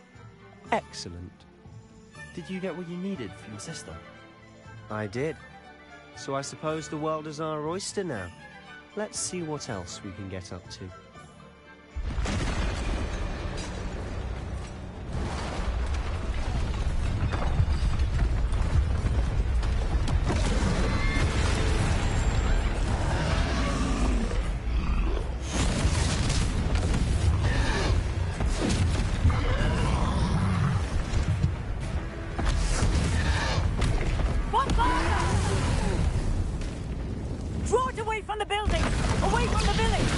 I: Excellent.
C: Did you get what you needed for your sister?
I: I did. So I suppose the world is our oyster now. Let's see what else we can get up to.
B: Draw it away from the building! Away from the village!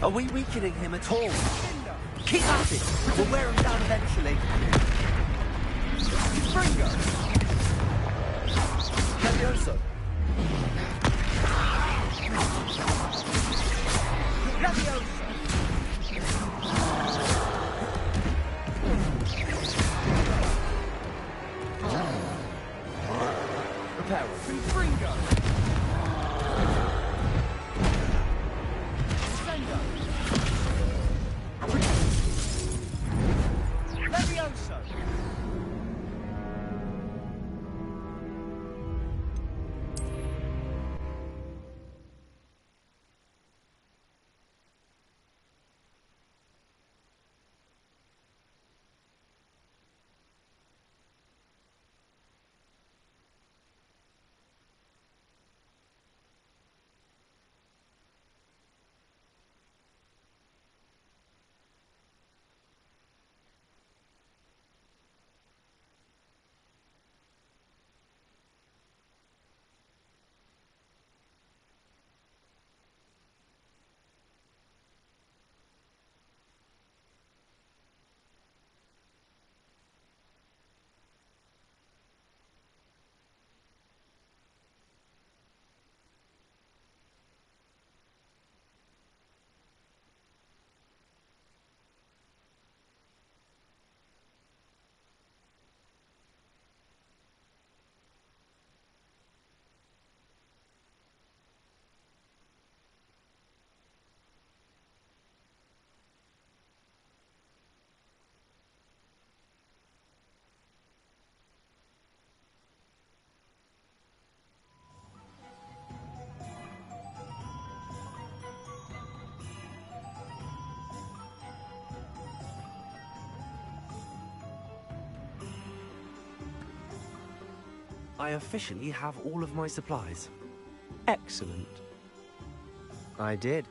C: Are we weakening him at all? Keep at it! We'll wear him down eventually. Springo! Levioso! Levioso! Reparo! Springo! I officially have all of my supplies.
I: Excellent. I did.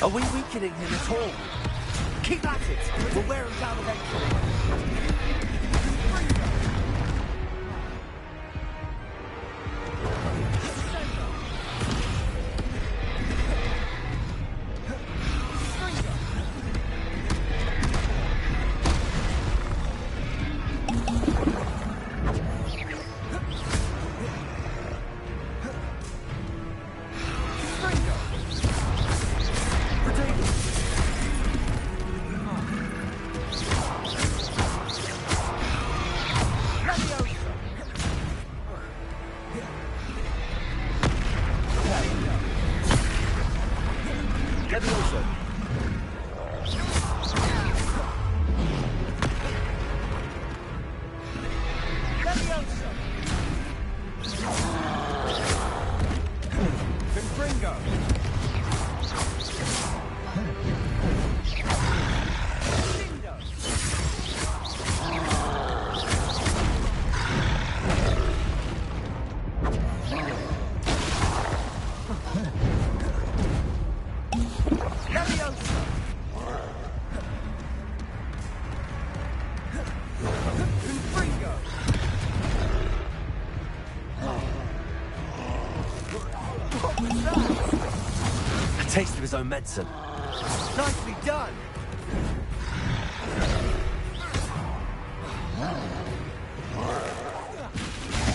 C: Are we weakening him at all? Keep at it! We'll wear him down eventually. A taste of his own medicine.
I: Nicely done!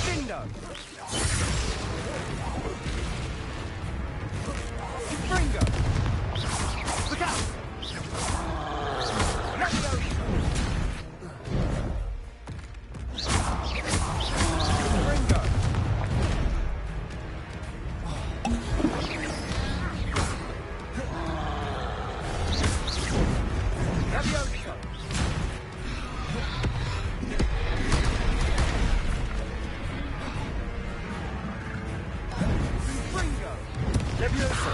I: Bingo! Bringo! Look out! Leviosa! Bringo! Leviosa! Bringo! Leviosa!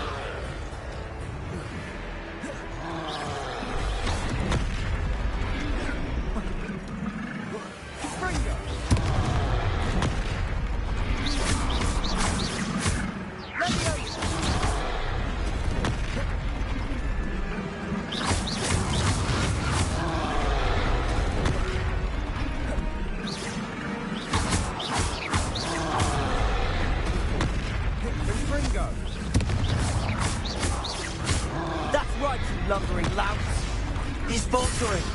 I: Bringo! Leviosa! Bringo! That's right, you lumbering louts! He's faltering!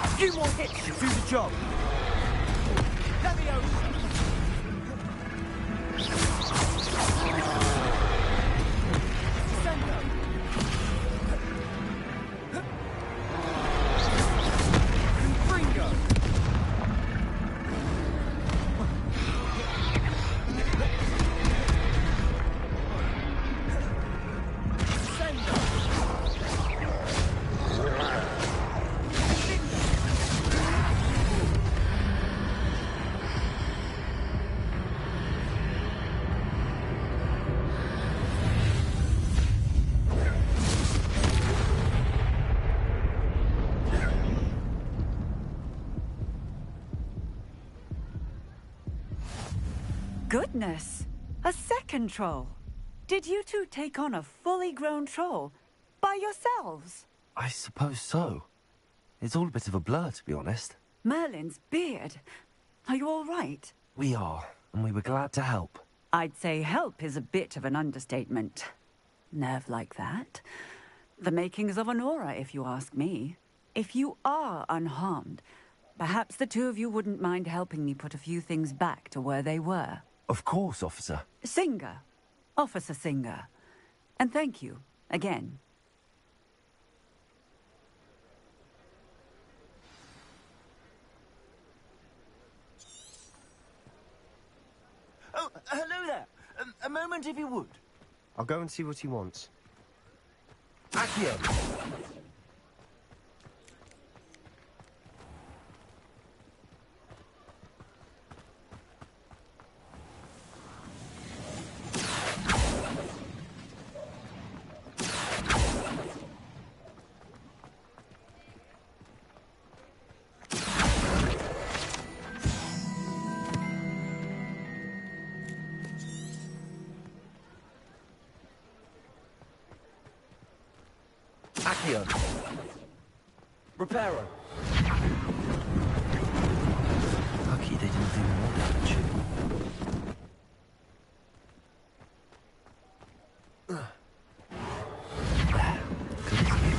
I: A few more hits should do the job! Leviosa! Sendo! Bringo! Sendo!
B: Goodness! A second troll! Did you two take on a fully grown troll? By yourselves?
C: I suppose so. It's all a bit of a blur, to be honest.
B: Merlin's beard. Are you all right?
C: We are, and we were glad to help.
B: I'd say help is a bit of an understatement. Nerve like that. The makings of an aura, if you ask me. If you are unharmed, perhaps the two of you wouldn't mind helping me put a few things back to where they were.
C: Of course, officer.
B: Singer. Officer Singer. And thank you, again.
I: Oh, hello there! A moment if you would. I'll go and see what he wants. Accio!
C: Accio. Reparo. Lucky they didn't do more damage. Good as you.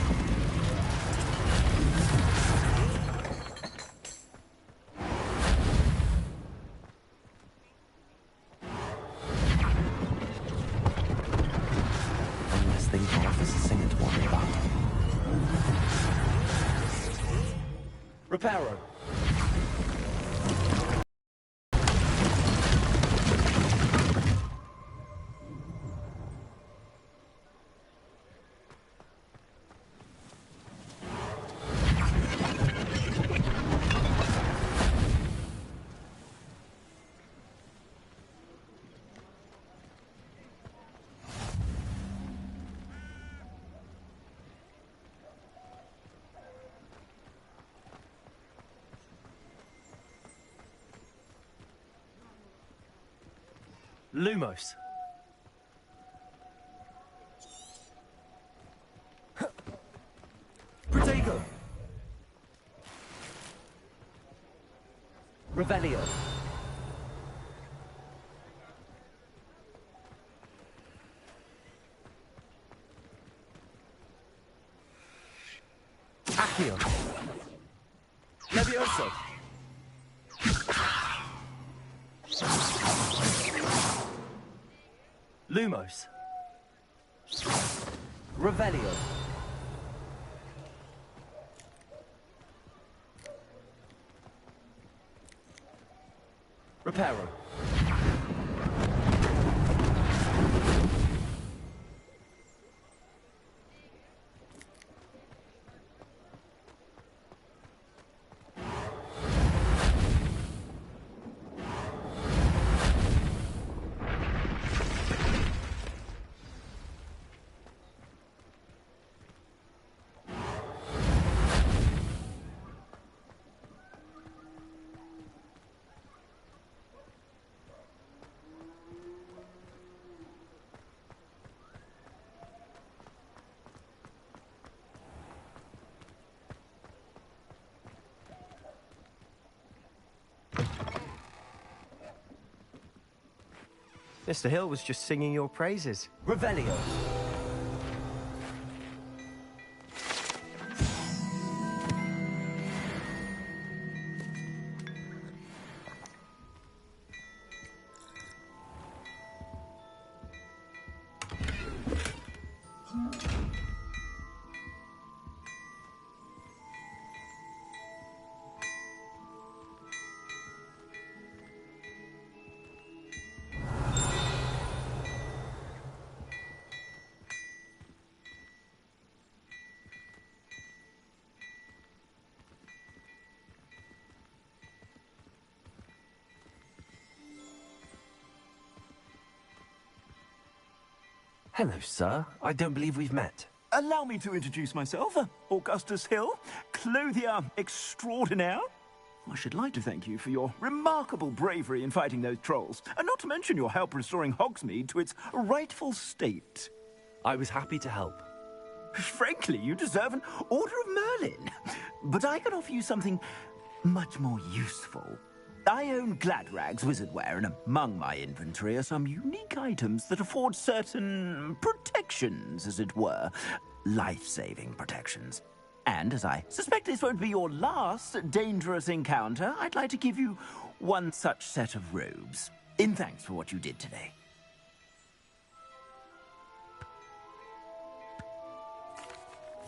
C: One less thing for Officer Singer to worry about. Reparo. Lumos. Protego. Revelio. Accio. Levioso. Lumos. Revelio. Reparo.
I: Mr. Hill was just singing your praises.
C: Revelio. Hello, sir. I don't believe we've met.
M: Allow me to introduce myself, Augustus Hill, clothier extraordinaire. I should like to thank you for your remarkable bravery in fighting those trolls, and not to mention your help restoring Hogsmeade to its rightful state.
C: I was happy to help.
M: Frankly, you deserve an Order of Merlin. But I can offer you something much more useful. I own Gladrag's wizardware, and among my inventory are some unique items that afford certain protections, as it were. Life-saving protections. And as I suspect this won't be your last dangerous encounter, I'd like to give you one such set of robes, in thanks for what you did today.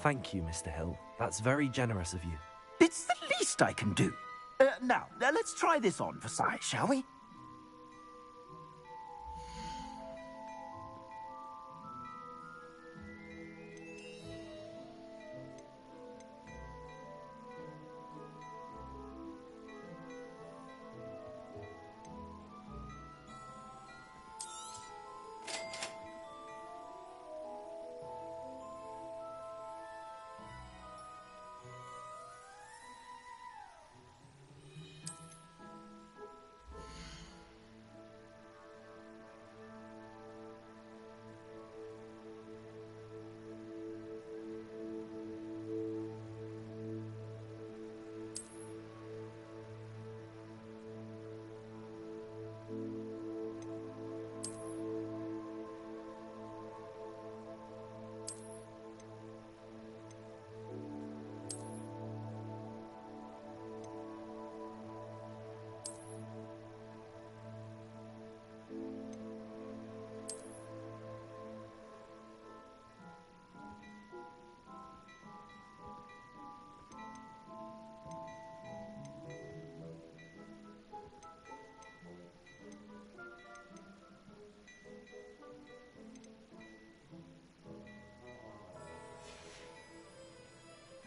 C: Thank you, Mr. Hill. That's very generous of you.
M: It's the least I can do. Now, let's try this on for size, shall we?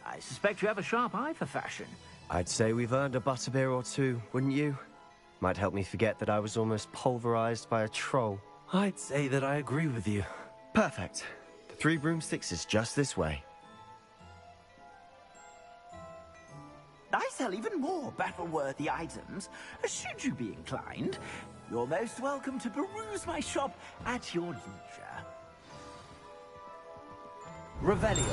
M: I suspect you have a sharp eye for fashion.
I: I'd say we've earned a butterbeer or two, wouldn't you? Might help me forget that I was almost pulverized by a troll.
C: I'd say that I agree with you.
I: Perfect. The 3 broomsticks is just this way.
M: I sell even more battle-worthy items. Should you be inclined, you're most welcome to peruse my shop at your leisure.
C: Revelio.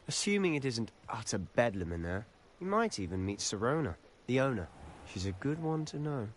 I: Assuming it isn't utter bedlam in there, you might even meet Sirona, the owner. She's a good one to know.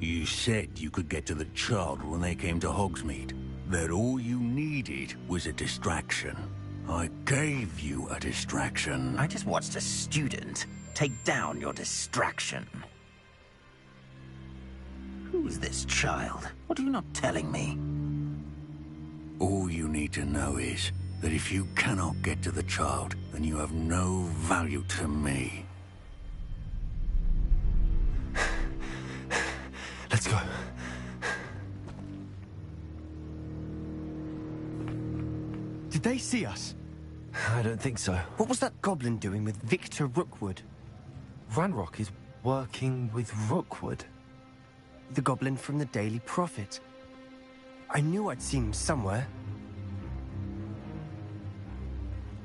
D: You said you could get to the child when they came to Hogsmeade. That all you needed was a distraction. I gave you a distraction.
M: I just watched a student take down your distraction. Who's this child? What are you not telling me?
D: All you need to know is that if you cannot get to the child, then you have no value to me.
C: Let's go.
I: Did they see us?
C: I don't think so.
I: What was that goblin doing with Victor Rookwood?
C: Ranrock is working with Rookwood.
I: The goblin from the Daily Prophet. I knew I'd seen him somewhere.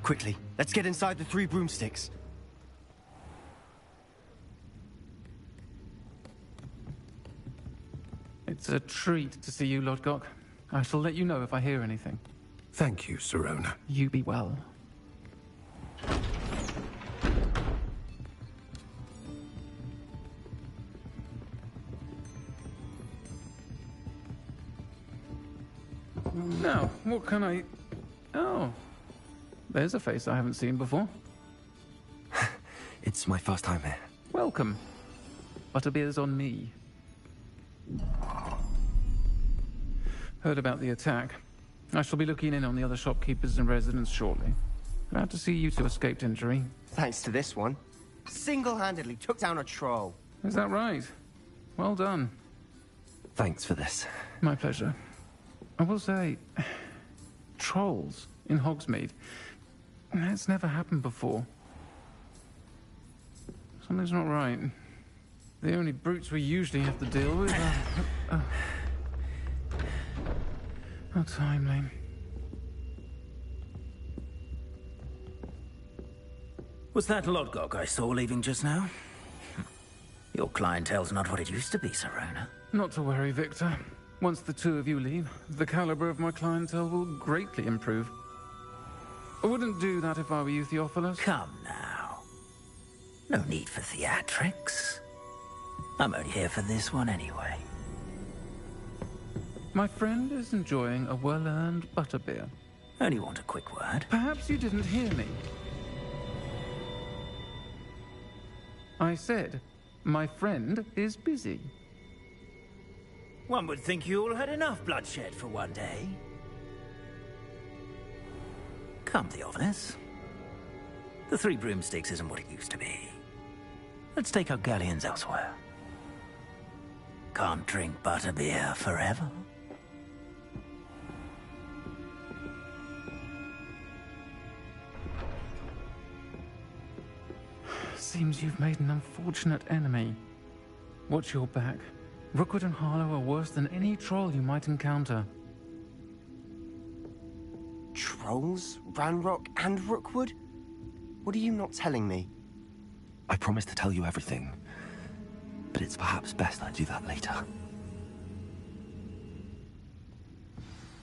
I: Quickly, let's get inside the 3 broomsticks.
R: It's a treat to see you, Lodgok. I shall let you know if I hear anything.
L: Thank you, Sirona.
R: You be well. Now, what can I... Oh, there's a face I haven't seen before.
C: It's my first time here.
R: Welcome. Butterbeer's on me. Heard about the attack. I shall be looking in on the other shopkeepers and residents shortly. Glad to see you two escaped injury.
I: Thanks to this one. Single-handedly took down a troll.
R: Is that right? Well done.
C: Thanks for this.
R: My pleasure. I will say, trolls in Hogsmeade. That's never happened before. Something's not right. The only brutes we usually have to deal with are... How timely.
M: Was that Lodgok I saw leaving just now? Your clientele's not what it used to be, Sirona.
R: Not to worry, Victor. Once the 2 of you leave, the caliber of my clientele will greatly improve. I wouldn't do that if I were you, Theophilus.
M: Come now. No need for theatrics. I'm only here for this one anyway.
R: My friend is enjoying a well-earned butterbeer.
M: Only want a quick word.
R: Perhaps you didn't hear me. I said, my friend is busy.
M: One would think you all had enough bloodshed for one day. Come, Theophilus. The 3 broomsticks isn't what it used to be. Let's take our galleons elsewhere. Can't drink butterbeer forever.
R: Seems you've made an unfortunate enemy. Watch your back. Rookwood and Harlow are worse than any troll you might encounter.
I: Trolls? Ranrock and Rookwood? What are you not telling me?
C: I promise to tell you everything, but it's perhaps best I do that later.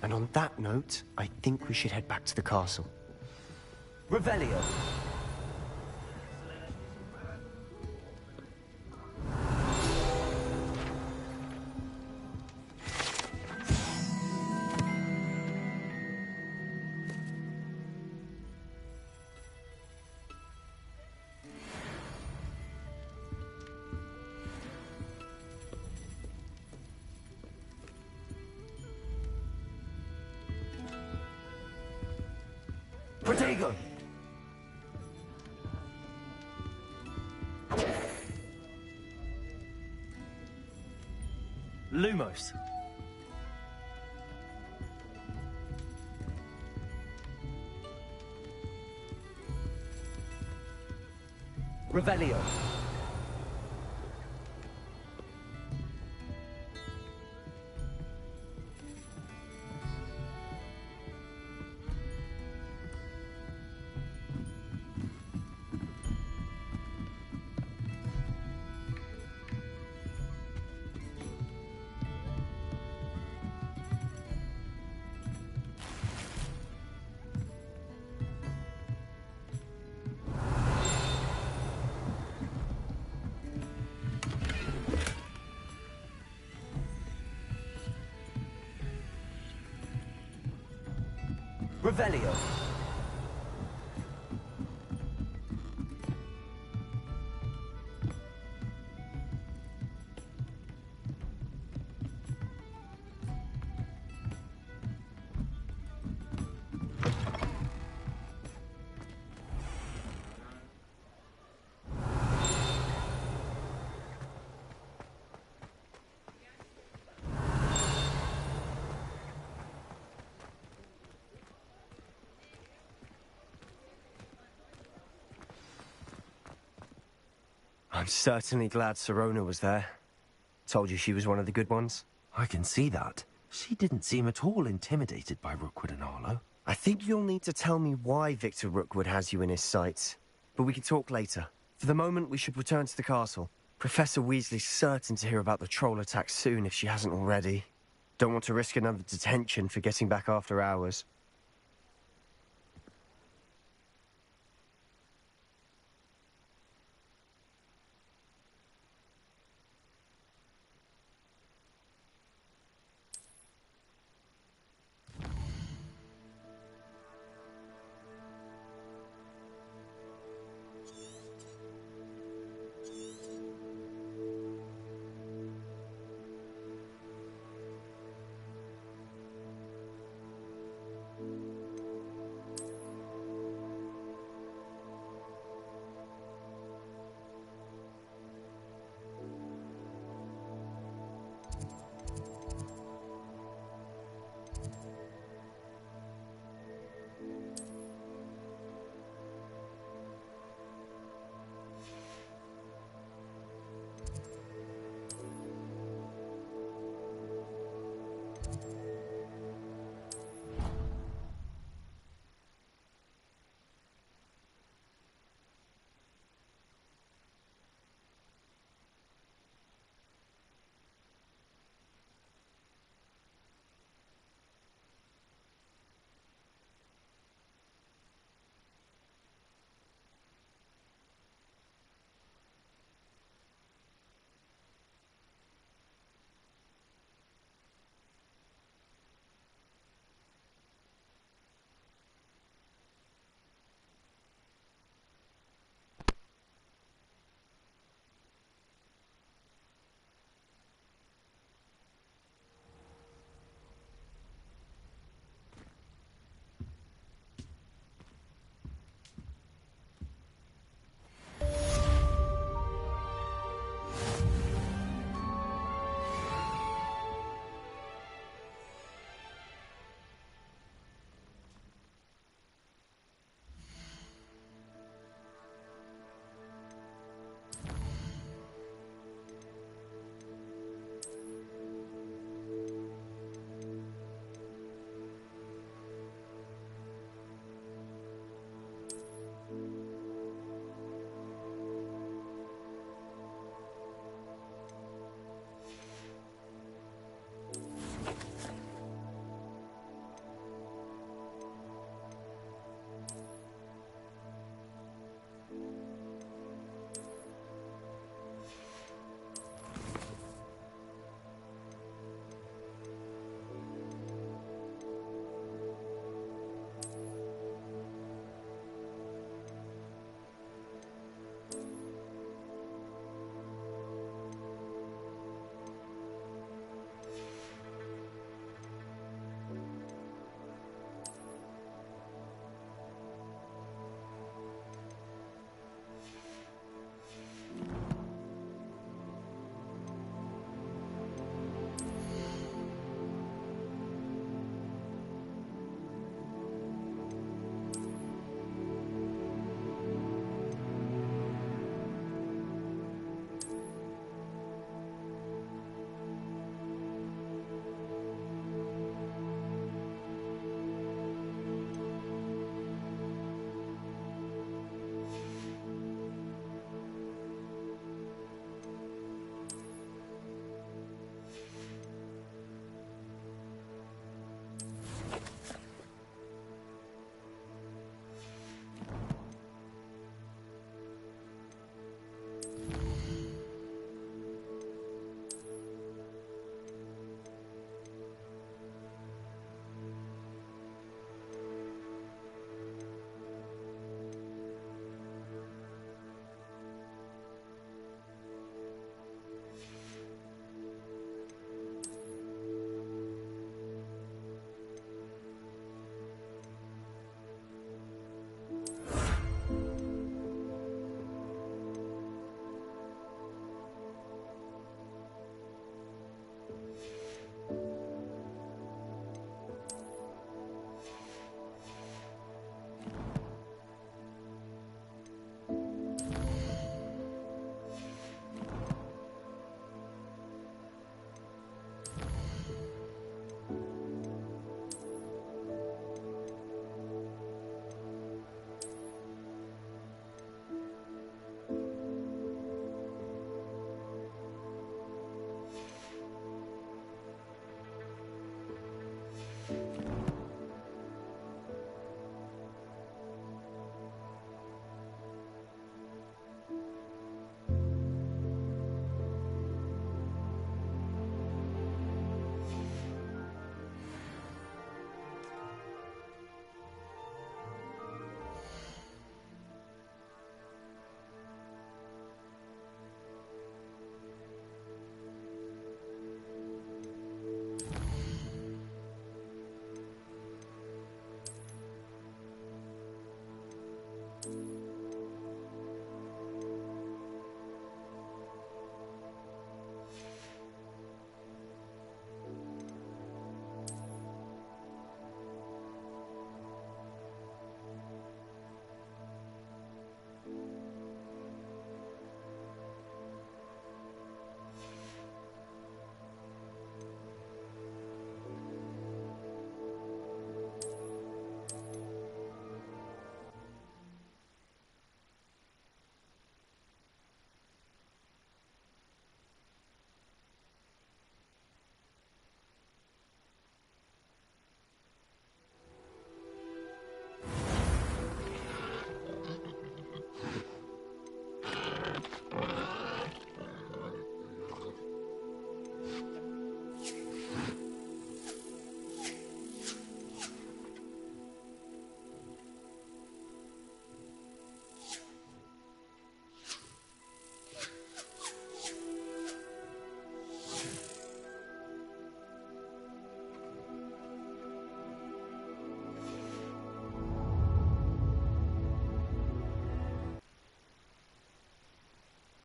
I: And on that note, I think we should head back to the castle.
C: Revelio! Protego!
I: Lumos.
C: Revelio.
M: Revelio.
I: I'm certainly glad Sirona was there. Told you she was one of the good ones.
C: I can see that. She didn't seem at all intimidated by Rookwood and Arlo.
I: I think you'll need to tell me why Victor Rookwood has you in his sights. But we can talk later. For the moment, we should return to the castle. Professor Weasley's certain to hear about the troll attack soon if she hasn't already. Don't want to risk another detention for getting back after hours.